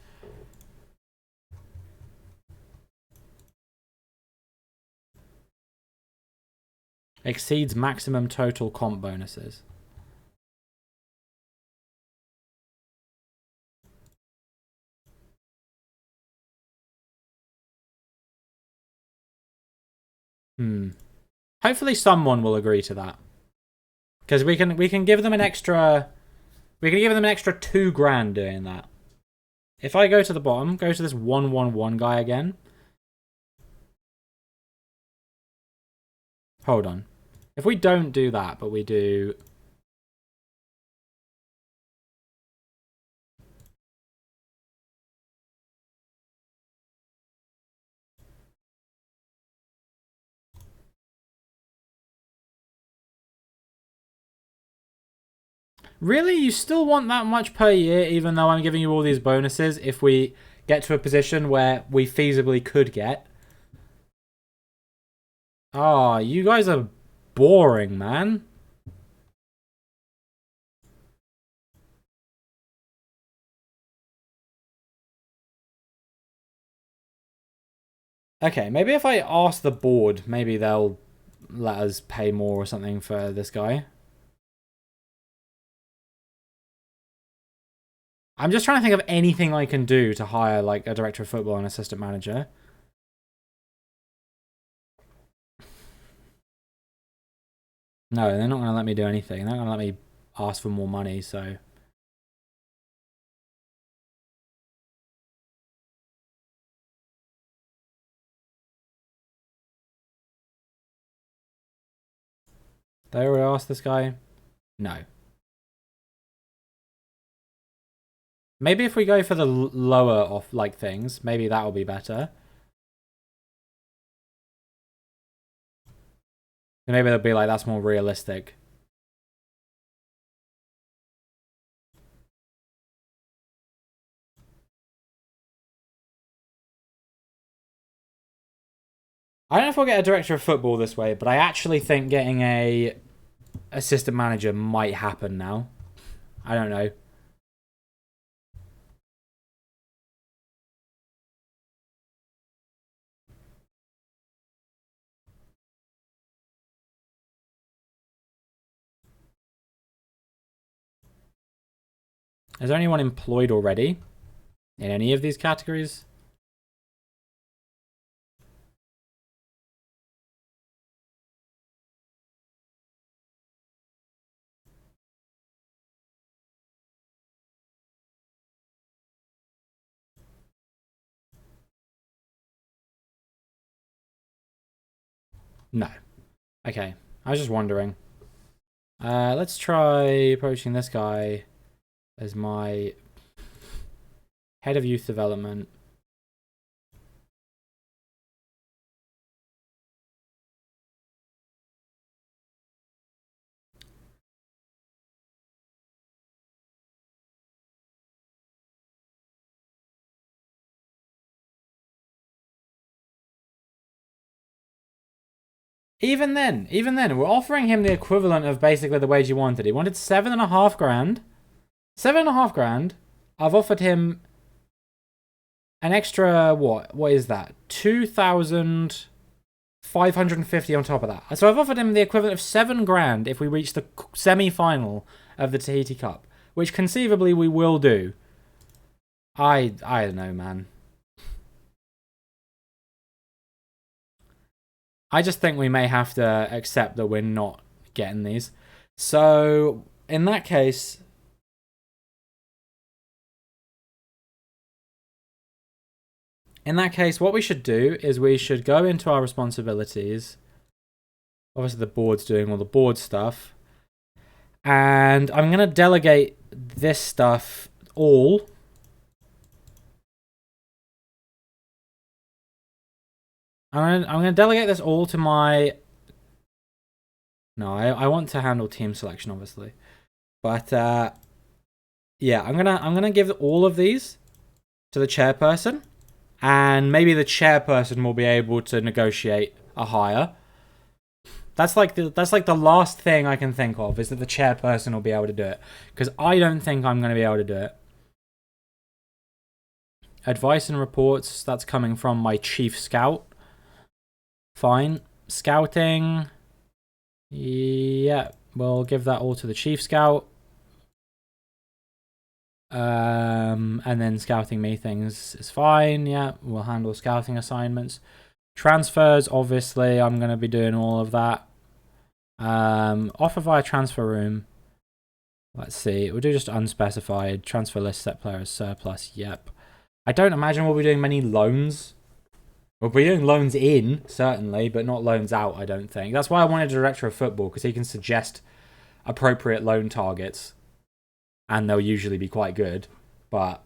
Exceeds maximum total comp bonuses. Hopefully someone will agree to that. Because we can give them an extra... We can give them an extra 2 grand doing that. If I go to the bottom, go to this 111 guy again. Hold on. If we don't do that, but we do... Really? You still want that much per year, even though I'm giving you all these bonuses, if we get to a position where we feasibly could get? Oh, you guys are boring, man. Okay, maybe if I ask the board, maybe they'll let us pay more or something for this guy. I'm just trying to think of anything I can do to hire, like, a director of football and assistant manager. No, they're not going to let me do anything. They're not going to let me ask for more money, so... Did I already ask this guy? No. Maybe if we go for the lower off, like, things, maybe that'll be better. Maybe they'll be like, that's more realistic. I don't know if we'll get a director of football this way, but I actually think getting a assistant manager might happen now. I don't know. Is there anyone employed already in any of these categories? No. Okay. I was just wondering. Let's try approaching this guy as my head of youth development. Even then, we're offering him the equivalent of basically the wage he wanted. He wanted 7.5 grand. 7.5 grand. I've offered him an extra, what? What is that? 2,550 on top of that. So I've offered him the equivalent of 7 grand if we reach the semi-final of the Tahiti Cup, which conceivably we will do. I don't know, man. I just think we may have to accept that we're not getting these. So, in that case... what we should do is we should go into our responsibilities. Obviously, the board's doing all the board stuff. And I'm going to delegate this stuff all... I'm gonna delegate this all to my... No, I want to handle team selection, obviously. But, yeah, I'm gonna give all of these to the chairperson. And maybe the chairperson will be able to negotiate a hire. That's like the last thing I can think of, is that the chairperson will be able to do it. Because I don't think I'm going to be able to do it. Advice and reports, that's coming from my chief scout. Fine. Scouting. Yeah, we'll give that all to the chief scout. And then scouting meetings is fine. Yeah, we'll handle scouting assignments. Transfers, obviously, I'm going to be doing all of that. Offer via transfer room. Let's see. We'll do just unspecified. Transfer list, set player as surplus. Yep. I don't imagine we'll be doing many loans. We'll be doing loans in, certainly, but not loans out, I don't think. That's why I wanted a director of football, because he can suggest appropriate loan targets. And they'll usually be quite good. But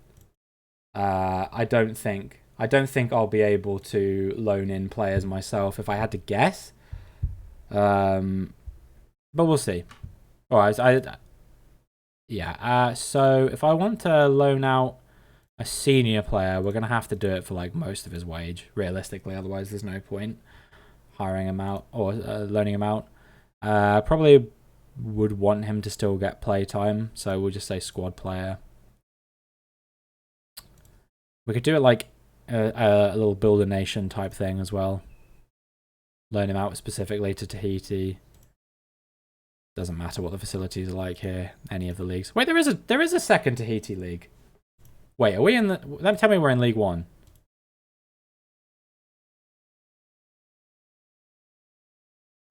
I don't think I'll be able to loan in players myself if I had to guess. But we'll see. Alright, yeah. So if I want to loan out a senior player, we're gonna have to do it for like most of his wage, realistically. Otherwise, there's no point hiring him out or loaning him out. Probably would want him to still get play time, so we'll just say squad player. We could do it like a little build a nation type thing as well. Loan him out specifically to Tahiti. Doesn't matter what the facilities are like here. Any of the leagues. Wait, there is a second Tahiti league. Wait, are we in the... Tell me we're in League 1.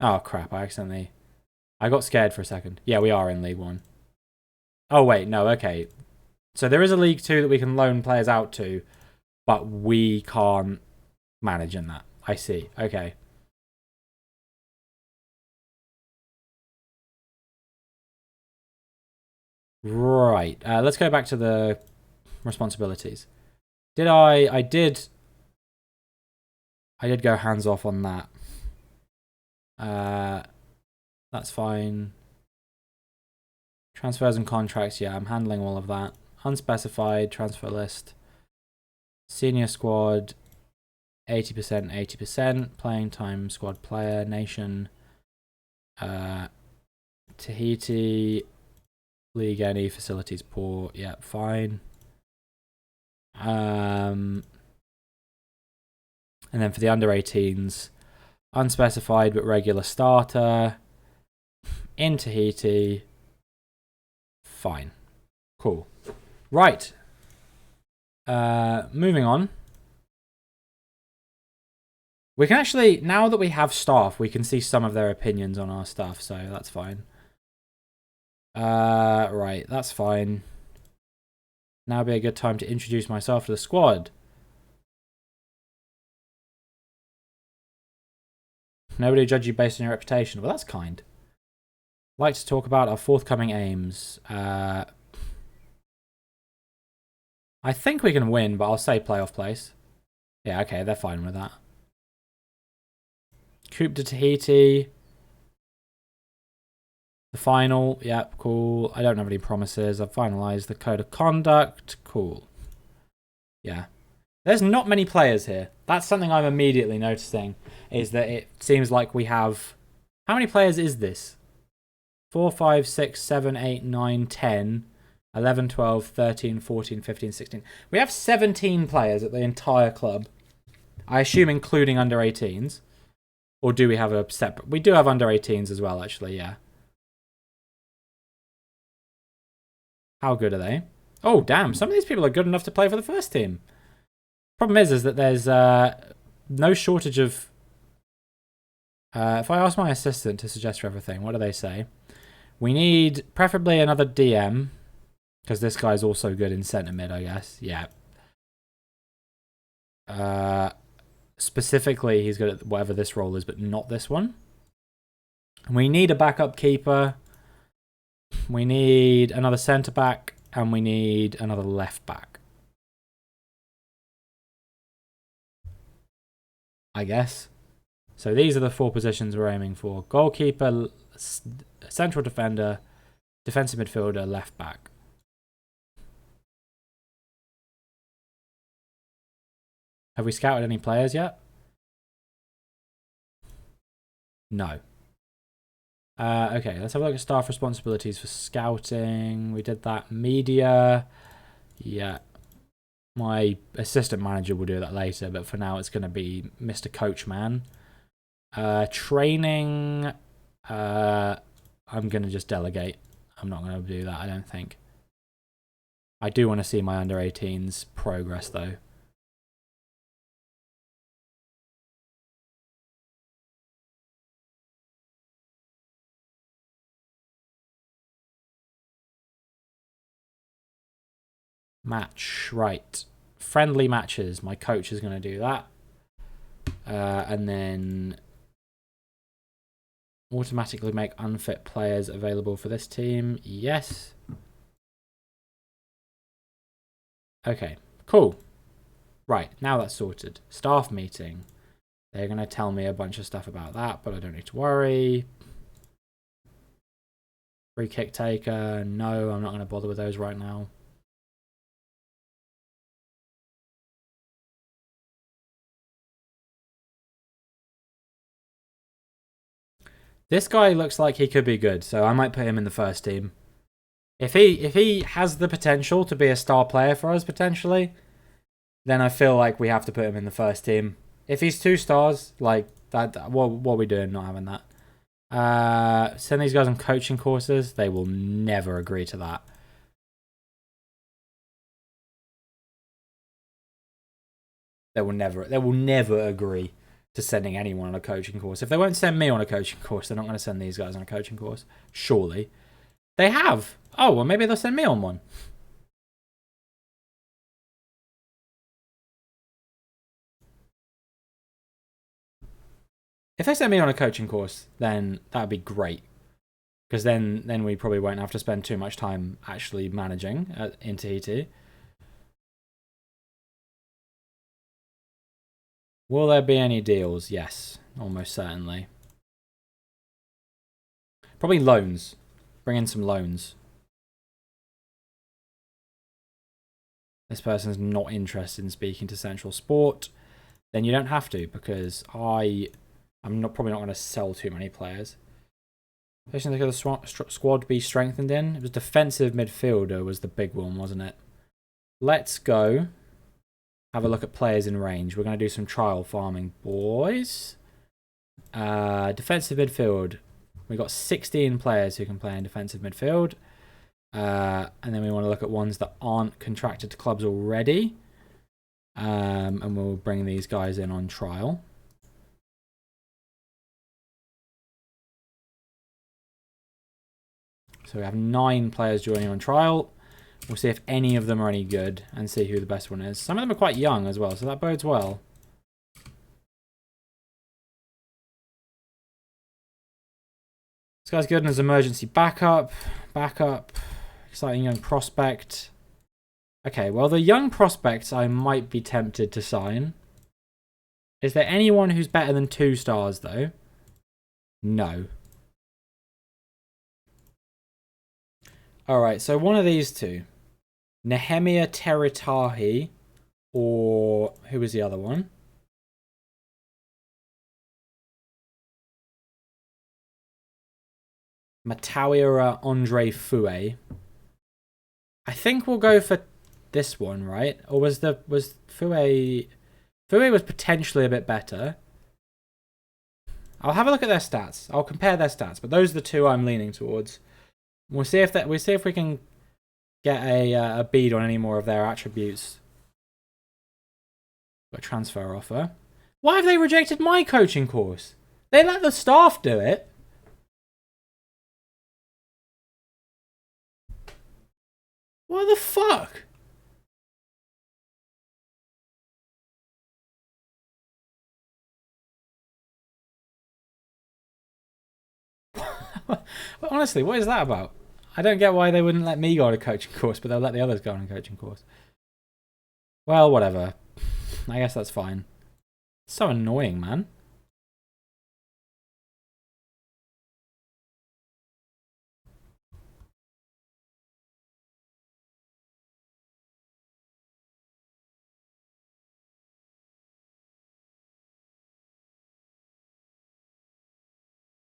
Oh, crap. I got scared for a second. Yeah, we are in League 1. Oh, wait. No, okay. So there is a League 2 that we can loan players out to, but we can't manage in that. I see. Okay. Right. Let's go back to the responsibilities. I did go hands off on that. That's fine. Transfers and contracts, yeah, I'm handling all of that. Unspecified transfer list. Senior squad, 80%, 80%. Playing time, squad player, nation. Tahiti, League any, facilities poor, yeah, fine. And then for the under 18s, unspecified but regular starter. In Tahiti. Fine. Cool. Right. Moving on. We can actually, now that we have staff, we can see some of their opinions on our stuff, so that's fine. Right, that's fine. Now would be a good time to introduce myself to the squad. Nobody judge you based on your reputation. Well, that's kind. Like to talk about our forthcoming aims. I think we can win, but I'll say playoff place. Yeah, okay, they're fine with that. Coupe de Tahiti. The final. Yep, cool. I don't have any promises. I've finalized the code of conduct. Cool. Yeah. There's not many players here. That's something I'm immediately noticing, is that it seems like we have... How many players is this? 4, 5, 6, 7, 8, 9, 10, 11, 12, 13, 14, 15, 16. We have 17 players at the entire club. I assume including under 18s. Or do we have a separate... We do have under 18s as well, actually, yeah. How good are they? Oh, damn. Some of these people are good enough to play for the first team. Problem is that there's no shortage of... if I ask my assistant to suggest for everything, what do they say? We need preferably another DM. Because this guy's also good in centre mid, I guess. Yeah. Specifically, he's good at whatever this role is, but not this one. We need a backup keeper. We need another centre back. And we need another left back. I guess. So these are the 4 positions we're aiming for. Goalkeeper, central defender, defensive midfielder, left back. Have we scouted any players yet? No. Okay, let's have a look at staff responsibilities for scouting. We did that. Media. Yeah. My assistant manager will do that later, but for now it's going to be Mr. Coachman. Training. I'm going to just delegate. I'm not going to do that, I don't think. I do want to see my under 18s progress, though. Match, right. Friendly matches. My coach is going to do that. And then automatically make unfit players available for this team. Yes. Okay, cool. Right, now that's sorted. Staff meeting. They're going to tell me a bunch of stuff about that, but I don't need to worry. Free kick taker. No, I'm not going to bother with those right now. This guy looks like he could be good, so I might put him in the first team. If he has the potential to be a star player for us, potentially, then I feel like we have to put him in the first team. If he's 2 stars, like, that, what are we doing not having that? Send these guys on coaching courses. They will never agree to that. They will never agree to sending anyone on a coaching course. If they won't send me on a coaching course, they're not going to send these guys on a coaching course. Surely. They have. Oh, well, maybe they'll send me on one. If they send me on a coaching course, then that would be great. Because then we probably won't have to spend too much time actually managing in Tahiti. Will there be any deals? Yes, almost certainly. Probably loans. Bring in some loans. This person's not interested in speaking to Central Sport. Then you don't have to, because I'm probably not going to sell too many players. Position could the squad be strengthened in? It was defensive midfielder was the big one, wasn't it? Let's go have a look at players in range. We're going to do some trial farming, boys. Defensive midfield. We've got 16 players who can play in defensive midfield. And then we want to look at ones that aren't contracted to clubs already. And we'll bring these guys in on trial. So we have 9 players joining on trial. We'll see if any of them are any good and see who the best one is. Some of them are quite young as well, so that bodes well. This guy's good in his emergency backup. Backup. Exciting young prospect. Okay, well, the young prospects I might be tempted to sign. Is there anyone who's better than 2 stars, though? No. Alright, so one of these two. Nehemiah Teritahi. Or who was the other one? Matawira Andre Fouet. I think we'll go for this one, right? Or was Fouet... Fouet was potentially a bit better. I'll have a look at their stats. I'll compare their stats, but those are the two I'm leaning towards. We'll see if we can get a bead on any more of their attributes. Got a transfer offer. Why have they rejected my coaching course? They let the staff do it. What the fuck? Honestly, what is that about? I don't get why they wouldn't let me go on a coaching course, but they'll let the others go on a coaching course. Well, whatever. I guess that's fine. It's so annoying, man.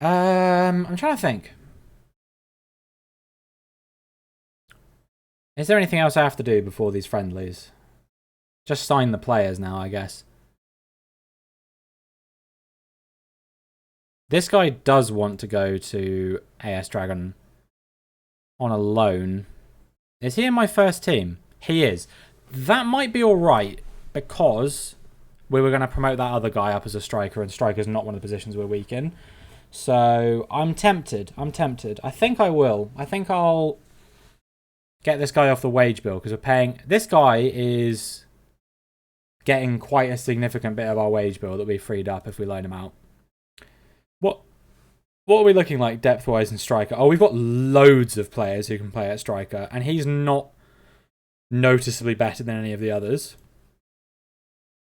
I'm trying to think. Is there anything else I have to do before these friendlies? Just sign the players now, I guess. This guy does want to go to AS Dragon on a loan. Is he in my first team? He is. That might be alright, because we were going to promote that other guy up as a striker, and striker's not one of the positions we're weak in. So, I'm tempted. I think I will. I think I'll get this guy off the wage bill, because we're paying... This guy is getting quite a significant bit of our wage bill that we freed up if we loan him out. What are we looking like depth-wise in striker? Oh, we've got loads of players who can play at striker, and he's not noticeably better than any of the others.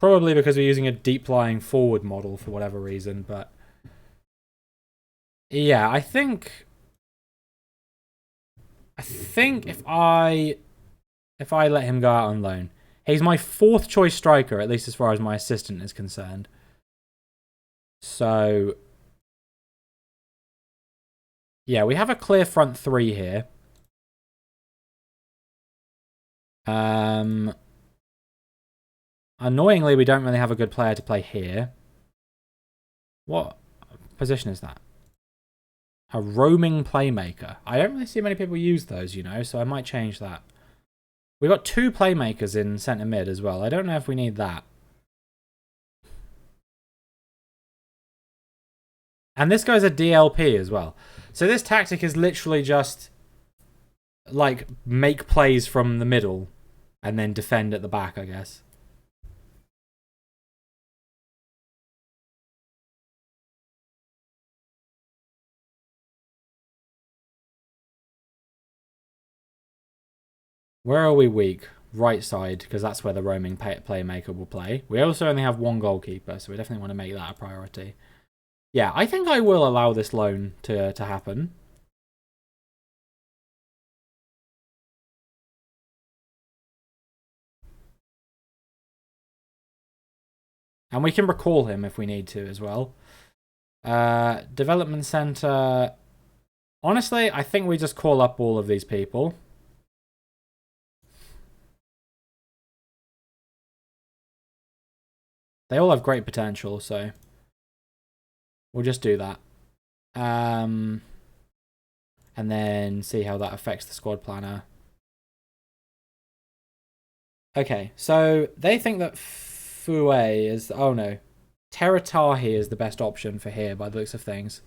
Probably because we're using a deep-lying forward model for whatever reason, but... Yeah, I think if I let him go out on loan, he's my 4th choice striker, at least as far as my assistant is concerned. So... Yeah, we have a clear front 3 here. Annoyingly, we don't really have a good player to play here. What position is that? A roaming playmaker. I don't really see many people use those, you know, so I might change that. We've got 2 playmakers in centre mid as well. I don't know if we need that. And this guy's a DLP as well. So this tactic is literally just, like, make plays from the middle and then defend at the back, I guess. Where are we weak? Right side, because that's where the roaming playmaker will play. We also only have 1 goalkeeper, so we definitely want to make that a priority. Yeah, I think I will allow this loan to happen. And we can recall him if we need to as well. Development Center. Honestly, I think we just call up all of these people. They all have great potential, so... We'll just do that. And then see how that affects the squad planner. Okay, so they think that Fouet is... Oh no. Teratahi is the best option for here by the looks of things.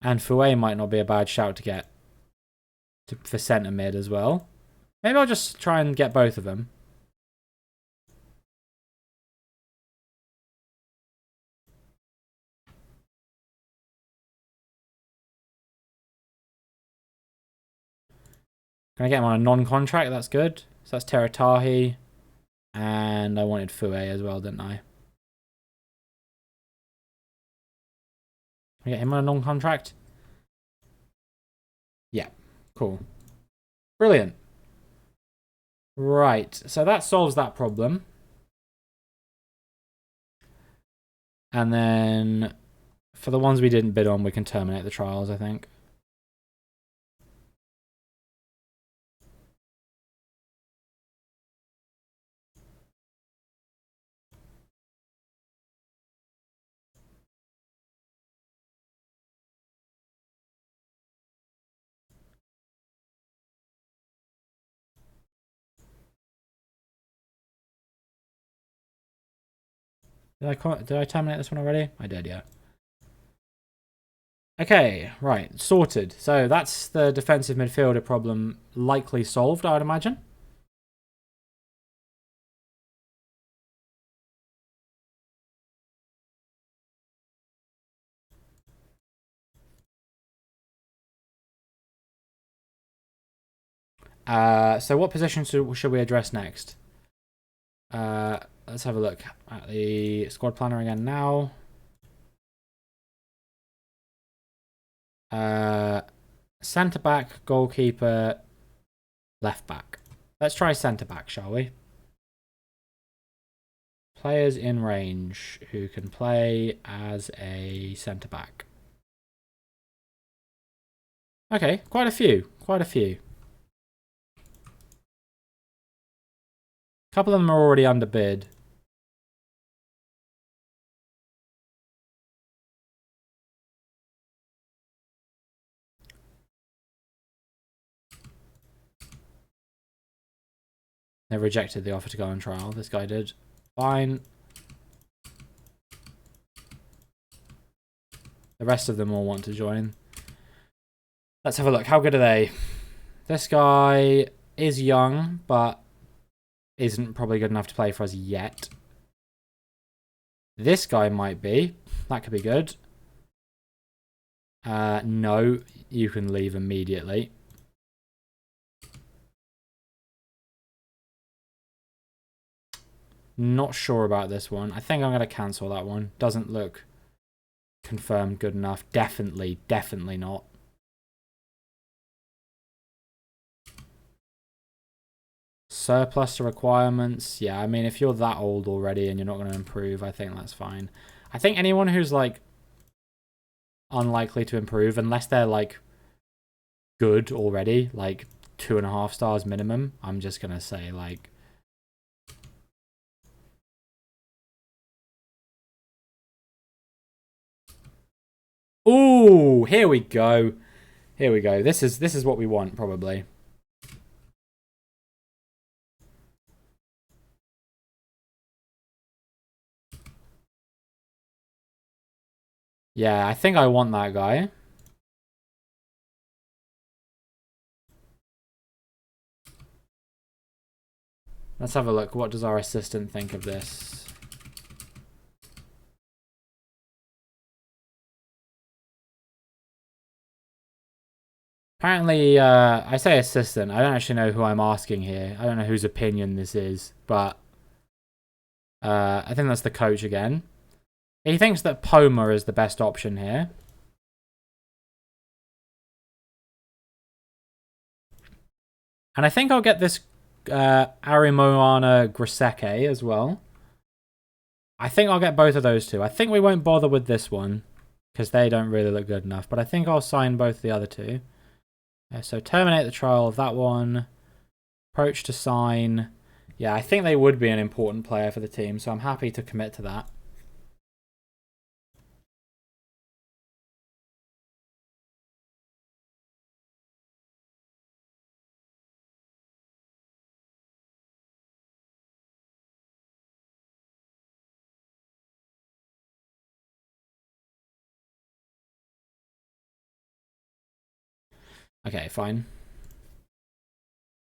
And Fouet might not be a bad shout to get for centre mid as well. Maybe I'll just try and get both of them. Can I get him on a non-contract? That's good. So that's Teratahi. And I wanted Fue as well, didn't I? Can I get him on a non-contract? Yeah, cool. Brilliant. Right, so that solves that problem. And then for the ones we didn't bid on, we can terminate the trials, I think. Did I terminate this one already? I did, yeah. Okay, right, sorted. So that's the defensive midfielder problem likely solved, I would imagine. So what position should we address next? Let's have a look at the squad planner again now. Centre back, goalkeeper, left back. Let's try centre back, shall we? Players in range who can play as a centre back. Okay, quite a few. Quite a few. A couple of them are already under bid. They rejected the offer to go on trial. This guy did. Fine. The rest of them all want to join. Let's have a look. How good are they? This guy is young, but isn't probably good enough to play for us yet. This guy might be. That could be good. No, you can leave immediately. Not sure about this one. I think I'm going to cancel that one. Doesn't look confirmed good enough. Definitely not. Surplus to requirements. Yeah, I mean, if you're that old already and you're not going to improve, I think that's fine. I think anyone who's, like, unlikely to improve, unless they're, like, good already, like 2.5 stars minimum, I'm just going to say, like, ooh, here we go. Here we go. This is what we want, probably. Yeah, I think I want that guy. Let's have a look. What does our assistant think of this? Apparently, I say assistant. I don't actually know who I'm asking here. I don't know whose opinion this is, but I think that's the coach again. He thinks that Poma is the best option here. And I think I'll get this Arimoana Griseke as well. I think I'll get both of those two. I think we won't bother with this one because they don't really look good enough. But I think I'll sign both the other two. So terminate the trial of that one. Approach to sign. Yeah, I think they would be an important player for the team. So I'm happy to commit to that. Okay, fine.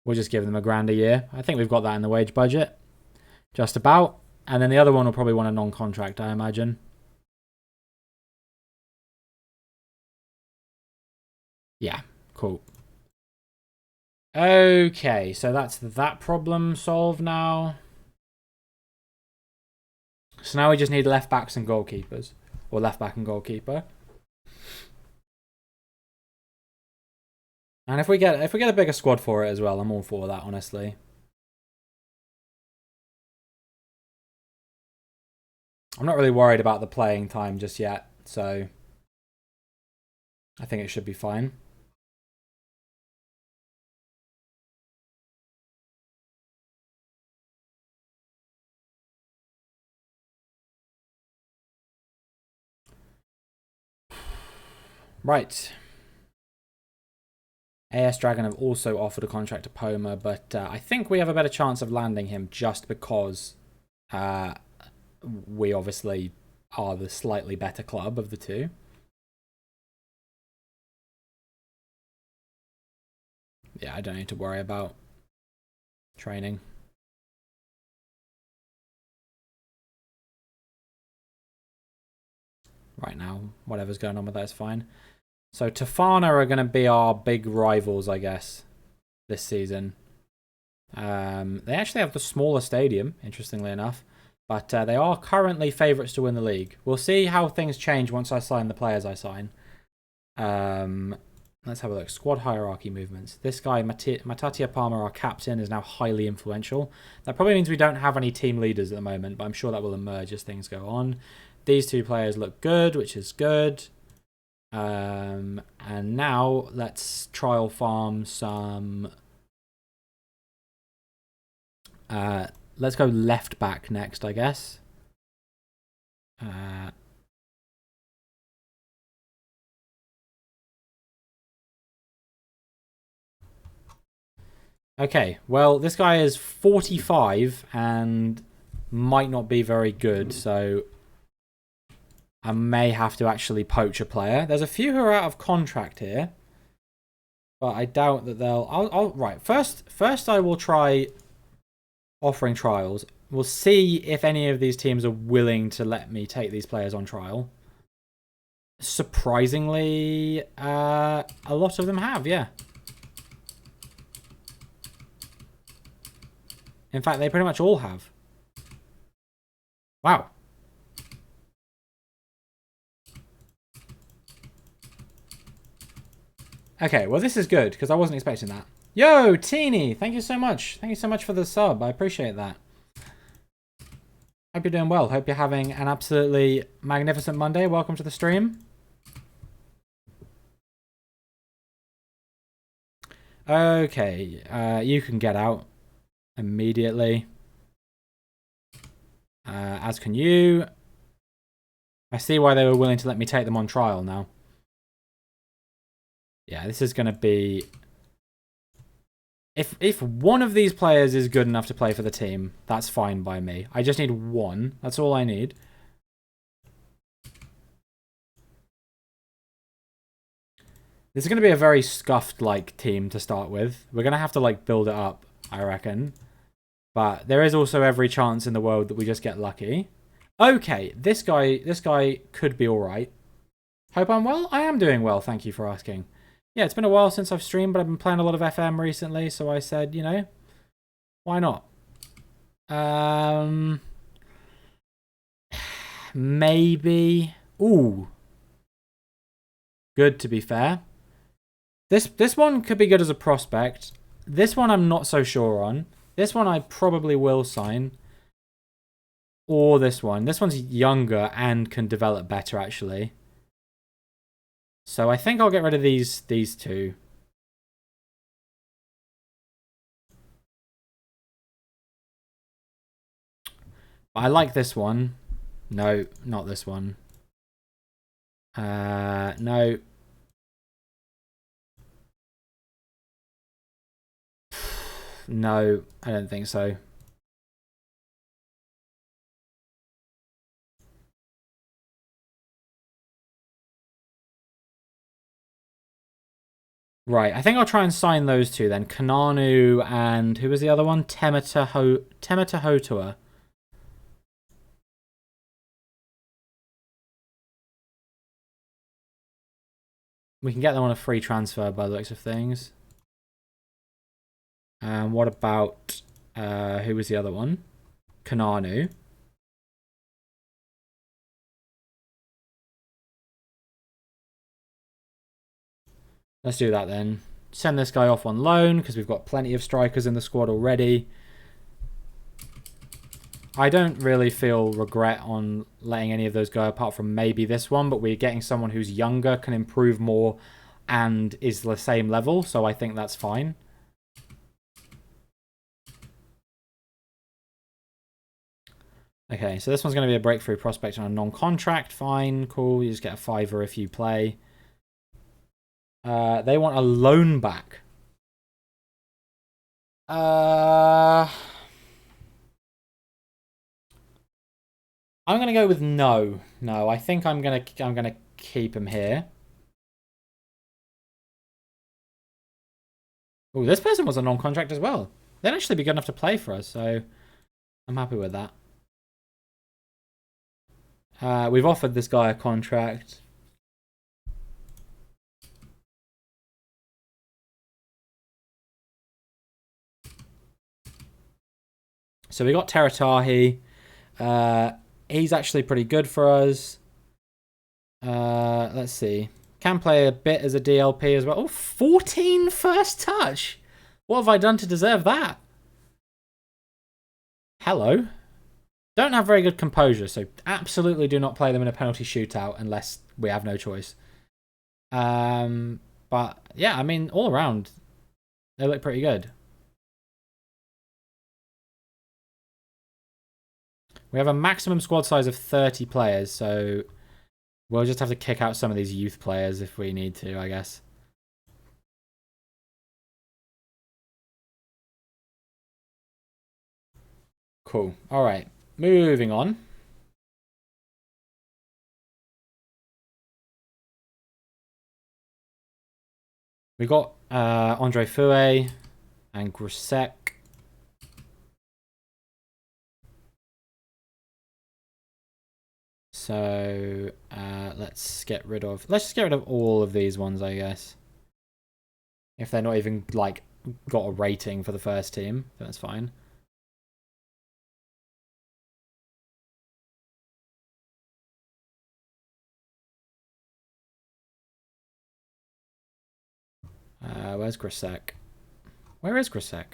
We'll just give them $1,000 a year. I think we've got that in the wage budget. Just about. And then the other one will probably want a non-contract, I imagine. Yeah, cool. Okay, so that's that problem solved now. So now we just need left backs and goalkeepers. Or left back and goalkeeper. And if we get a bigger squad for it as well, I'm all for that, honestly. I'm not really worried about the playing time just yet, so I think it should be fine. Right. AS Dragon have also offered a contract to Poma, but I think we have a better chance of landing him just because we obviously are the slightly better club of the two. Yeah, I don't need to worry about training. Right now, whatever's going on with that is fine. So Tofana are going to be our big rivals, I guess, this season. They actually have the smaller stadium, interestingly enough, but they are currently favourites to win the league. We'll see how things change once I sign the players I sign. Let's have a look. Squad hierarchy movements. This guy, Matatia Palmer, our captain, is now highly influential. That probably means we don't have any team leaders at the moment, but I'm sure that will emerge as things go on. These two players look good, which is good. And now let's trial farm some... let's go left back next, I guess. Okay, well, this guy is 45 and might not be very good, so I may have to actually poach a player. There's a few who are out of contract here, but I doubt that they'll... Right, first I will try offering trials. We'll see if any of these teams are willing to let me take these players on trial. Surprisingly, a lot of them have, yeah. In fact, they pretty much all have. Wow. Okay, well, this is good, because I wasn't expecting that. Yo, Teeny, thank you so much. Thank you so much for the sub. I appreciate that. Hope you're doing well. Hope you're having an absolutely magnificent Monday. Welcome to the stream. Okay, you can get out immediately. As can you. I see why they were willing to let me take them on trial now. Yeah, this is going to be... If one of these players is good enough to play for the team, that's fine by me. I just need one. That's all I need. This is going to be a very scuffed-like team to start with. We're going to have to like build it up, I reckon. But there is also every chance in the world that we just get lucky. Okay, this guy could be all right. Hope I'm well. I am doing well. Thank you for asking. Yeah, it's been a while since I've streamed, but I've been playing a lot of FM recently, so I said, you know, why not? Maybe. Ooh. Good, to be fair. This one could be good as a prospect. This one I'm not so sure on. This one I probably will sign. Or this one. This one's younger and can develop better, actually. So I think I'll get rid of these two. I like this one. No, not this one. No. No, I don't think so. Right, I think I'll try and sign those two then. Kananu and who was the other one? Temeta Hotua. We can get them on a free transfer by the looks of things. What about who was the other one? Kananu. Let's do that then. Send this guy off on loan because we've got plenty of strikers in the squad already. I don't really feel regret on letting any of those go apart from maybe this one, but we're getting someone who's younger, can improve more, and is the same level, so I think that's fine. Okay, so this one's going to be a breakthrough prospect on a non-contract. Fine, cool. You just get a $5 if you play. They want a loan back. I'm gonna go with no. No, I think I'm gonna keep him here. Oh, this person was a non-contract as well. They'd actually be good enough to play for us, so I'm happy with that. We've offered this guy a contract. So we got Teratahi. He's actually pretty good for us. Let's see. Can play a bit as a DLP as well. Oh, 14 first touch. What have I done to deserve that? Hello. Don't have very good composure, so absolutely do not play them in a penalty shootout unless we have no choice. But yeah, I mean, all around, they look pretty good. We have a maximum squad size of 30 players, so we'll just have to kick out some of these youth players if we need to, I guess. Cool. All right. Moving on. We got Andre Fouet and Grusek. So let's just get rid of all of these ones, I guess. If they're not even like got a rating for the first team, that's fine. Where's Grusek? Where is Grusek?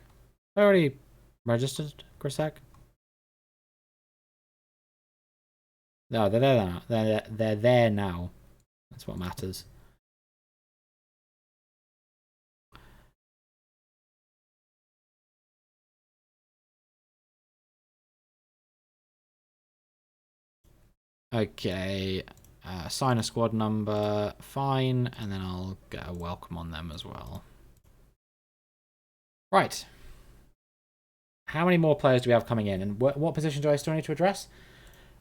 I already registered Grusek. No, they're there now. They're there now. That's what matters. Okay. Assign a squad number. Fine. And then I'll get a welcome on them as well. Right. How many more players do we have coming in? And what position do I still need to address?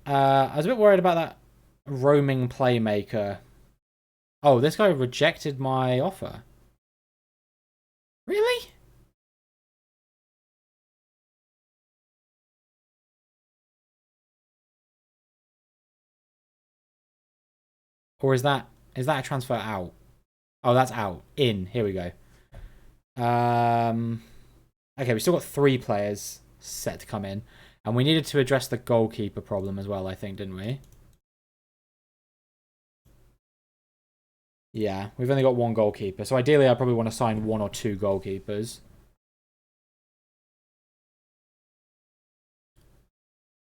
I was a bit worried about that roaming playmaker. Oh, this guy rejected my offer. Really? Or is that a transfer out? Oh, that's out. In. Here we go. Okay, we still got 3 players set to come in. And we needed to address the goalkeeper problem as well, I think, didn't we? Yeah, we've only got 1 goalkeeper. So ideally, I probably want to sign 1 or 2 goalkeepers.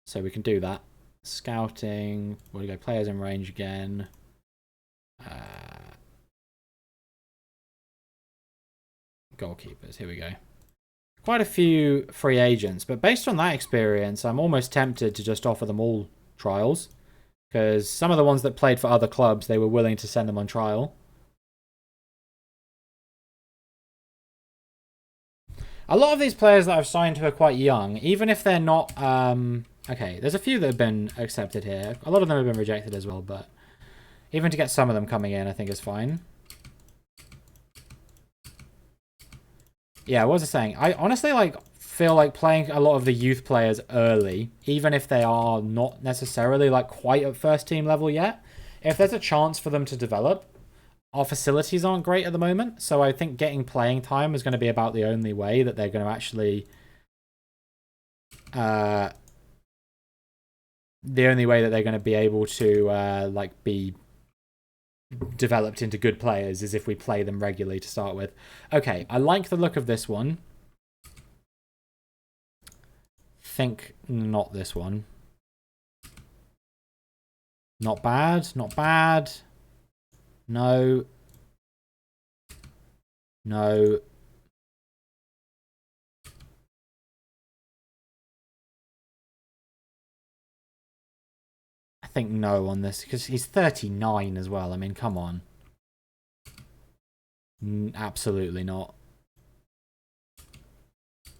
So we can do that. Scouting. We'll go players in range again. Goalkeepers. Here we go. Quite a few free agents, but based on that experience, I'm almost tempted to just offer them all trials. Because some of the ones that played for other clubs, they were willing to send them on trial. A lot of these players that I've signed who are quite young, even if they're not... okay, there's a few that have been accepted here. A lot of them have been rejected as well, but even to get some of them coming in, I think is fine. Yeah, what was I saying? I honestly feel like playing a lot of the youth players early, even if they are not necessarily quite at first team level yet. If there's a chance for them to develop, our facilities aren't great at the moment, so I think getting playing time is going to be about the only way that they're going to actually... the only way that they're going to be able to, like, be developed into good players is if we play them regularly to start with. Okay, I like the look of this one. Think not this one. Not bad, not bad. No. No. I think no on this, because he's 39 as well. I mean, come on. Absolutely not.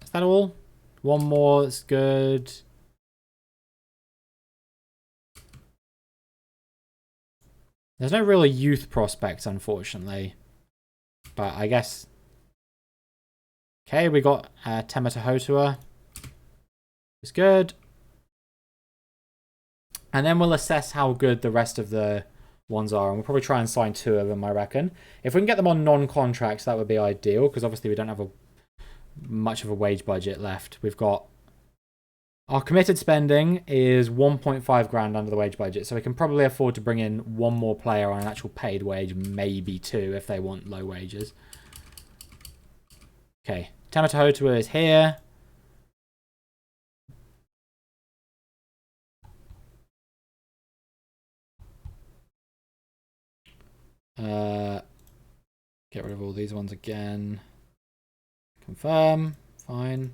Is that all? One more, it's good. There's no really youth prospects, unfortunately. But I guess... Okay, we got Temeta Hotua. It's good. And then we'll assess how good the rest of the ones are. And we'll probably try and sign 2 of them, I reckon. If we can get them on non-contracts, that would be ideal. Because obviously we don't have much of a wage budget left. We've got... Our committed spending is 1.5 grand under the wage budget. So we can probably afford to bring in 1 more player on an actual paid wage. Maybe 2 if they want low wages. Okay. Temeta Hotua is here. Get rid of all these ones again. Confirm. Fine.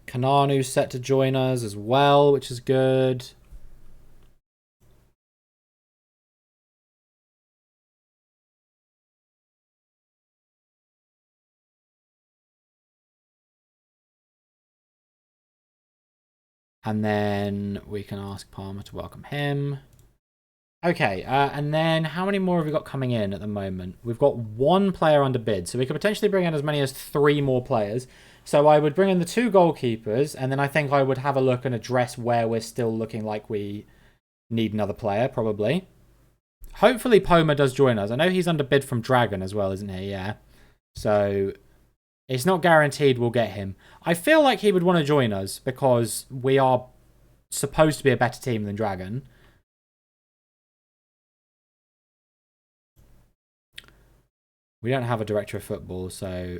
Kananu's set to join us as well, which is good. And then we can ask Palmer to welcome him. Okay, and then how many more have we got coming in at the moment? We've got 1 player under bid, so we could potentially bring in as many as 3 more players. So I would bring in the 2 goalkeepers, and then I think I would have a look and address where we're still looking like we need another player, probably. Hopefully Poma does join us. I know he's under bid from Dragon as well, isn't he? Yeah. So... It's not guaranteed we'll get him. I feel like he would want to join us because we are supposed to be a better team than Dragon. We don't have a director of football, so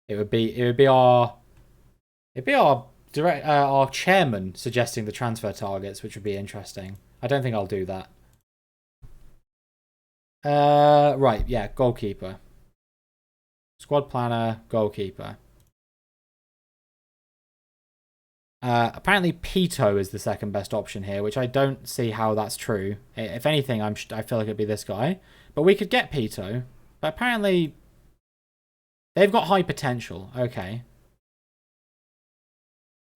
it would be our our chairman suggesting the transfer targets, which would be interesting. I don't think I'll do that. Right, yeah, goalkeeper. Squad planner, goalkeeper. Apparently Pito is the second best option here, which I don't see how that's true. If anything, I feel like it'd be this guy. But we could get Pito. But apparently they've got high potential. Okay.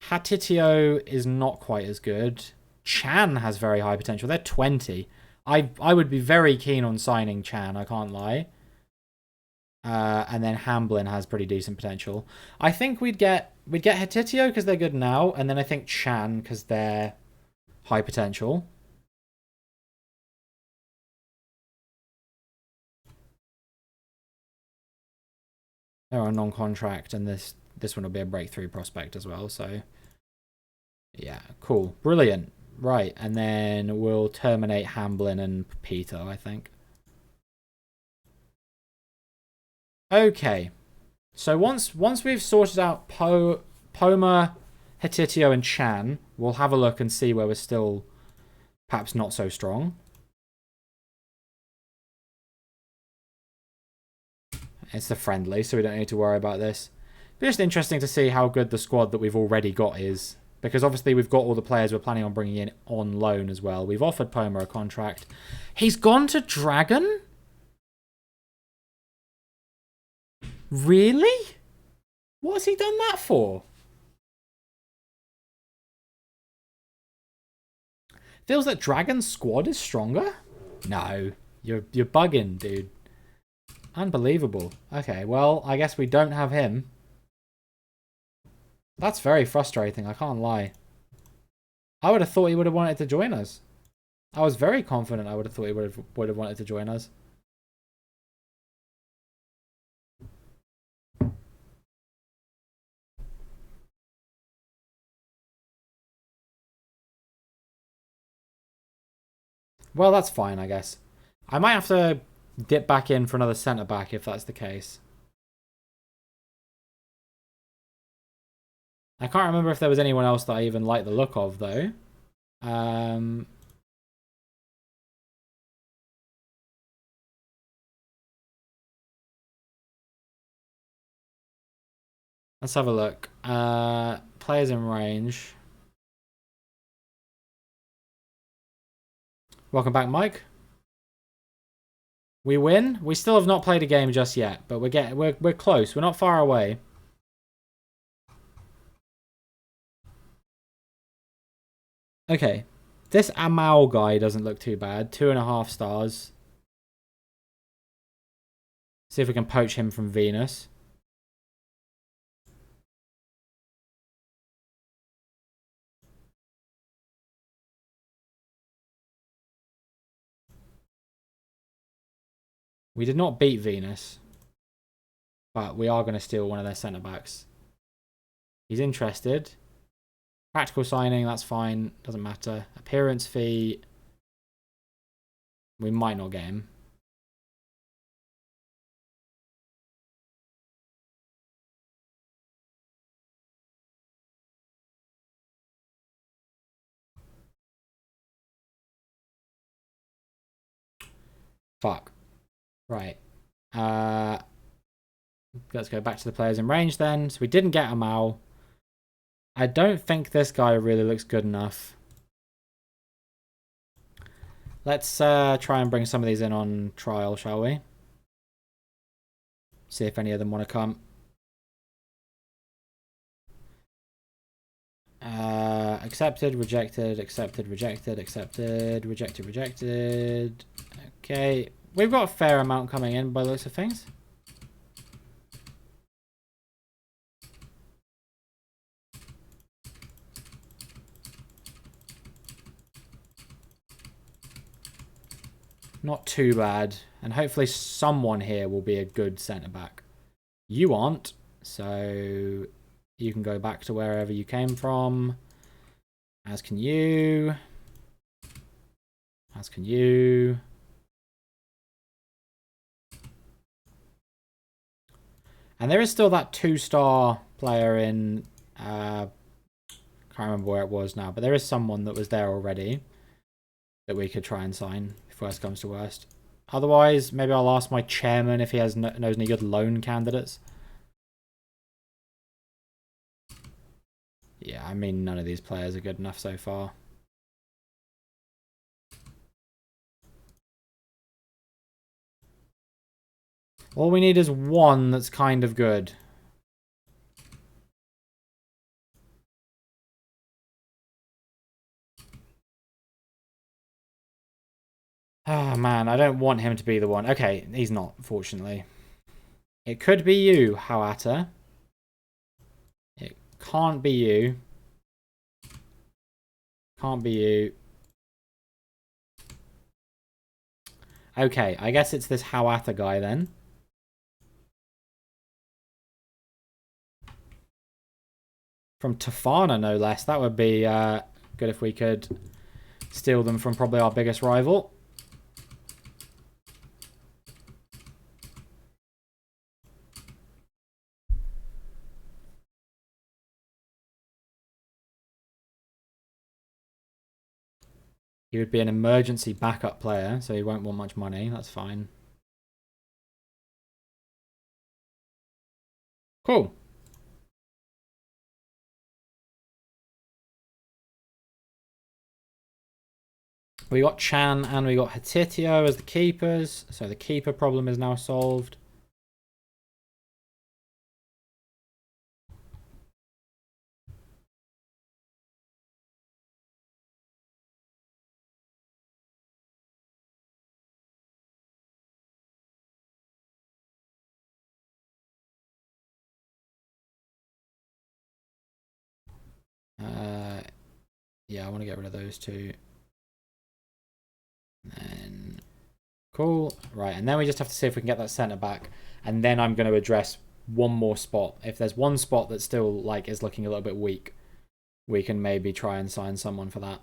Hatitio is not quite as good. Chan has very high potential. They're 20. I would be very keen on signing Chan, I can't lie. And then Hamblin has pretty decent potential. I think we'd get Hatitio because they're good now, and then I think Chan because they're high potential. They're on non-contract, and this one will be a breakthrough prospect as well. So yeah, cool, brilliant. Right, and then we'll terminate Hamblin and Peter, I think. Okay, so once we've sorted out Poma, Hatitio, and Chan, we'll have a look and see where we're still perhaps not so strong. It's the friendly, so we don't need to worry about this. But just interesting to see how good the squad that we've already got is. Because obviously we've got all the players we're planning on bringing in on loan as well. We've offered Poma a contract. He's gone to Dragon? Really? What has he done that for? Feels like Dragon's squad is stronger? No. You're bugging, dude. Unbelievable. Okay, well, I guess we don't have him. That's very frustrating, I can't lie. I would have thought he would have wanted to join us. I was very confident I would have thought he would have wanted to join us. Well, that's fine, I guess. I might have to dip back in for another centre back if that's the case. I can't remember if there was anyone else that I even liked the look of, though. Let's have a look. Players in range. Welcome back, Mike. We win. We still have not played a game just yet, but we're close. We're not far away. Okay, this Amal guy doesn't look too bad. 2.5 stars. See if we can poach him from Venus. We did not beat Venus, but we are going to steal one of their centre backs. He's interested. Practical signing, that's fine. Doesn't matter. Appearance fee. We might not get him. Fuck. Right. Let's go back to the players in range then. So we didn't get Amal. I don't think this guy really looks good enough. Let's try and bring some of these in on trial, shall we? See if any of them want to come. Accepted, rejected, accepted, rejected, accepted, rejected, rejected. Okay. We've got a fair amount coming in by the looks of things. Not too bad. And hopefully someone here will be a good centre-back. You aren't. So you can go back to wherever you came from. As can you. As can you. And there is still that 2-star player in... can't remember where it was now. But there is someone that was there already that we could try and sign if worst comes to worst. Otherwise, maybe I'll ask my chairman if he knows any good loan candidates. Yeah, I mean, none of these players are good enough so far. All we need is one that's kind of good. Oh, man, I don't want him to be the one. Okay, he's not, fortunately. It could be you, Hawata. It can't be you. Can't be you. Okay, I guess it's this Hawata guy then. From Tafana, no less. That would be good if we could steal them from probably our biggest rival. He would be an emergency backup player, so he won't want much money. That's fine. Cool. We got Chan and we got Hatitio as the keepers, so the keeper problem is now solved. Yeah, I want to get rid of those two. And cool. Right, and then we just have to see if we can get that centre back. And then I'm going to address one more spot. If there's one spot that still like is looking a little bit weak, we can maybe try and sign someone for that.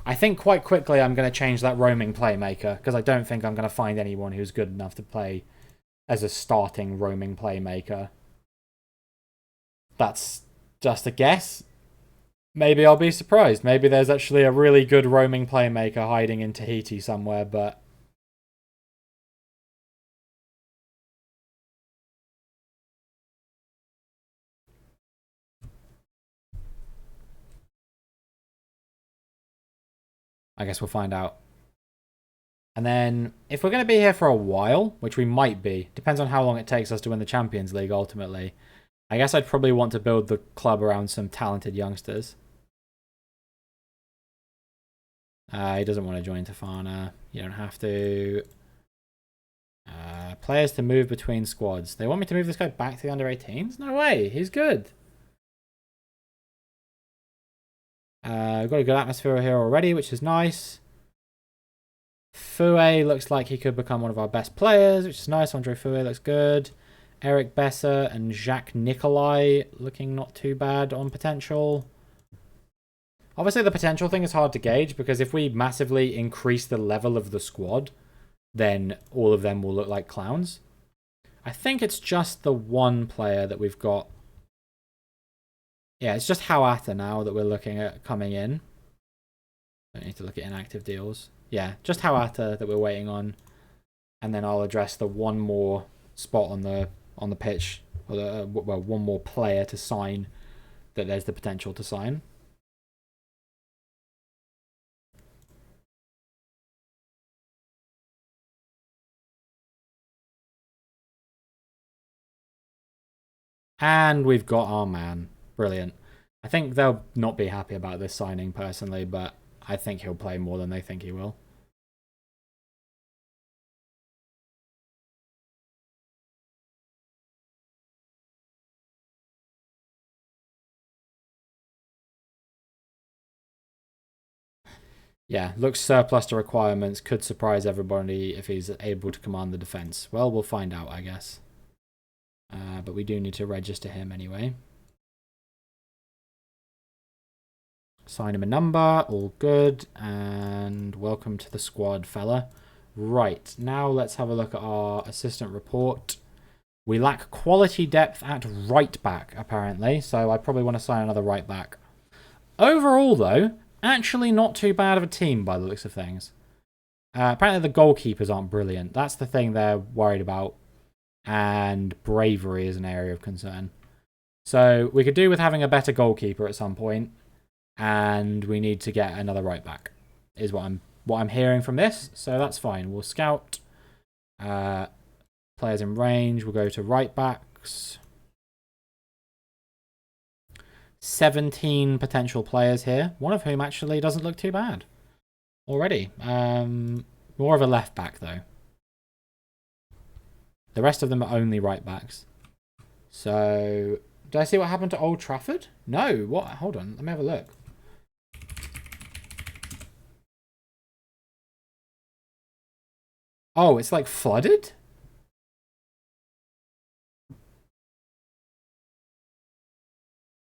I think quite quickly I'm going to change that roaming playmaker because I don't think I'm going to find anyone who's good enough to play as a starting roaming playmaker. That's just a guess. Maybe I'll be surprised. Maybe there's actually a really good roaming playmaker hiding in Tahiti somewhere, but I guess we'll find out. And then, if we're going to be here for a while, which we might be, depends on how long it takes us to win the Champions League ultimately, I guess I'd probably want to build the club around some talented youngsters. He doesn't want to join Tafana. You don't have to. Players to move between squads. They want me to move this guy back to the under-18s? No way. He's good. We've got a good atmosphere here already, which is nice. Fouet looks like he could become one of our best players, which is nice. Andre Fouet looks good. Eric Besser and Jacques Nicolai looking not too bad on potential. Obviously, the potential thing is hard to gauge because if we massively increase the level of the squad, then all of them will look like clowns. I think it's just the one player that we've got. Yeah, it's just Hawata now that we're looking at coming in. Don't need to look at inactive deals. Yeah, just Hawata that we're waiting on. And then I'll address the one more spot on the pitch, or well, one more player to sign that there's the potential to sign. And we've got our man. Brilliant. I think they'll not be happy about this signing personally, but I think he'll play more than they think he will. Yeah, looks surplus to requirements, could surprise everybody if he's able to command the defense. Well, we'll find out, I guess. But we do need to register him anyway. Sign him a number, all good, and welcome to the squad, fella. Right, now let's have a look at our assistant report. We lack quality depth at right back, apparently, so I probably want to sign another right back. Overall, though, actually not too bad of a team by the looks of things. Apparently the goalkeepers aren't brilliant. That's the thing they're worried about. And bravery is an area of concern. So we could do with having a better goalkeeper at some point. And we need to get another right back, is what I'm hearing from this. So that's fine. We'll scout players in range. We'll go to right backs. 17 potential players here, one of whom actually doesn't look too bad already. More of a left back, though. The rest of them are only right backs. So, did I see what happened to Old Trafford? No, what? Hold on, let me have a look. Oh, it's like flooded?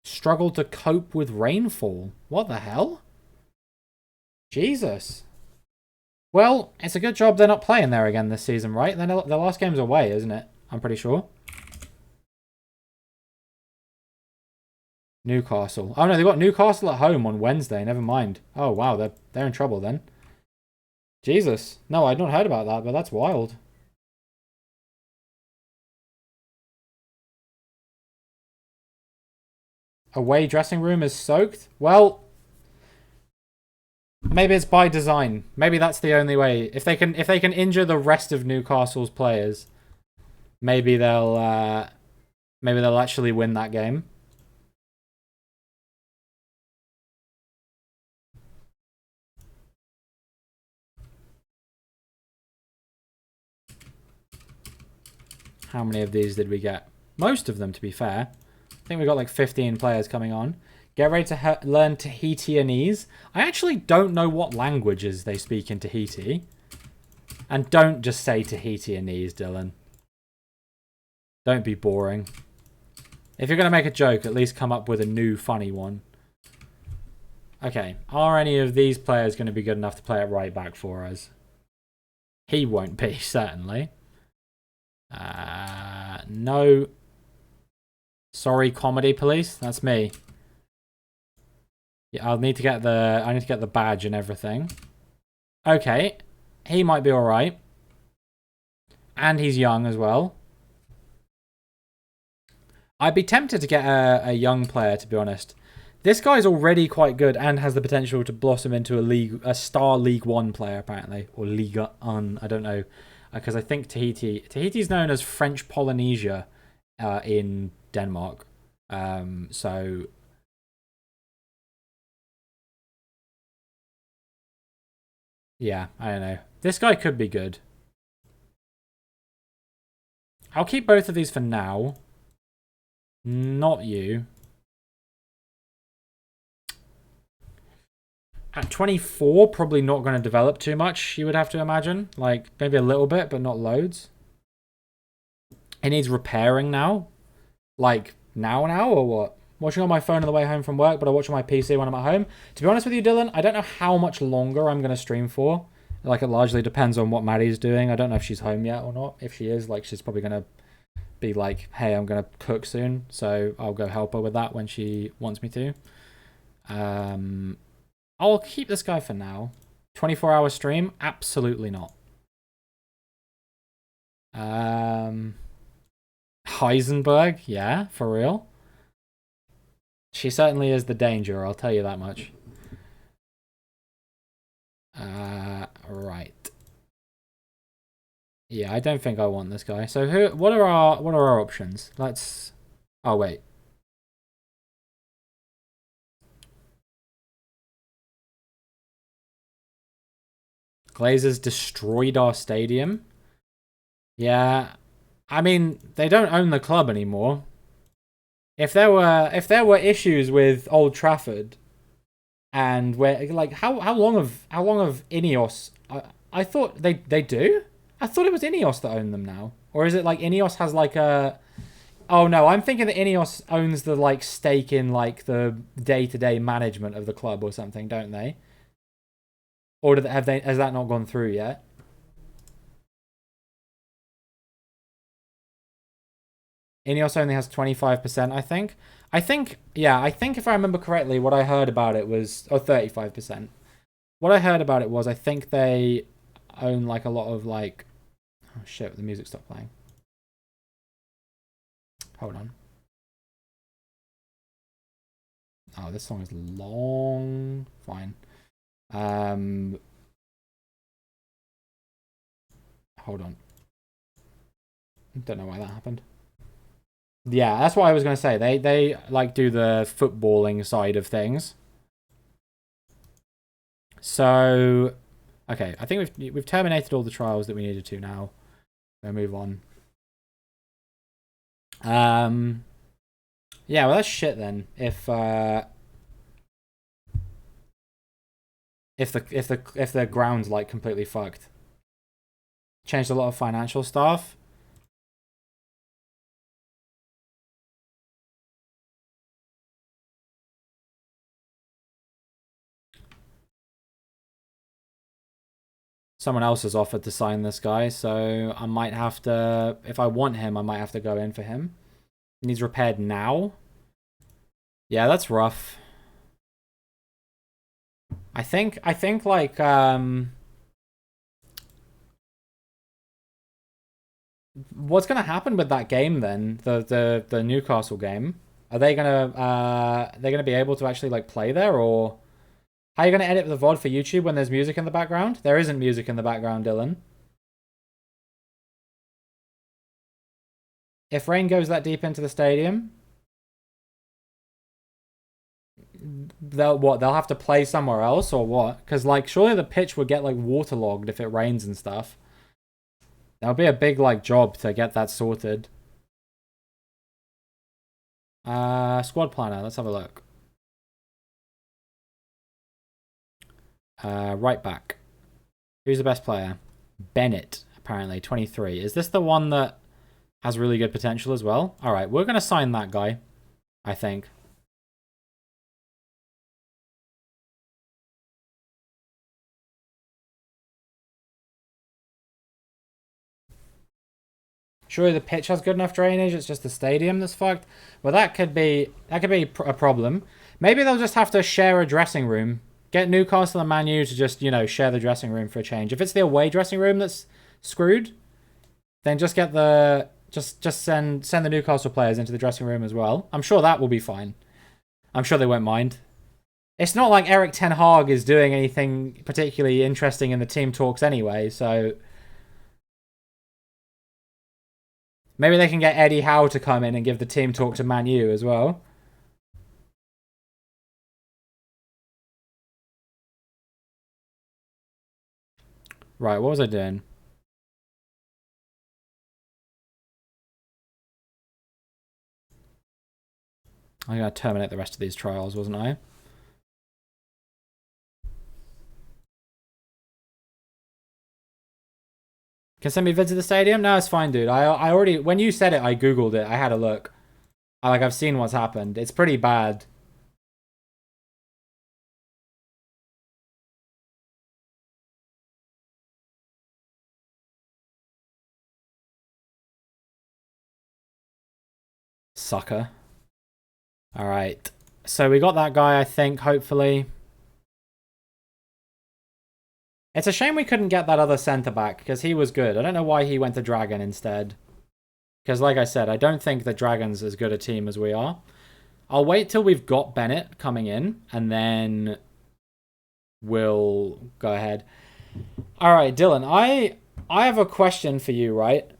Struggled to cope with rainfall. What the hell? Jesus. Well, it's a good job they're not playing there again this season, right? Then the last game's away, isn't it? I'm pretty sure. Newcastle. Oh no, they've got Newcastle at home on Wednesday. Never mind. Oh wow, they're in trouble then. Jesus. No, I'd not heard about that, but that's wild. Away dressing room is soaked? Well, maybe it's by design. Maybe that's the only way. If they can injure the rest of Newcastle's players, maybe they'll actually win that game. How many of these did we get? Most of them, to be fair. I think we got like 15 players coming on. Get ready to learn Tahitianese. I actually don't know what languages they speak in Tahiti. And don't just say Tahitianese, Dylan. Don't be boring. If you're going to make a joke, at least come up with a new funny one. Okay, are any of these players going to be good enough to play it right back for us? He won't be, certainly. No. Sorry, comedy police. That's me. Yeah, I need to get the badge and everything. Okay, he might be all right. And he's young as well. I'd be tempted to get a young player, to be honest. This guy's already quite good and has the potential to blossom into a star League One player, apparently. Or Liga 1, I don't know. Because I think Tahiti's known as French Polynesia in Denmark. So... yeah, I don't know. This guy could be good. I'll keep both of these for now. Not you. At 24, probably not going to develop too much, you would have to imagine. Like, maybe a little bit, but not loads. It needs repairing now. Like, now or what? Watching on my phone on the way home from work, but I watch on my PC when I'm at home. To be honest with you, Dylan, I don't know how much longer I'm going to stream for. Like, it largely depends on what Maddie's doing. I don't know if she's home yet or not. If she is, like, she's probably going to be like, hey, I'm going to cook soon. So I'll go help her with that when she wants me to. I'll keep this guy for now. 24-hour stream? Absolutely not. Heisenberg? Yeah, for real. She certainly is the danger, I'll tell you that much. Right. Yeah, I don't think I want this guy. So what are our options? Let's... oh, wait. Glazers destroyed our stadium. Yeah. I mean, they don't own the club anymore. If there were issues with Old Trafford, and where like how long of Ineos? I thought they do. I thought it was Ineos that owned them now, or is it like Ineos has like a? Oh no, I'm thinking that Ineos owns the like stake in like the day-to-day management of the club or something, don't they? Or has that not gone through yet? Ineos only has 25%, I think. I think if I remember correctly, what I heard about it was... oh, 35%. What I heard about it was I think they own like a lot of like... oh shit, the music stopped playing. Hold on. Oh, this song is long. Fine. Hold on. Don't know why that happened. Yeah, that's what I was going to say. They like do the footballing side of things. So, okay, I think we've terminated all the trials that we needed to now. We'll move on. Yeah, well that's shit then. If the ground's like completely fucked. Changed a lot of financial stuff. Someone else has offered to sign this guy, so I might have to... if I want him, I might have to go in for him. He needs repaired now. Yeah, that's rough. I think like what's gonna happen with that game then? The Newcastle game? Are they gonna be able to actually like play there, or how are you gonna edit the VOD for YouTube when there's music in the background? There isn't music in the background, Dylan. If rain goes that deep into the stadium, they'll have to play somewhere else or what? Because like surely the pitch would get like waterlogged if it rains and stuff. That would be a big like job to get that sorted. Squad planner, let's have a look. Right back. Who's the best player? Bennett, apparently, 23. Is this the one that has really good potential as well? All right, we're going to sign that guy, I think. Surely the pitch has good enough drainage. It's just the stadium that's fucked. Well, that could be a problem. Maybe they'll just have to share a dressing room. Get Newcastle and Man U to just, you know, share the dressing room for a change. If it's the away dressing room that's screwed, then just get the just send the Newcastle players into the dressing room as well. I'm sure that will be fine. I'm sure they won't mind. It's not like Eric Ten Hag is doing anything particularly interesting in the team talks anyway, so maybe they can get Eddie Howe to come in and give the team talk to Man U as well. Right, what was I doing? I'm going to terminate the rest of these trials, wasn't I? Can send me vids to the stadium? No, it's fine, dude. I already, when you said it, I googled it. I had a look. I've seen what's happened. It's pretty bad. Sucker. All right. So we got that guy, I think, hopefully. It's a shame we couldn't get that other centre-back, because he was good. I don't know why he went to Dragon instead. Because, like I said, I don't think the Dragon's as good a team as we are. I'll wait till we've got Bennett coming in, and then we'll go ahead. All right, Dylan, I have a question for you, right?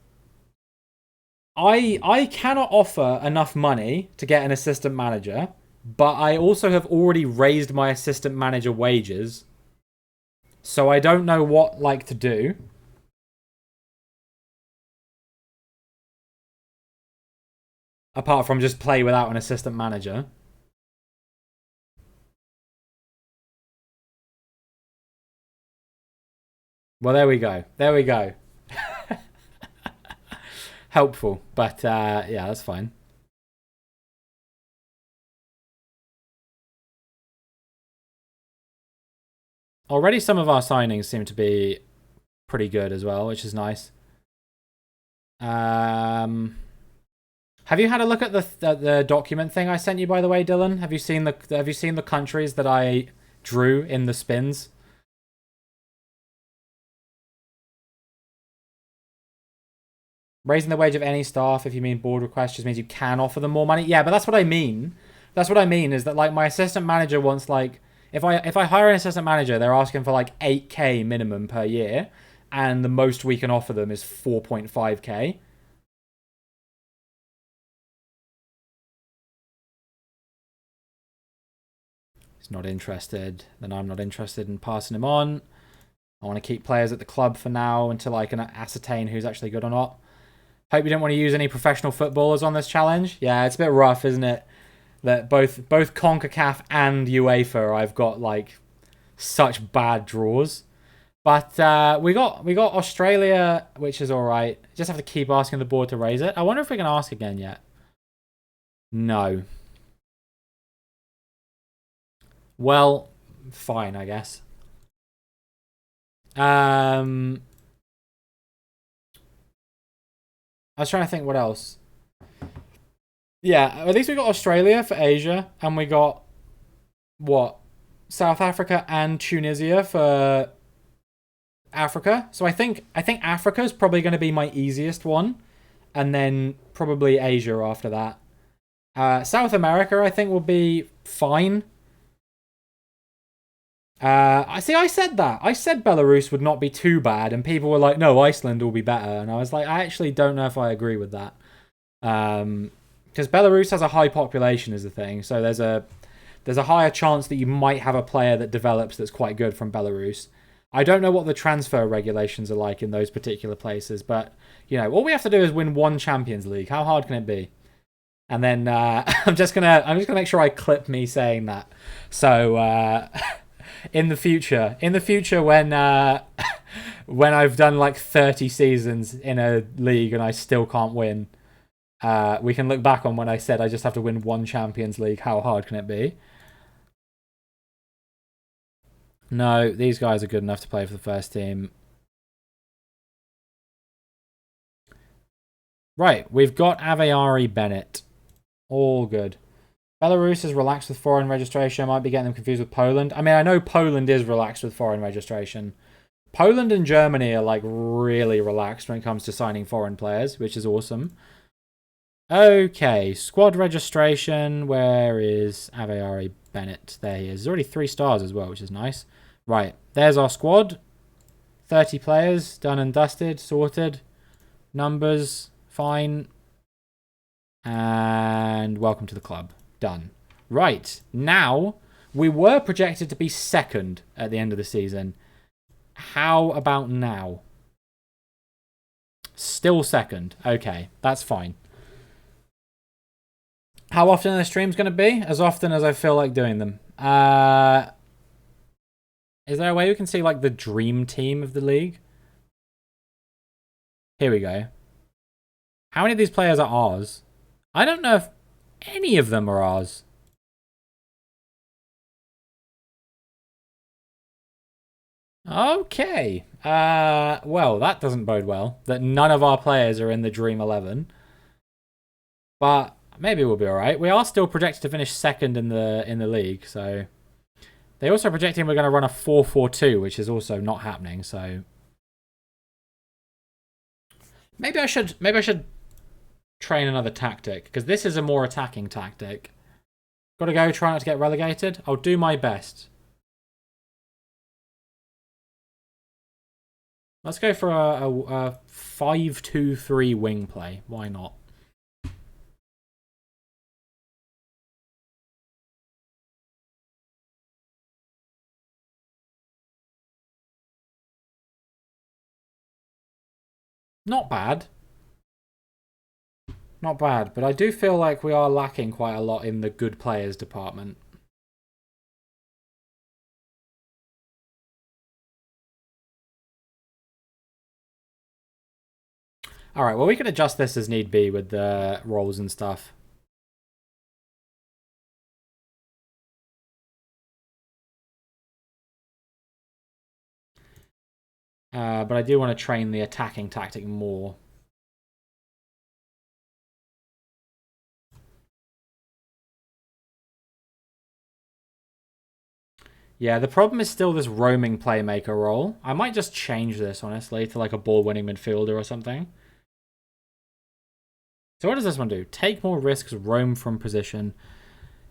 I cannot offer enough money to get an assistant manager, but I also have already raised my assistant manager wages. So I don't know what to do. Apart from just play without an assistant manager. Well, there we go. There we go. Helpful, but yeah, that's fine. Already some of our signings seem to be pretty good as well, which is nice. Have you had a look at the document thing I sent you, by the way, Dylan? Have you seen the countries that I drew in the spins? Raising the wage of any staff, if you mean board request, just means you can offer them more money. Yeah, but that's what I mean. That's what I mean is that my assistant manager wants if I hire an assistant manager, they're asking for 8K minimum per year, and the most we can offer them is 4.5K. He's not interested. Then I'm not interested in passing him on. I want to keep players at the club for now until I can ascertain who's actually good or not. Hope you didn't want to use any professional footballers on this challenge. Yeah, it's a bit rough, isn't it? That both CONCACAF and UEFA, I've got such bad draws. But we got Australia, which is all right. Just have to keep asking the board to raise it. I wonder if we can ask again yet. No. Well, fine, I guess. I was trying to think what else. Yeah, at least we got Australia for Asia, and we got South Africa and Tunisia for Africa. So I think Africa is probably going to be my easiest one, and then probably Asia after that. South America, I think, will be fine. I said that. I said Belarus would not be too bad, and people were like, "No, Iceland will be better." And I was like, I actually don't know if I agree with that. Because Belarus has a high population is the thing, so there's a higher chance that you might have a player that develops that's quite good from Belarus. I don't know what the transfer regulations are like in those particular places, but all we have to do is win one Champions League. How hard can it be? And then I'm just gonna make sure I clip me saying that. So in the future when when I've done like 30 seasons in a league and I still can't win, we can look back on when I said I just have to win one Champions League. How hard can it be? No, these guys are good enough to play for the first team. Right, we've got Aveari Bennett. All good. Belarus is relaxed with foreign registration. I might be getting them confused with Poland. I mean, I know Poland is relaxed with foreign registration. Poland and Germany are like really relaxed when it comes to signing foreign players, which is awesome. Okay, squad registration. Where is Aveari Bennett? There he is. There's already 3 stars as well, which is nice. Right, there's our squad. 30 players, done and dusted, sorted. Numbers, fine. And welcome to the club. Done. Right, now, we were projected to be second at the end of the season. How about now? Still second. Okay, that's fine. How often the stream's going to be? As often as I feel like doing them. Is there a way we can see like the dream team of the league? Here we go. How many of these players are ours? I don't know if any of them are ours. Okay. Well, that doesn't bode well. That none of our players are in the Dream 11. But maybe we'll be alright. We are still projected to finish second in the league, so they also projecting we're going to run a 4-4-2, which is also not happening, so maybe I should train another tactic, because this is a more attacking tactic. Gotta go, try not to get relegated. I'll do my best. Let's go for a 5-2-3 wing play. Why not? Not bad. Not bad, but I do feel like we are lacking quite a lot in the good players department. Alright, well we can adjust this as need be with the roles and stuff. But I do want to train the attacking tactic more. Yeah, the problem is still this roaming playmaker role. I might just change this, honestly, to like a ball-winning midfielder or something. So what does this one do? Take more risks, roam from position.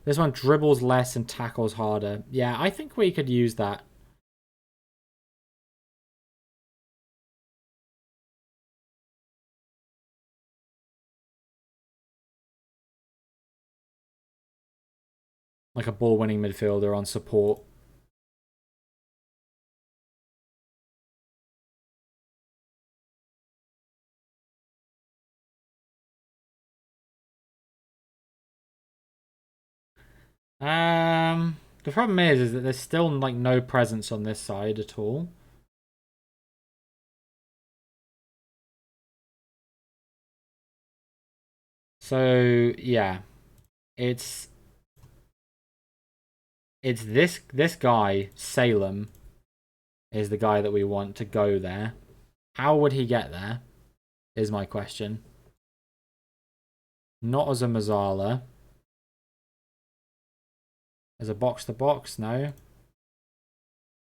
This one dribbles less and tackles harder. Yeah, I think we could use that. Like a ball-winning midfielder on support. The problem is that there's still like no presence on this side at all. So yeah, it's this guy Salem is the guy that we want to go there. How would he get there? Is my question. Not as a Mazzala. As a box-to-box, no.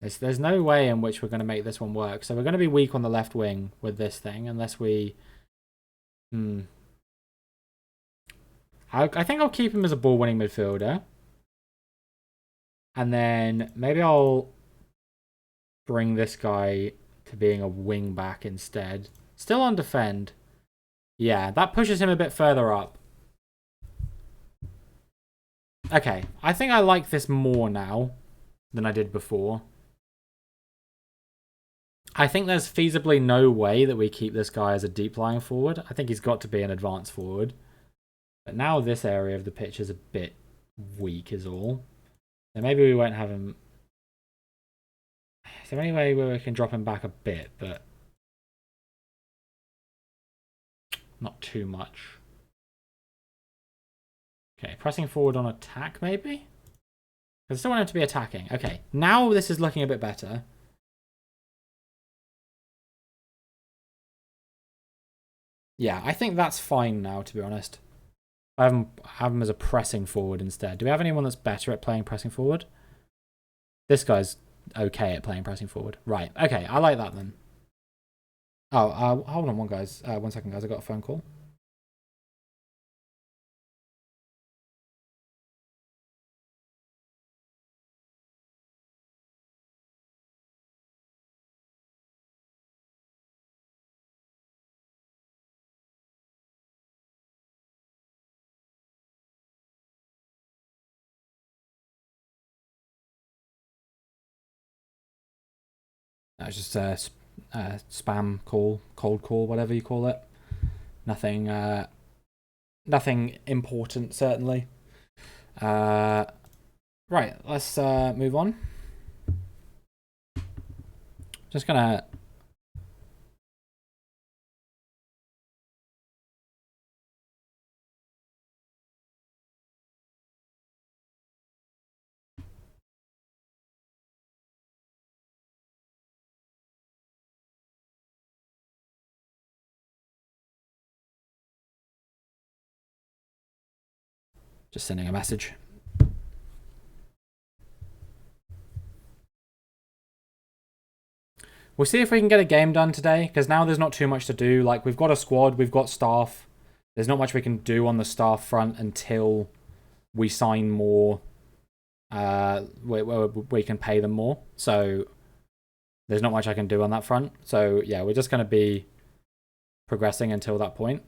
There's no way in which we're going to make this one work. So we're going to be weak on the left wing with this thing, unless we... I think I'll keep him as a ball-winning midfielder. And then maybe I'll bring this guy to being a wing-back instead. Still on defend. Yeah, that pushes him a bit further up. Okay, I think I like this more now than I did before. I think there's feasibly no way that we keep this guy as a deep lying forward. I think he's got to be an advanced forward. But now this area of the pitch is a bit weak is all. So maybe we won't have him... there any way where we can drop him back a bit, but not too much? Okay, pressing forward on attack, maybe? Because I still want him to be attacking. Okay, now this is looking a bit better. Yeah, I think that's fine now, to be honest. I have him as a pressing forward instead. Do we have anyone that's better at playing pressing forward? This guy's okay at playing pressing forward. Right, okay, I like that then. Oh, hold on 1 second, guys. I got a phone call. That was just a spam call, cold call, whatever you call it. Nothing, nothing important, certainly. Right, let's move on. Just gonna. Just sending a message. We'll see if we can get a game done today, because now there's not too much to do. Like, we've got a squad, we've got staff. There's not much we can do on the staff front until we sign more. We can pay them more. So there's not much I can do on that front. So yeah, we're just going to be progressing until that point.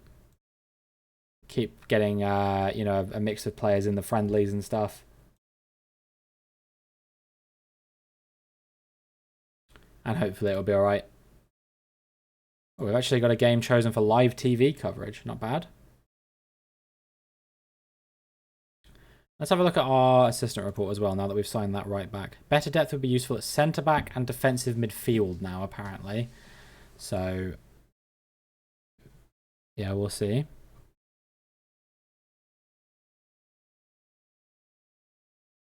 Keep getting, a mix of players in the friendlies and stuff. And hopefully it'll be alright. Oh, we've actually got a game chosen for live TV coverage. Not bad. Let's have a look at our assistant report as well, now that we've signed that right back. Better depth would be useful at centre-back and defensive midfield now, apparently. So, yeah, we'll see.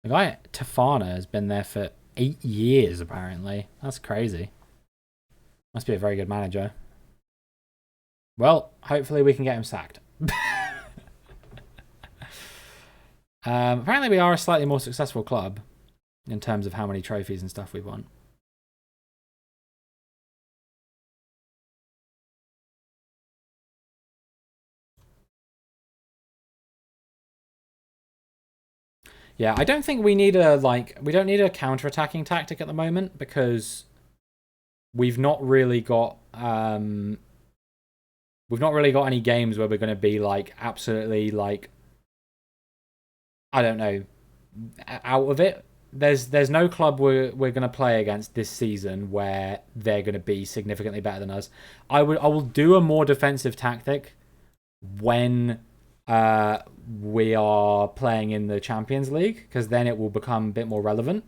The guy Tafana has been there for 8 years, apparently. That's crazy. Must be a very good manager. Well, hopefully we can get him sacked. Apparently we are a slightly more successful club in terms of how many trophies and stuff we've won. Yeah, I don't think we need we don't need a counter-attacking tactic at the moment, because we've not really got any games where we're going to be absolutely I don't know, out of it. There's no club we're going to play against this season where they're going to be significantly better than us. I will do a more defensive tactic when we are playing in the Champions League, because then it will become a bit more relevant.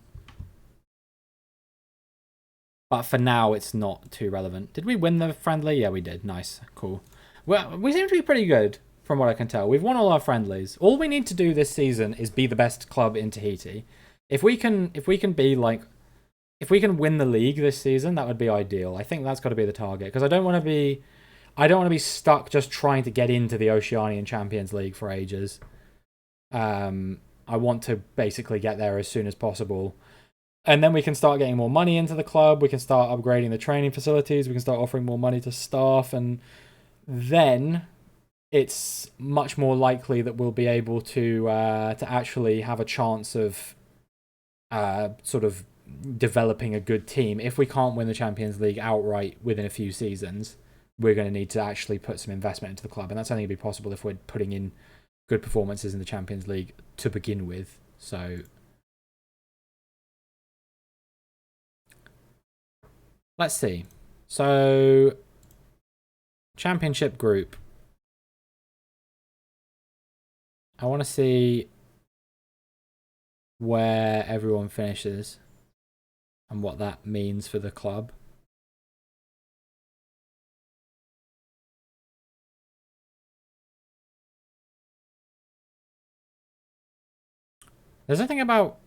But for now, it's not too relevant. Did we win the friendly? Yeah, we did. Nice. Cool. Well, we seem to be pretty good, from what I can tell. We've won all our friendlies. All we need to do this season is be the best club in Tahiti. If we can win the league this season, that would be ideal. I think that's got to be the target, because I don't want to be stuck just trying to get into the Oceanian Champions League for ages. I want to basically get there as soon as possible. And then we can start getting more money into the club. We can start upgrading the training facilities. We can start offering more money to staff. And then it's much more likely that we'll be able to actually have a chance of sort of developing a good team. If we can't win the Champions League outright within a few seasons, we're going to need to actually put some investment into the club. And that's only going to be possible if we're putting in good performances in the Champions League to begin with. So let's see. So Championship group. I want to see where everyone finishes. and what that means for the club. There's nothing about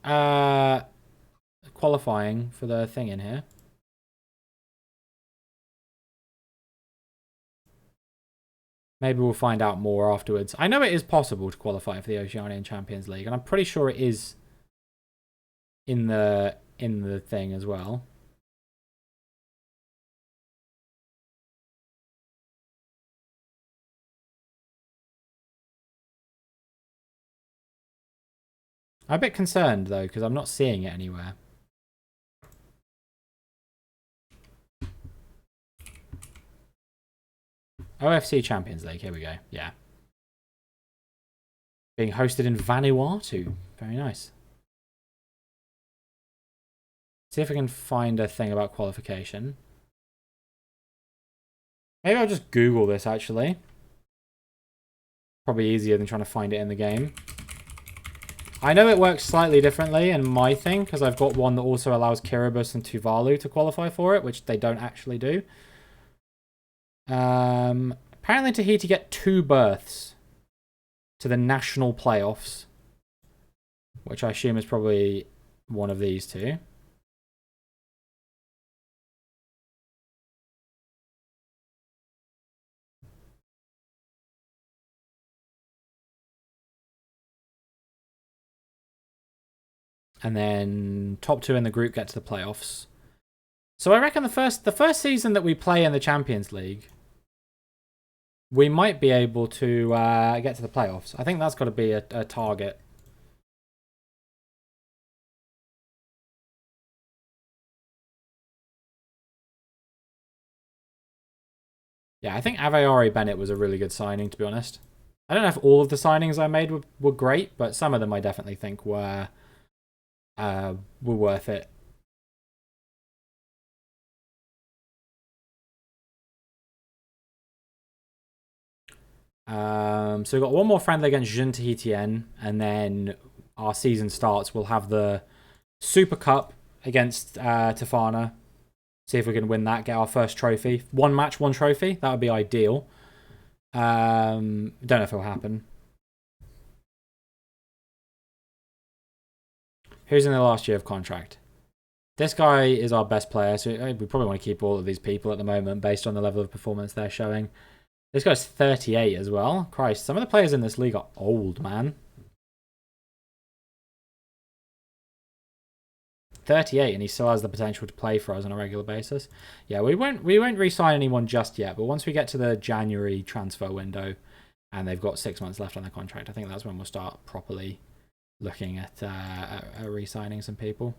qualifying for the thing in here. Maybe we'll find out more afterwards. I know it is possible to qualify for the Oceanian Champions League, and I'm pretty sure it is in the thing as well. I'm a bit concerned though, because I'm not seeing it anywhere. OFC Champions League, here we go. Yeah. Being hosted in Vanuatu. Very nice. See if I can find a thing about qualification. Maybe I'll just Google this, actually. Probably easier than trying to find it in the game. I know it works slightly differently in my thing, because I've got one that also allows Kiribati and Tuvalu to qualify for it, which they don't actually do. Apparently Tahiti get 2 berths to the national playoffs, which I assume is probably one of these two. And then top 2 in the group get to the playoffs. So I reckon the first season that we play in the Champions League, we might be able to get to the playoffs. I think that's got to be a target. Yeah, I think Aveori Bennett was a really good signing, to be honest. I don't know if all of the signings I made were great, but some of them I definitely think were worth it. So we've got one more friendly against Jeune Tahitienne, and then our season starts. We'll have the Super Cup against Tofana. See if we can win that, get our first trophy. 1 match, 1 trophy. That would be ideal. Don't know if it'll happen. Who's in the last year of contract? This guy is our best player, so we probably want to keep all of these people at the moment based on the level of performance they're showing. This guy's 38 as well. Christ, some of the players in this league are old, man. 38, and he still has the potential to play for us on a regular basis. Yeah, we won't re-sign anyone just yet, but once we get to the January transfer window and they've got 6 months left on their contract, I think that's when we'll start properly looking at re-signing some people.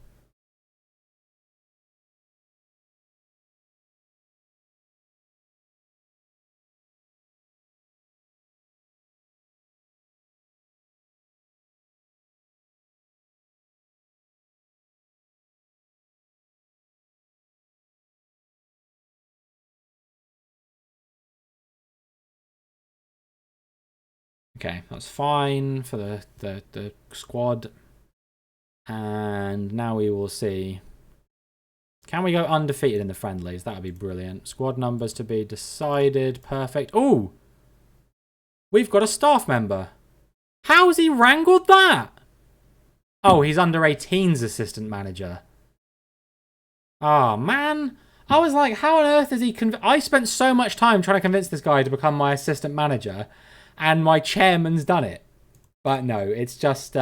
Okay, that's fine for the squad. And now we will see. Can we go undefeated in the friendlies? That would be brilliant. Squad numbers to be decided. Perfect. Oh! We've got a staff member. How's he wrangled that? Oh, he's under 18's assistant manager. Oh, man. I was like, how on earth is he... I spent so much time trying to convince this guy to become my assistant manager, and my chairman's done it. But no, it's just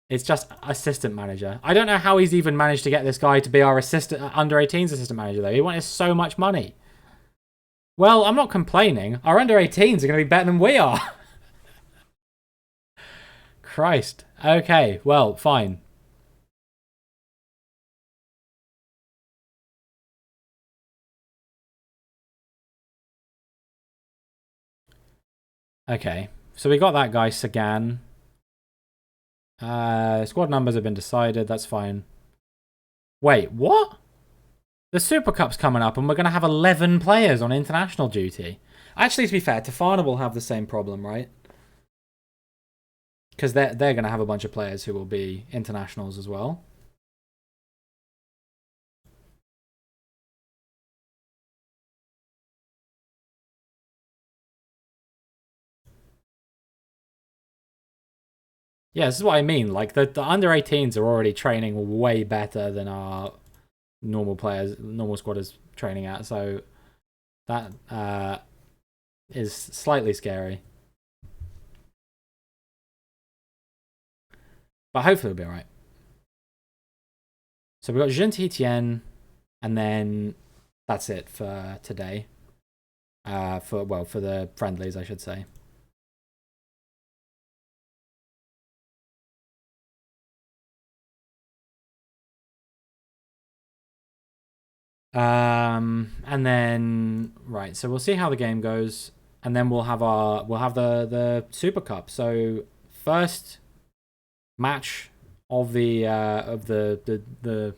assistant manager. I don't know how he's even managed to get this guy to be our under 18's assistant manager, though. He wanted so much money. Well, I'm not complaining. Our under 18s are going to be better than we are. Christ. Okay, well, fine. Okay, so we got that guy, Sagan. Squad numbers have been decided. That's fine. Wait, what? The Super Cup's coming up and we're going to have 11 players on international duty. Actually, to be fair, Tofana will have the same problem, right? Because they're going to have a bunch of players who will be internationals as well. Yeah, this is what I mean. Like the under 18s are already training way better than our normal squad is training at. So that is slightly scary. But hopefully it'll be alright. So we've got Jean Etienne, and then that's it for today. For the friendlies, I should say. And then right, so we'll see how the game goes, and then we'll have the Super Cup. So first match of the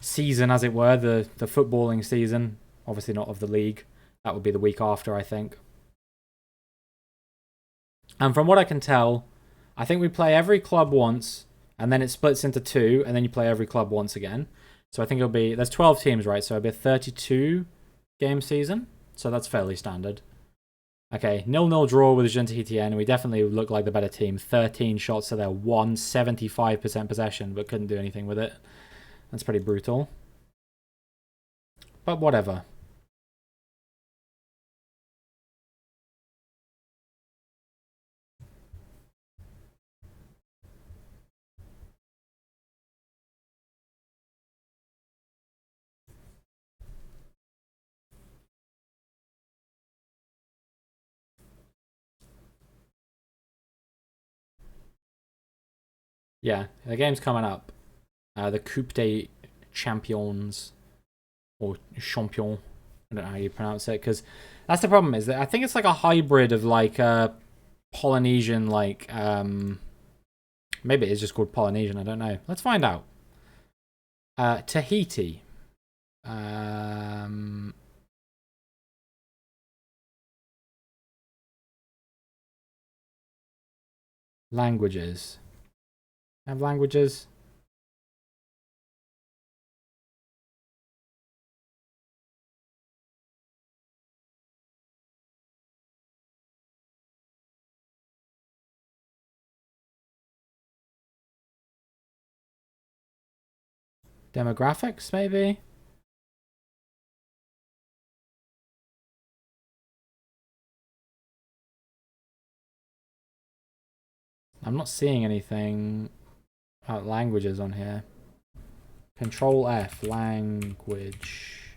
season, as it were, the footballing season. Obviously not of the league. That would be the week after, I think. And from what I can tell, I think we play every club once, and then it splits into two, and then you play every club once again. So I think there's 12 teams, right? So it'll be a 32 game season. So that's fairly standard. Okay, 0-0 draw with Saint-Étienne. We definitely look like the better team. 13 shots to their 75% possession, but couldn't do anything with it. That's pretty brutal. But whatever. Yeah, the game's coming up. The Coupe des Champions, or Champion. I don't know how you pronounce it, because that's the problem, is that I think it's like a hybrid of like Polynesian, like maybe it's just called Polynesian, I don't know. Let's find out. Tahiti. Languages. Have languages? Demographics, maybe? I'm not seeing anything about languages on here. Control F, language.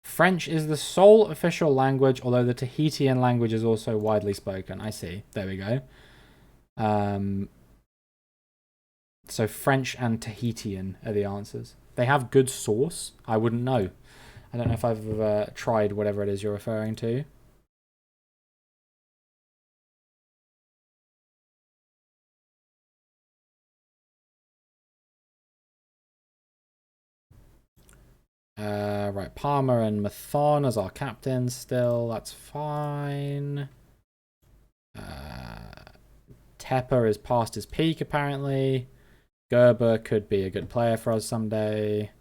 French is the sole official language, although the Tahitian language is also widely spoken. I see. There we go. So French and Tahitian are the answers. They have good source. I wouldn't know. I don't know if I've ever tried whatever it is you're referring to. Right, Palmer and Mathon as our captains still. That's fine. Tepper is past his peak, apparently. Gerber could be a good player for us someday.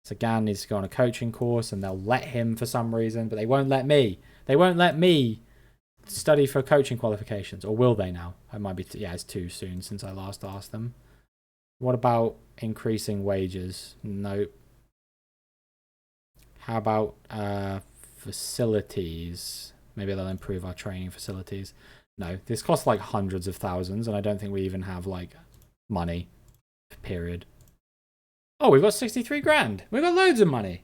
Sagan needs to go on a coaching course, and they'll let him for some reason, but they won't let me. They won't let me study for coaching qualifications, or will they now? It might be. Yeah, it's too soon since I last asked them. What about increasing wages? Nope. How about facilities? Maybe they'll improve our training facilities. No, this costs like hundreds of thousands, and I don't think we even have like money. Period. Oh, we've got 63 grand. We've got loads of money.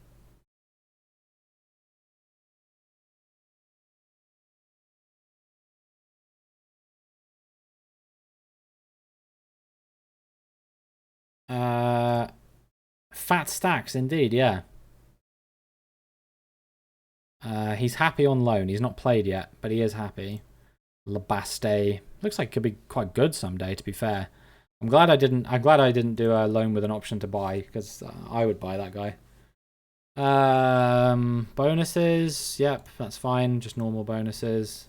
Fat stacks indeed, yeah. He's happy on loan. He's not played yet, but he is happy. Labaste looks like could be quite good someday. To be fair, I'm glad I didn't do a loan with an option to buy, because I would buy that guy. Bonuses. Yep, that's fine. Just normal bonuses.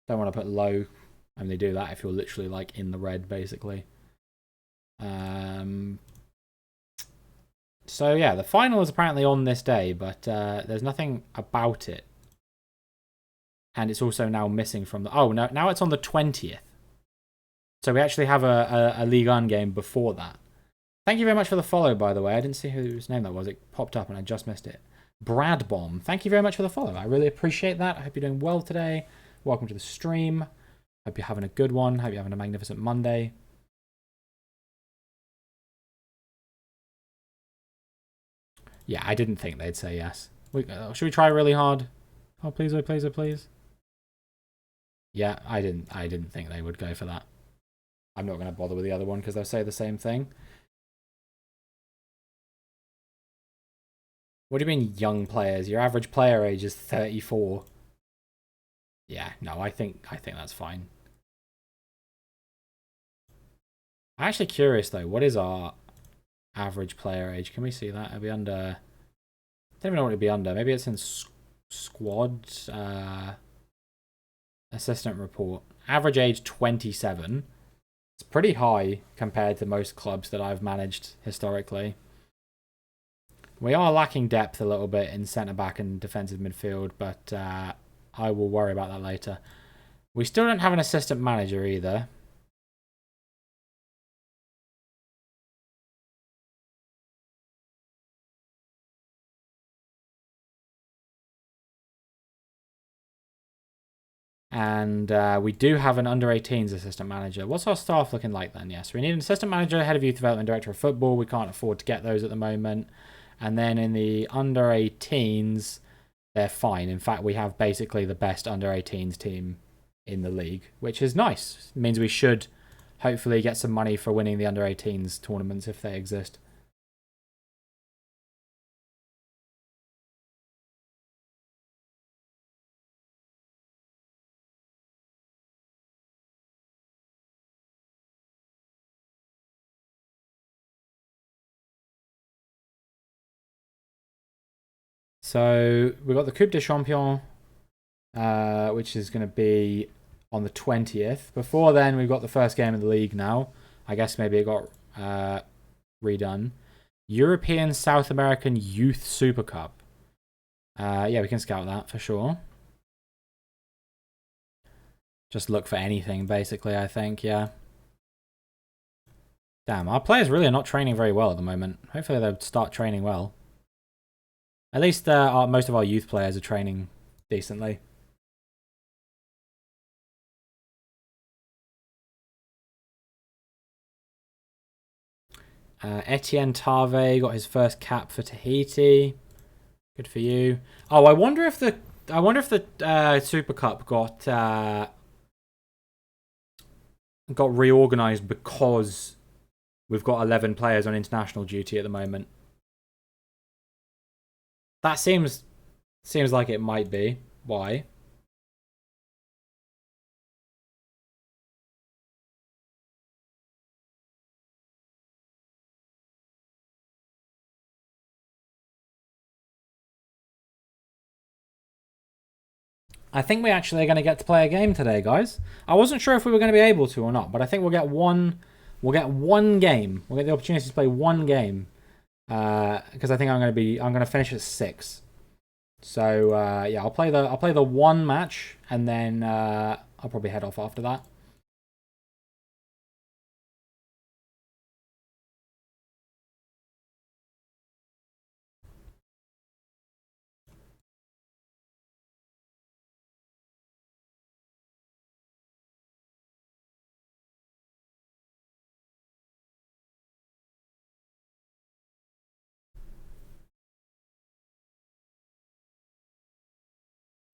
Don't want to put low. Only do that if you're literally like in the red, basically. So yeah, the final is apparently on this day, but there's nothing about it. And it's also now missing from the... Oh, no, now it's on the 20th. So we actually have a Ligue 1 game before that. Thank you very much for the follow, by the way. I didn't see whose name that was. It popped up and I just missed it. Brad Bomb. Thank you very much for the follow. I really appreciate that. I hope you're doing well today. Welcome to the stream. Hope you're having a good one. Hope you're having a magnificent Monday. Yeah, I didn't think they'd say yes. Should we try really hard? Oh, please, oh, please, oh, please. Yeah, I didn't think they would go for that. I'm not going to bother with the other one because they'll say the same thing. What do you mean young players? Your average player age is 34. Yeah, no, I think that's fine. I'm actually curious though, what is our average player age? Can we see that? Are we under? I don't even know what it'd be under. Maybe it's in squad assistant report. Average age 27. It's pretty high compared to most clubs that I've managed historically. We are lacking depth a little bit in centre-back and defensive midfield, but I will worry about that later. We still don't have an assistant manager either. And we do have an under-18s assistant manager. What's our staff looking like then? Yes, we need an assistant manager, head of youth development, director of football. We can't afford to get those at the moment. And then in the under-18s, they're fine. In fact, we have basically the best under-18s team in the league, which is nice. It means we should hopefully get some money for winning the under-18s tournaments if they exist. So we've got the Coupe des Champions, which is going to be on the 20th. Before then, we've got the first game of the league now. I guess maybe it got redone. European South American Youth Super Cup. Yeah, we can scout that for sure. Just look for anything, basically, I think, yeah. Damn, our players really are not training very well at the moment. Hopefully they'll start training well. At least most of our youth players are training decently. Etienne Tave got his first cap for Tahiti. Good for you. Oh, I wonder if the Super Cup got reorganized because we've got 11 players on international duty at the moment. That seems like it might be. Why? I think we actually are going to get to play a game today, guys. I wasn't sure if we were going to be able to or not, but I think we'll get one. We'll get one game. We'll get the opportunity to play one game because I think I'm going to finish at 6. So yeah, I'll play the one match and then I'll probably head off after that.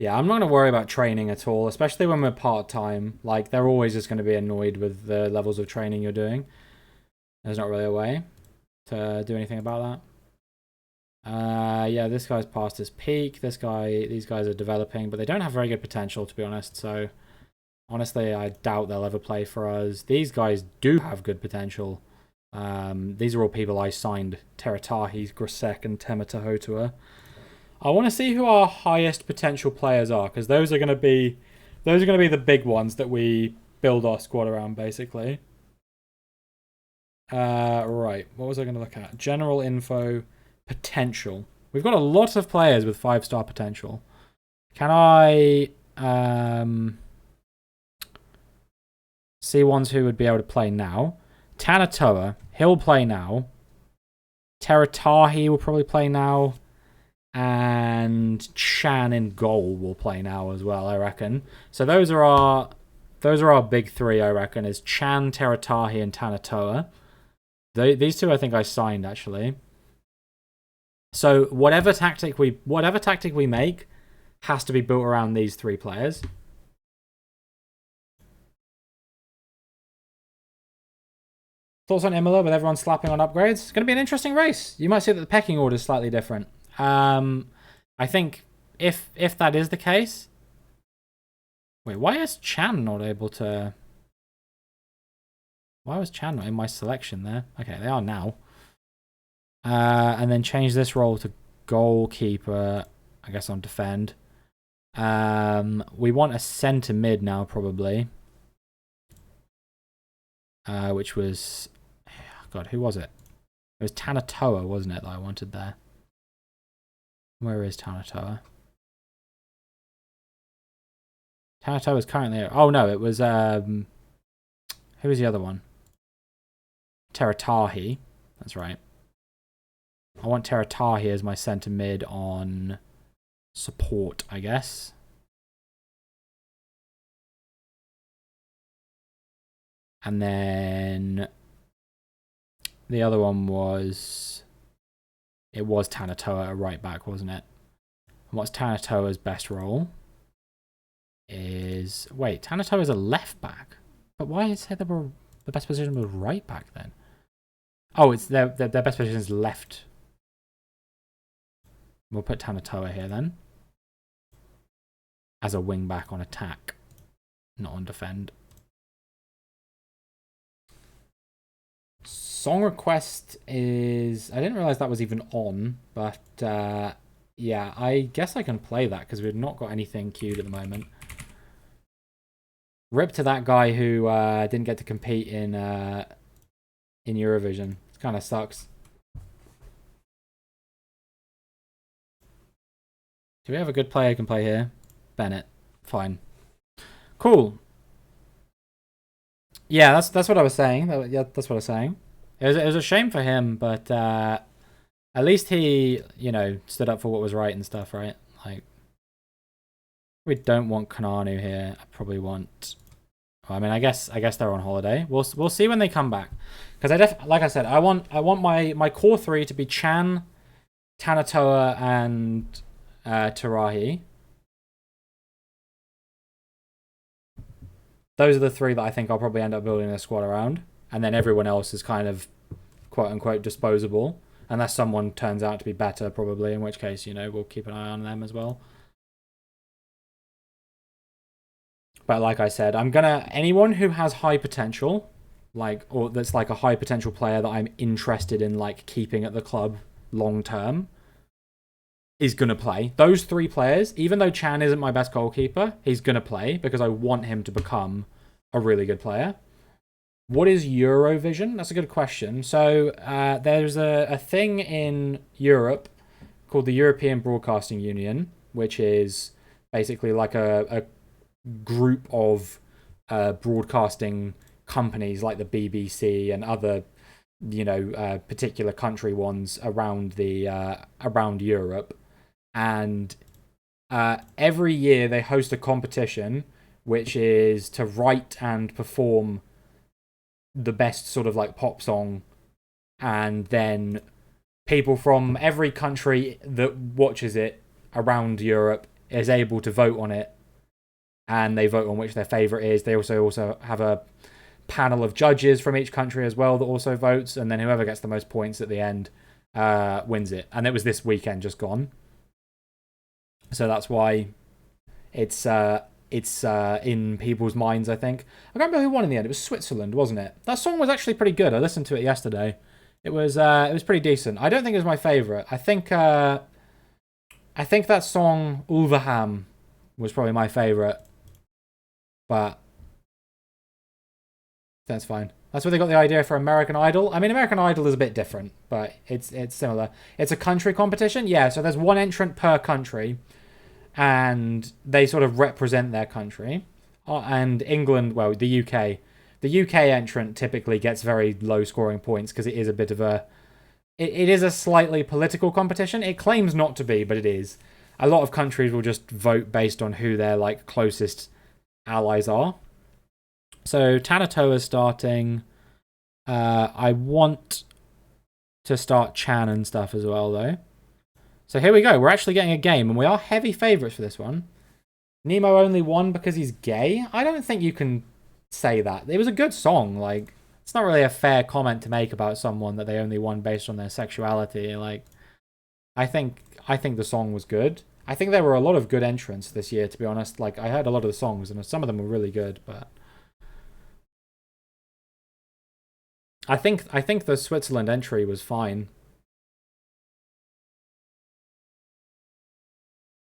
Yeah, I'm not going to worry about training at all, especially when we're part-time. Like, they're always just going to be annoyed with the levels of training you're doing. There's not really a way to do anything about that. Yeah, this guy's past his peak. These guys are developing, but they don't have very good potential, to be honest. So, honestly, I doubt they'll ever play for us. These guys do have good potential. These are all people I signed. Teratahi, Grasek, and Temeta Hotua. I want to see who our highest potential players are, because those are going to be the big ones that we build our squad around, basically. Right. What was I going to look at? General info, potential. We've got a lot of players with 5-star potential. Can I See ones who would be able to play now. Tanatoa, he'll play now. Teratahi will probably play now. And Chan in goal will play now as well, I reckon. So those are our big three, I reckon, is Chan, Teratahi, and Tanatoa. These two I think I signed, actually. So whatever tactic we make has to be built around these three players. Thoughts on Imola with everyone slapping on upgrades? It's going to be an interesting race. You might see that the pecking order is slightly different. I think if that is the case... Wait, why is Chan not able to... Why was Chan not in my selection there? Okay, they are now. And then change this role to goalkeeper. I guess on defend. We want a centre mid now, probably. Which was... God, who was it? It was Tanatoa, wasn't it, that I wanted there? Where is Tanatoa? Tanatoa is currently... Oh, no, it was... Who was the other one? Teratahi. That's right. I want Teratahi as my centre mid on support, I guess. And then the other one was... It was Tanatoa at right back, wasn't it? And what's Tanatoa's best role? Is... Wait, Tanatoa's a left back? But why is it the best position was right back then? Oh, it's their best position is left. We'll put Tanatoa here then. As a wing back on attack. Not on defend. Song request is... I didn't realise that was even on. But yeah, I guess I can play that because we've not got anything queued at the moment. Rip to that guy who didn't get to compete in Eurovision. It kind of sucks. Do we have a good player who can play here? Bennett. Fine. Cool. Yeah, that's what I was saying. Yeah, that's what I was saying. It was a shame for him, but at least he, you know, stood up for what was right and stuff, right? Like, we don't want Kananu here. I probably want... Well, I mean, I guess they're on holiday. We'll see when they come back, because like I said, I want my core three to be Chan, Tanatoa, and Tarahi. Those are the three that I think I'll probably end up building a squad around, and then everyone else is kind of quote unquote disposable, unless someone turns out to be better, probably. In which case, you know, we'll keep an eye on them as well. But like I said, anyone who has high potential, like, or that's like a high potential player that I'm interested in like keeping at the club long term, is gonna play. Those three players, even though Chan isn't my best goalkeeper, he's gonna play because I want him to become a really good player. What is Eurovision? That's a good question. So there's a thing in Europe called the European Broadcasting Union, which is basically like a group of broadcasting companies like the BBC and other, you know, particular country ones around around Europe, and every year they host a competition which is to write and perform the best sort of like pop song, and then people from every country that watches it around Europe is able to vote on it. And they vote on which their favourite is. They also have a panel of judges from each country as well that also votes. And then whoever gets the most points at the end wins it. And it was this weekend just gone. So that's why it's in people's minds, I think. I can't remember who won in the end. It was Switzerland, wasn't it? That song was actually pretty good. I listened to it yesterday. It was pretty decent. I don't think it was my favourite. I think that song Ulverham was probably my favourite. But that's fine. That's where they got the idea for American Idol. I mean, American Idol is a bit different, but it's similar. It's a country competition, yeah. So there's one entrant per country, and they sort of represent their country. And England, well, the UK The UK entrant typically gets very low scoring points because it is a bit of a... It is a slightly political competition. It claims not to be, but it is. A lot of countries will just vote based on who their like closest allies are. So Tanatoa is starting. I want to start Chan and stuff as well, though. So here we go. We're actually getting a game, and we are heavy favourites for this one. Nemo only won because he's gay? I don't think you can say that. It was a good song. Like, it's not really a fair comment to make about someone that they only won based on their sexuality. Like, I think the song was good. I think there were a lot of good entrants this year, to be honest. Like, I heard a lot of the songs, and some of them were really good, but... I think the Switzerland entry was fine.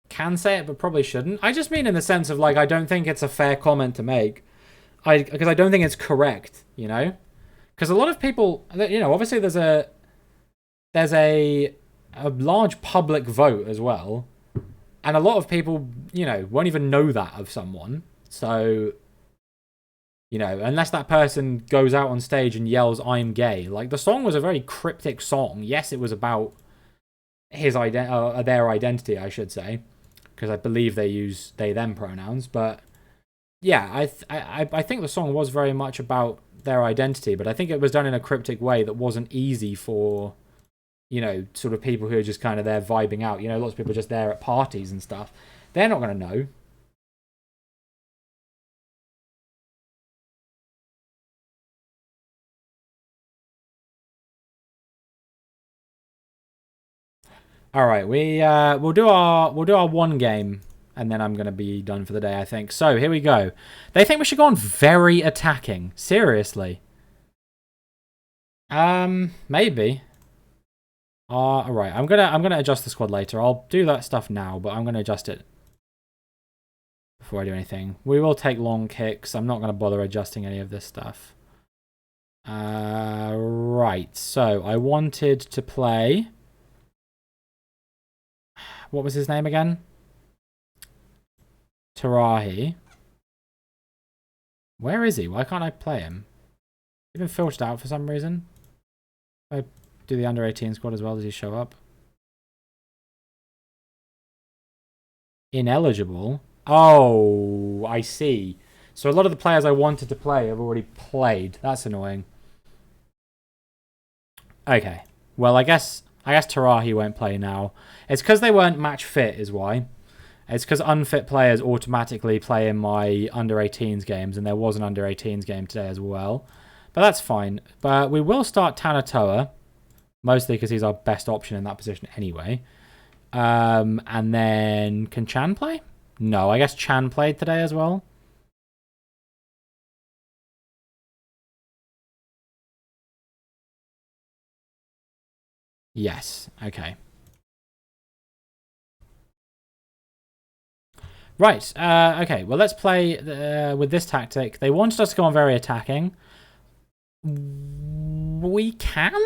Can say it, but probably shouldn't. I just mean in the sense of, like, I don't think it's a fair comment to make. Because I don't think it's correct, you know? Because a lot of people, you know, obviously there's a large public vote as well. And a lot of people, you know, won't even know that of someone. So... You know, unless that person goes out on stage and yells, "I'm gay." Like, the song was a very cryptic song. Yes, it was about their identity, I should say. Because I believe they use they/them pronouns. But, yeah, I think the song was very much about their identity. But I think it was done in a cryptic way that wasn't easy for, you know, sort of people who are just kind of there vibing out. You know, lots of people are just there at parties and stuff. They're not going to know. All right, we'll do our one game, and then I'm gonna be done for the day, I think. So here we go. They think we should go on very attacking. Seriously. Maybe. All right. I'm gonna adjust the squad later. I'll do that stuff now, but I'm gonna adjust it before I do anything. We will take long kicks. I'm not gonna bother adjusting any of this stuff. Right. So I wanted to play. What was his name again? Tarahi. Where is he? Why can't I play him? He's been filtered out for some reason. If I do the under 18 squad as well, does he show up? Ineligible? Oh, I see. So a lot of the players I wanted to play have already played. That's annoying. Okay. Well, I guess Tarahi won't play now. It's because they weren't match fit is why. It's because unfit players automatically play in my under 18s games, and there was an under 18s game today as well. But that's fine. But we will start Tanatoa, mostly because he's our best option in that position anyway. And then, can Chan play? No, I guess Chan played today as well. Yes, okay. Right, okay, well, let's play with this tactic. They wanted us to go on very attacking. We can?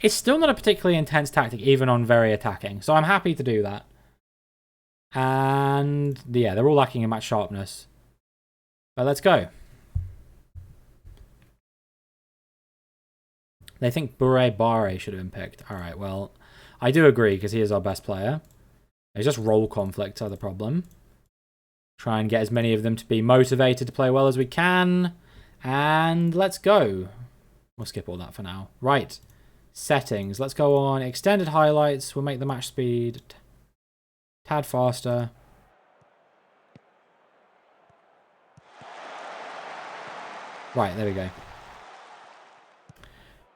It's still not a particularly intense tactic, even on very attacking, so I'm happy to do that. And, yeah, they're all lacking in match sharpness. But let's go. They think Bure Bare should have been picked. Alright, well, I do agree, because he is our best player. It's just role conflicts are the problem. Try and get as many of them to be motivated to play well as we can. And let's go. We'll skip all that for now. Right. Settings. Let's go on extended highlights. We'll make the match speed tad faster. Right, there we go.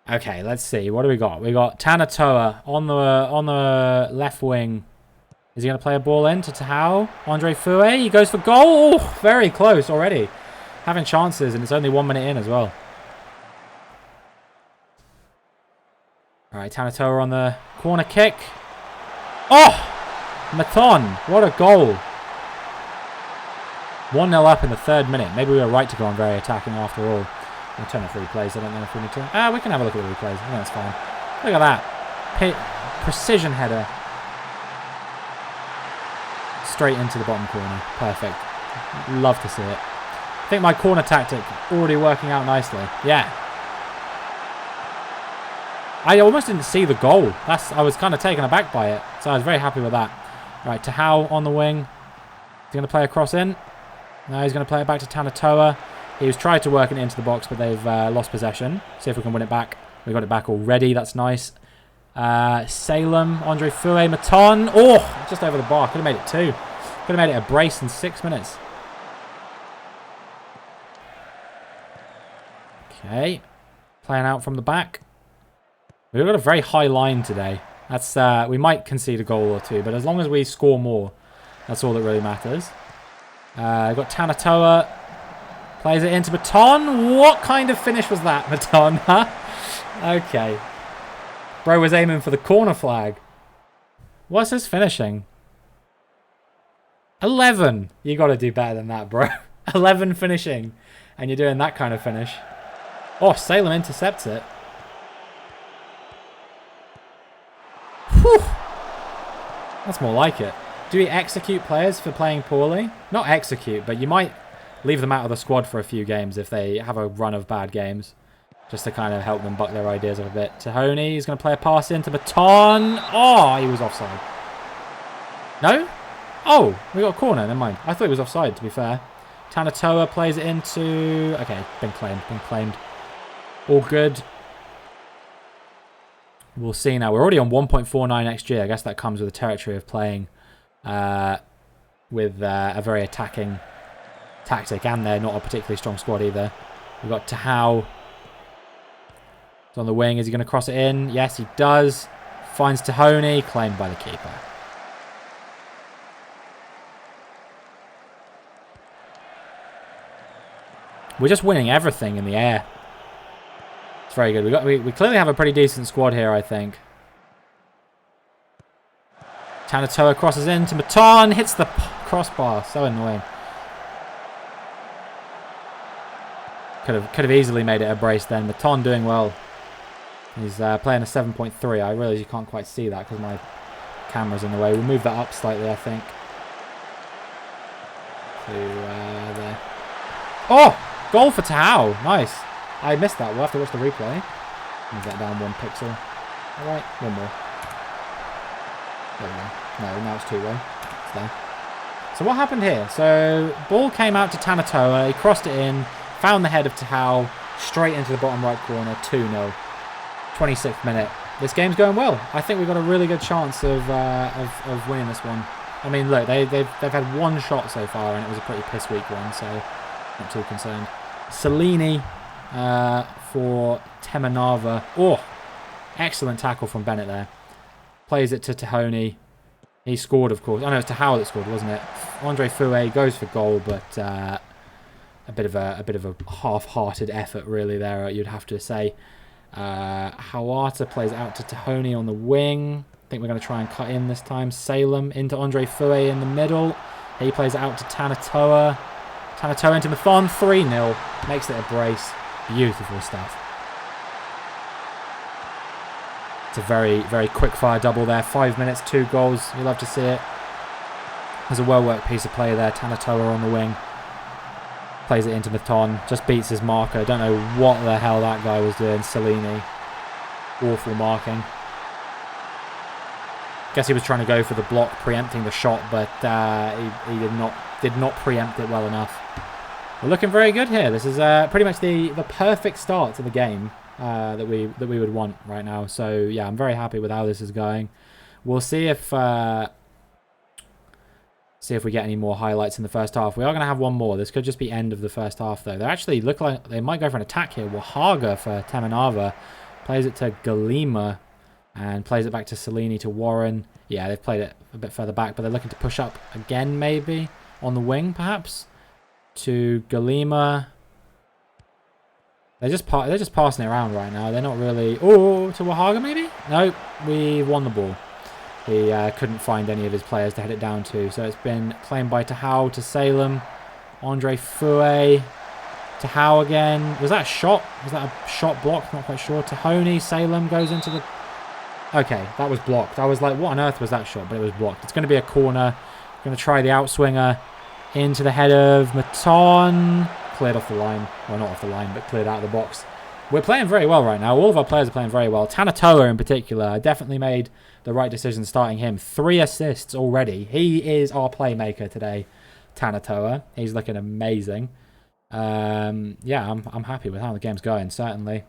Okay, let's see. What do we got? We got Tanatoa on the left wing. Is he going to play a ball in to Tahao? Andre Fouet, he goes for goal. Oh, very close already. Having chances, and it's only 1 minute in as well. All right, Tanatoa on the corner kick. Oh! Mathon, what a goal. 1-0 up in the 3rd minute. Maybe we were right to go on very attacking after all. We'll turn off replays. I don't know if we need to. We can have a look at the replays. I think that's fine. Look at that. Precision header. Straight into the bottom corner. Perfect. Love to see it. I think my corner tactic already working out nicely. Yeah. I almost didn't see the goal. I was kind of taken aback by it. So I was very happy with that. Right, Tahau on the wing. He's going to play a cross in. No, he's going to play it back to Tanatoa. He's tried to work it into the box, but they've lost possession. See if we can win it back. We got it back already. That's nice. Salem, Andre Fouet, Maton. Oh, just over the bar. Could have made it 2. Could have made it a brace in 6 minutes. Okay. Playing out from the back. We've got a very high line today. That's we might concede a goal or 2, but as long as we score more, that's all that really matters. Got Tanatoa. Plays it into Maton. What kind of finish was that, Maton? Huh? Okay. Bro was aiming for the corner flag. What's his finishing? 11. You got to do better than that, bro. 11 finishing. And you're doing that kind of finish. Oh, Salem intercepts it. Whew. That's more like it. Do we execute players for playing poorly? Not execute, but you might leave them out of the squad for a few games if they have a run of bad games. Just to kind of help them buck their ideas up a bit. Tahoni, he's going to play a pass into Baton. Oh, he was offside. No? Oh, we got a corner. Never mind. I thought he was offside, to be fair. Tanatoa plays it into... Okay, been claimed. All good. We'll see now. We're already on 1.49 XG. I guess that comes with the territory of playing with a very attacking tactic. And they're not a particularly strong squad either. We've got Tahau. On the wing. Is he going to cross it in? Yes, he does. Finds Tahoni. Claimed by the keeper. We're just winning everything in the air. It's very good. We clearly have a pretty decent squad here, I think. Tanatoa crosses into Maton. Hits the crossbar. So annoying. Could have easily made it a brace then. Maton doing well. He's playing a 7.3. I realise you can't quite see that because my camera's in the way. We'll move that up slightly, I think. To there. Oh! Goal for Tahau. Nice. I missed that. We'll have to watch the replay. Move that down 1 pixel. Alright, one more. There we go. No, now it's 2 way. It's there. So what happened here? So, ball came out to Tanatoa. He crossed it in. Found the head of Tahau. Straight into the bottom right corner. 2-0. 26th minute. This game's going well. I think we've got a really good chance of winning this one. I mean, look, they've had 1 shot so far, and it was a pretty piss weak one, so not too concerned. Cellini for Temanava. Oh, excellent tackle from Bennett there. Plays it to Tahoni. He scored, of course. Oh no, it's Tahau that scored, wasn't it? Andre Fouet goes for goal, but a bit of a half-hearted effort, really. There, you'd have to say. Hawata plays out to Tahoni on the wing. I think we're going to try and cut in this time. Salem into Andre Fouet in the middle. He plays it out to Tanatoa. Tanatoa into Mathon. 3-0. Makes it a brace. Beautiful stuff. It's a very, very quick-fire double there. 5 minutes, 2 goals. You love to see it. There's a well-worked piece of play there. Tanatoa on the wing. Plays it into Maton. Just beats his marker. Don't know what the hell that guy was doing. Cellini. Awful marking. Guess he was trying to go for the block, preempting the shot, but he did not preempt it well enough. We're looking very good here. This is pretty much the perfect start to the game that we would want right now. So yeah, I'm very happy with how this is going. We'll see if we get any more highlights in the first half. We are going to have one more. This could just be end of the first half, though. They actually look like they might go for an attack here. Wahaga for Temanava. Plays it to Galima. And plays it back to Cellini to Warren. Yeah, they've played it a bit further back, but they're looking to push up again, maybe. On the wing, perhaps. To Galima. They're just passing it around right now. They're not really... Oh, to Wahaga, maybe? No, we won the ball. He couldn't find any of his players to head it down to. So it's been claimed by Tahau to Salem. Andre Fouet. Tahau again. Was that a shot? Was that a shot blocked? Not quite sure. Tahoni. Salem goes into the... Okay, that was blocked. I was like, what on earth was that shot? But it was blocked. It's going to be a corner. Going to try the outswinger into the head of Maton. cleared off the line. Well, not off the line, but cleared out of the box. We're playing very well right now. All of our players are playing very well. Tanatoa in particular, I definitely made the right decision starting him. 3 assists already. He is our playmaker today, Tanatoa. He's looking amazing. Yeah, I'm happy with how the game's going, certainly.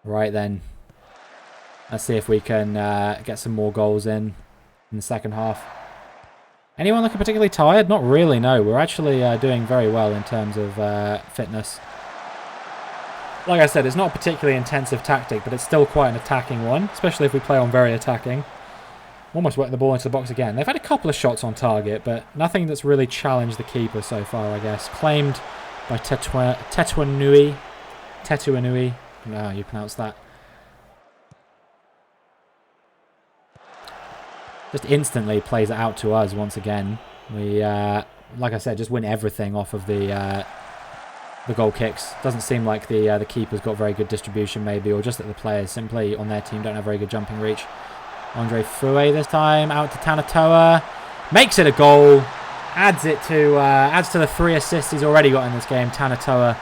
Right then. Let's see if we can get some more goals in the second half. Anyone looking particularly tired? Not really, no. We're actually doing very well in terms of fitness. Like I said, it's not a particularly intensive tactic, but it's still quite an attacking one, especially if we play on very attacking. Almost worked the ball into the box again. They've had a couple of shots on target, but nothing that's really challenged the keeper so far, I guess. Claimed by Tetuanui. Tetuanui. I don't know how you pronounce that. Just instantly plays it out to us once again. We, like I said, just win everything off of the goal kicks. Doesn't seem like the keeper's got very good distribution, maybe, or just that the players simply on their team don't have very good jumping reach. Andre Fouet this time, out to Tanatoa. Makes it a goal. Adds to the 3 assists he's already got in this game. Tanatoa,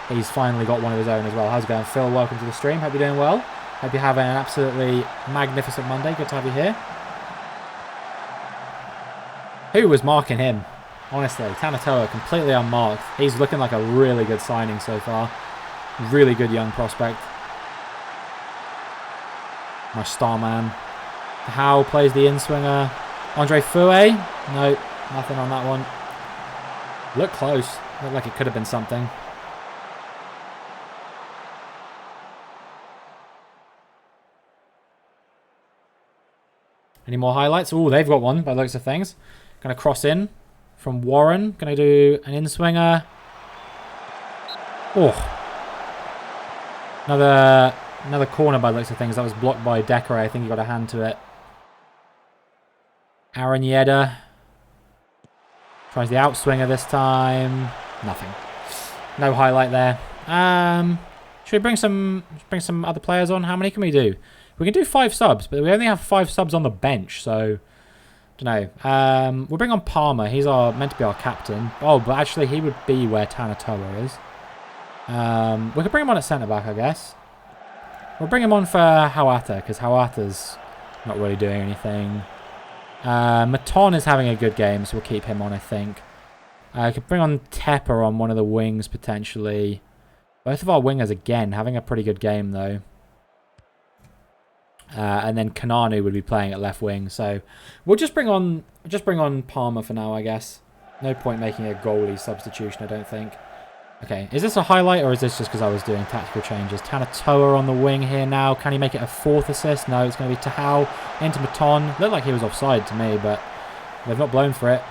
he's finally got one of his own as well. How's it going, Phil? Welcome to the stream. Hope you're doing well. Hope you're having an absolutely magnificent Monday. Good to have you here. Who was marking him? Honestly, Tanatoa completely unmarked. He's looking like a really good signing so far. Really good young prospect. My star man. Howe plays the in-swinger. Andre Fouet? No, nothing on that one. Looked close. Looked like it could have been something. Any more highlights? Oh, they've got one by the looks of things. Going to cross in from Warren. Going to do an in-swinger. Oh. Another corner by the looks of things. That was blocked by Decore. I think he got a hand to it. Aaron Yedda. Tries the outswinger this time. Nothing. No highlight there. Should we bring some other players on? How many can we do? We can do 5 subs, but we only have 5 subs on the bench, so don't know. We'll bring on Palmer. He's meant to be our captain. Oh, but actually he would be where Tanatoa is. We could bring him on at centre back, I guess. We'll bring him on for Hawata, because Hawata's not really doing anything. Maton is having a good game, so we'll keep him on, I think. I could bring on Tepper on one of the wings, potentially. Both of our wingers, again, having a pretty good game, though. And then Kananu would be playing at left wing, so we'll just bring on Palmer for now, I guess. No point making a goalie substitution, I don't think. Okay, is this a highlight, or is this just because I was doing tactical changes? Tanatoa on the wing here now. Can he make it a 4th assist? No, it's going to be Tahau into Maton. Looked like he was offside to me, but they've not blown for it.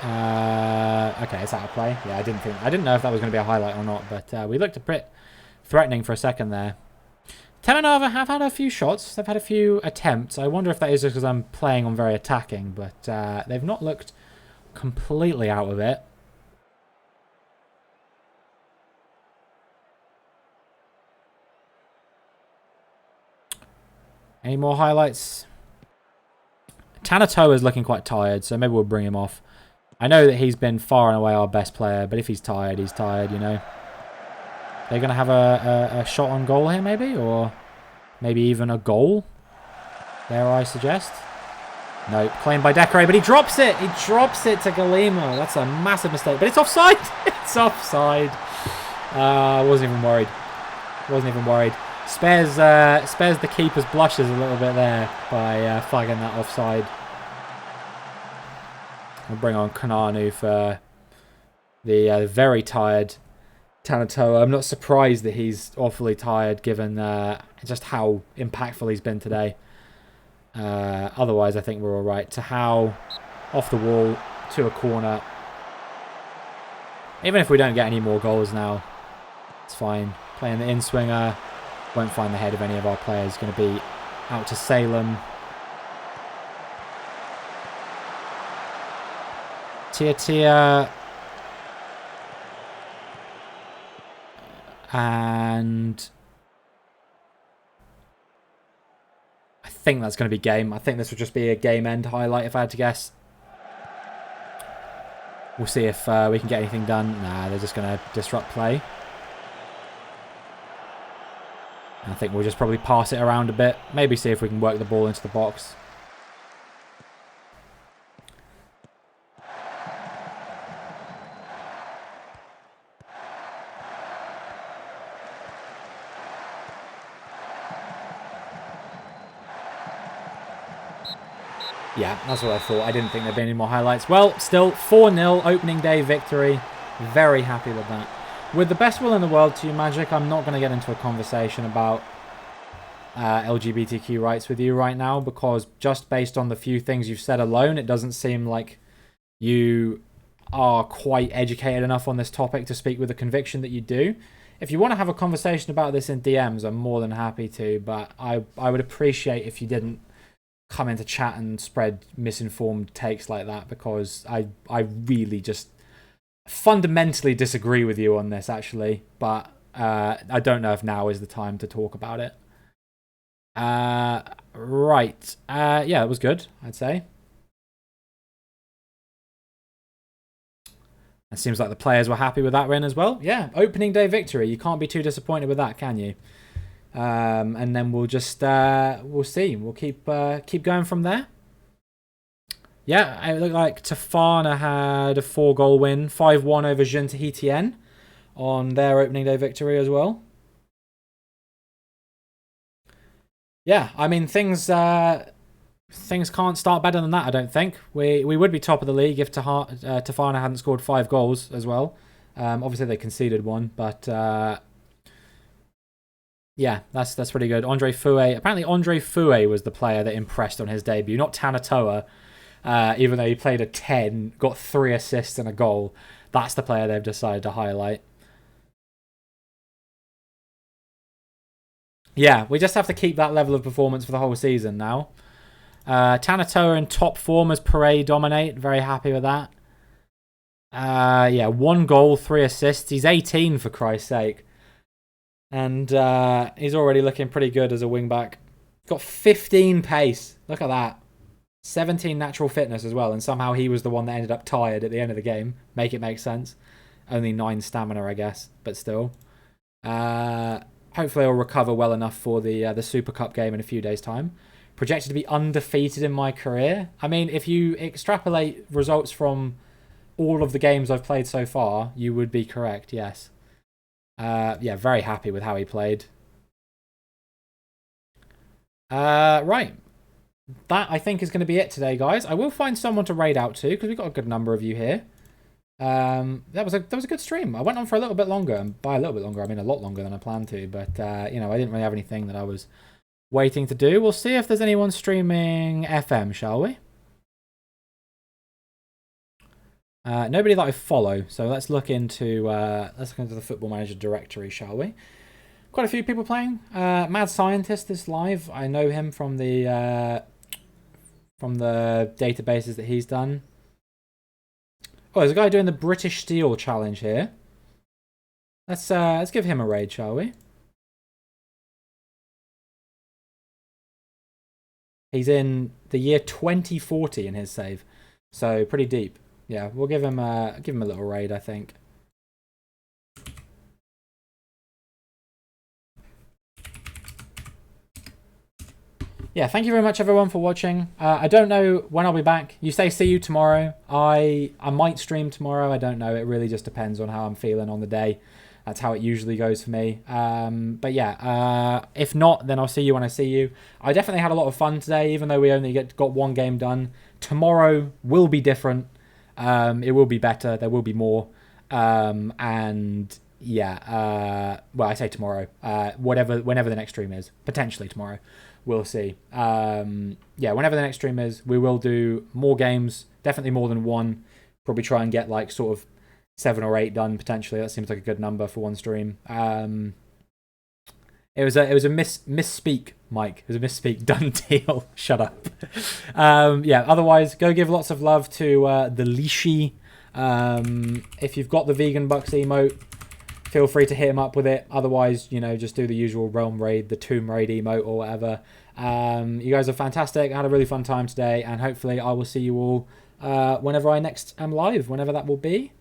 Okay, it's out of play. Yeah, I didn't know if that was going to be a highlight or not, but we looked a bit threatening for a second there. Temenava have had a few shots. They've had a few attempts. I wonder if that is just because I'm playing on very attacking, but they've not looked completely out of it. Any more highlights? Tanatoa is looking quite tired, so maybe we'll bring him off. I know that he's been far and away our best player, but if he's tired, you know. They're going to have a shot on goal here, maybe? Or maybe even a goal? Dare I suggest? No, claimed by Decore, but he drops it! He drops it to Galimo. That's a massive mistake, but it's offside! It's offside! I wasn't even worried. Spares the keeper's blushes a little bit there by flagging that offside. We'll bring on Kananu for the very tired Tanatoa. I'm not surprised that he's awfully tired given just how impactful he's been today. Otherwise, I think we're all right. Tahau off the wall to a corner. Even if we don't get any more goals now, it's fine. Playing the in-swinger. Won't find the head of any of our players. Going to be out to Salem. Tia. And I think that's going to be game. I think this would just be a game end highlight if I had to guess. We'll see if we can get anything done. Nah, they're just going to disrupt play. I think we'll just probably pass it around a bit. Maybe see if we can work the ball into the box. Yeah, that's what I thought. I didn't think there'd be any more highlights. Well, still 4-0 opening day victory. Very happy with that. With the best will in the world to you, Magic, I'm not going to get into a conversation about LGBTQ rights with you right now, because just based on the few things you've said alone, it doesn't seem like you are quite educated enough on this topic to speak with the conviction that you do. If you want to have a conversation about this in DMs, I'm more than happy to, but I would appreciate if you didn't come into chat and spread misinformed takes like that, because I really just fundamentally disagree with you on this, actually, but I don't know if now is the time to talk about it. Right. Yeah, it was good, I'd say. It seems like the players were happy with that win as well. Yeah, opening day victory. You can't be too disappointed with that, can you? And then we'll just we'll see. We'll keep going from there. Yeah, it looked like Tafana had a 4-goal win, 5-1 over Jeune Tahitienne on their opening day victory as well. Yeah, I mean things can't start better than that. I don't think we would be top of the league if Tafana hadn't scored 5 goals as well. Obviously they conceded 1, but yeah, that's pretty good. Andre Fouet. Apparently Andre Fouet was the player that impressed on his debut, not Tanatoa. Even though he played a 10, got 3 assists and a goal. That's the player they've decided to highlight. Yeah, we just have to keep that level of performance for the whole season now. Tanatoa in top form as Perret dominate. Very happy with that. Yeah, 1 goal, 3 assists. He's 18 for Christ's sake. And he's already looking pretty good as a wing-back. Got 15 pace. Look at that. 17 natural fitness as well. And somehow he was the one that ended up tired at the end of the game. Make it make sense. Only 9 stamina, I guess. But still. Hopefully I'll recover well enough for the Super Cup game in a few days' time. Projected to be undefeated in my career. I mean, if you extrapolate results from all of the games I've played so far, you would be correct, yes. Yeah, very happy with how he played. Right. That, I think, is going to be it today, guys. I will find someone to raid out to, because we've got a good number of you here. That was a good stream. I went on for a little bit longer, and by a little bit longer, I mean a lot longer than I planned to. But you know, I didn't really have anything that I was waiting to do. We'll see if there's anyone streaming FM, shall we? Nobody that I follow, so let's look into the Football Manager directory, shall we? Quite a few people playing. Mad Scientist is live. I know him from the databases that he's done. Oh, there's a guy doing the British Steel challenge here. Let's give him a raid, shall we? He's in the year 2040 in his save, so pretty deep. Yeah, we'll give him a little raid, I think. Yeah, thank you very much, everyone, for watching. I don't know when I'll be back. You say see you tomorrow. I might stream tomorrow. I don't know. It really just depends on how I'm feeling on the day. That's how it usually goes for me. But yeah, if not, then I'll see you when I see you. I definitely had a lot of fun today, even though we only got 1 game done. Tomorrow will be different. It will be better. There will be more. And yeah, well, I say tomorrow. Whenever the next stream is. Potentially tomorrow. We'll see. Yeah, whenever the next stream is, we will do more games. Definitely more than 1. Probably try and get like sort of 7 or 8 done potentially. That seems like a good number for 1 stream. It was a misspeak, Mike. It was a misspeak. Done deal. Shut up. Yeah. Otherwise, go give lots of love to the Lishi. If you've got the Vegan Bucks emote, feel free to hit him up with it. Otherwise, you know, just do the usual Realm Raid, the Tomb Raid emote or whatever. You guys are fantastic. I had a really fun time today, and hopefully I will see you all whenever I next am live, whenever that will be.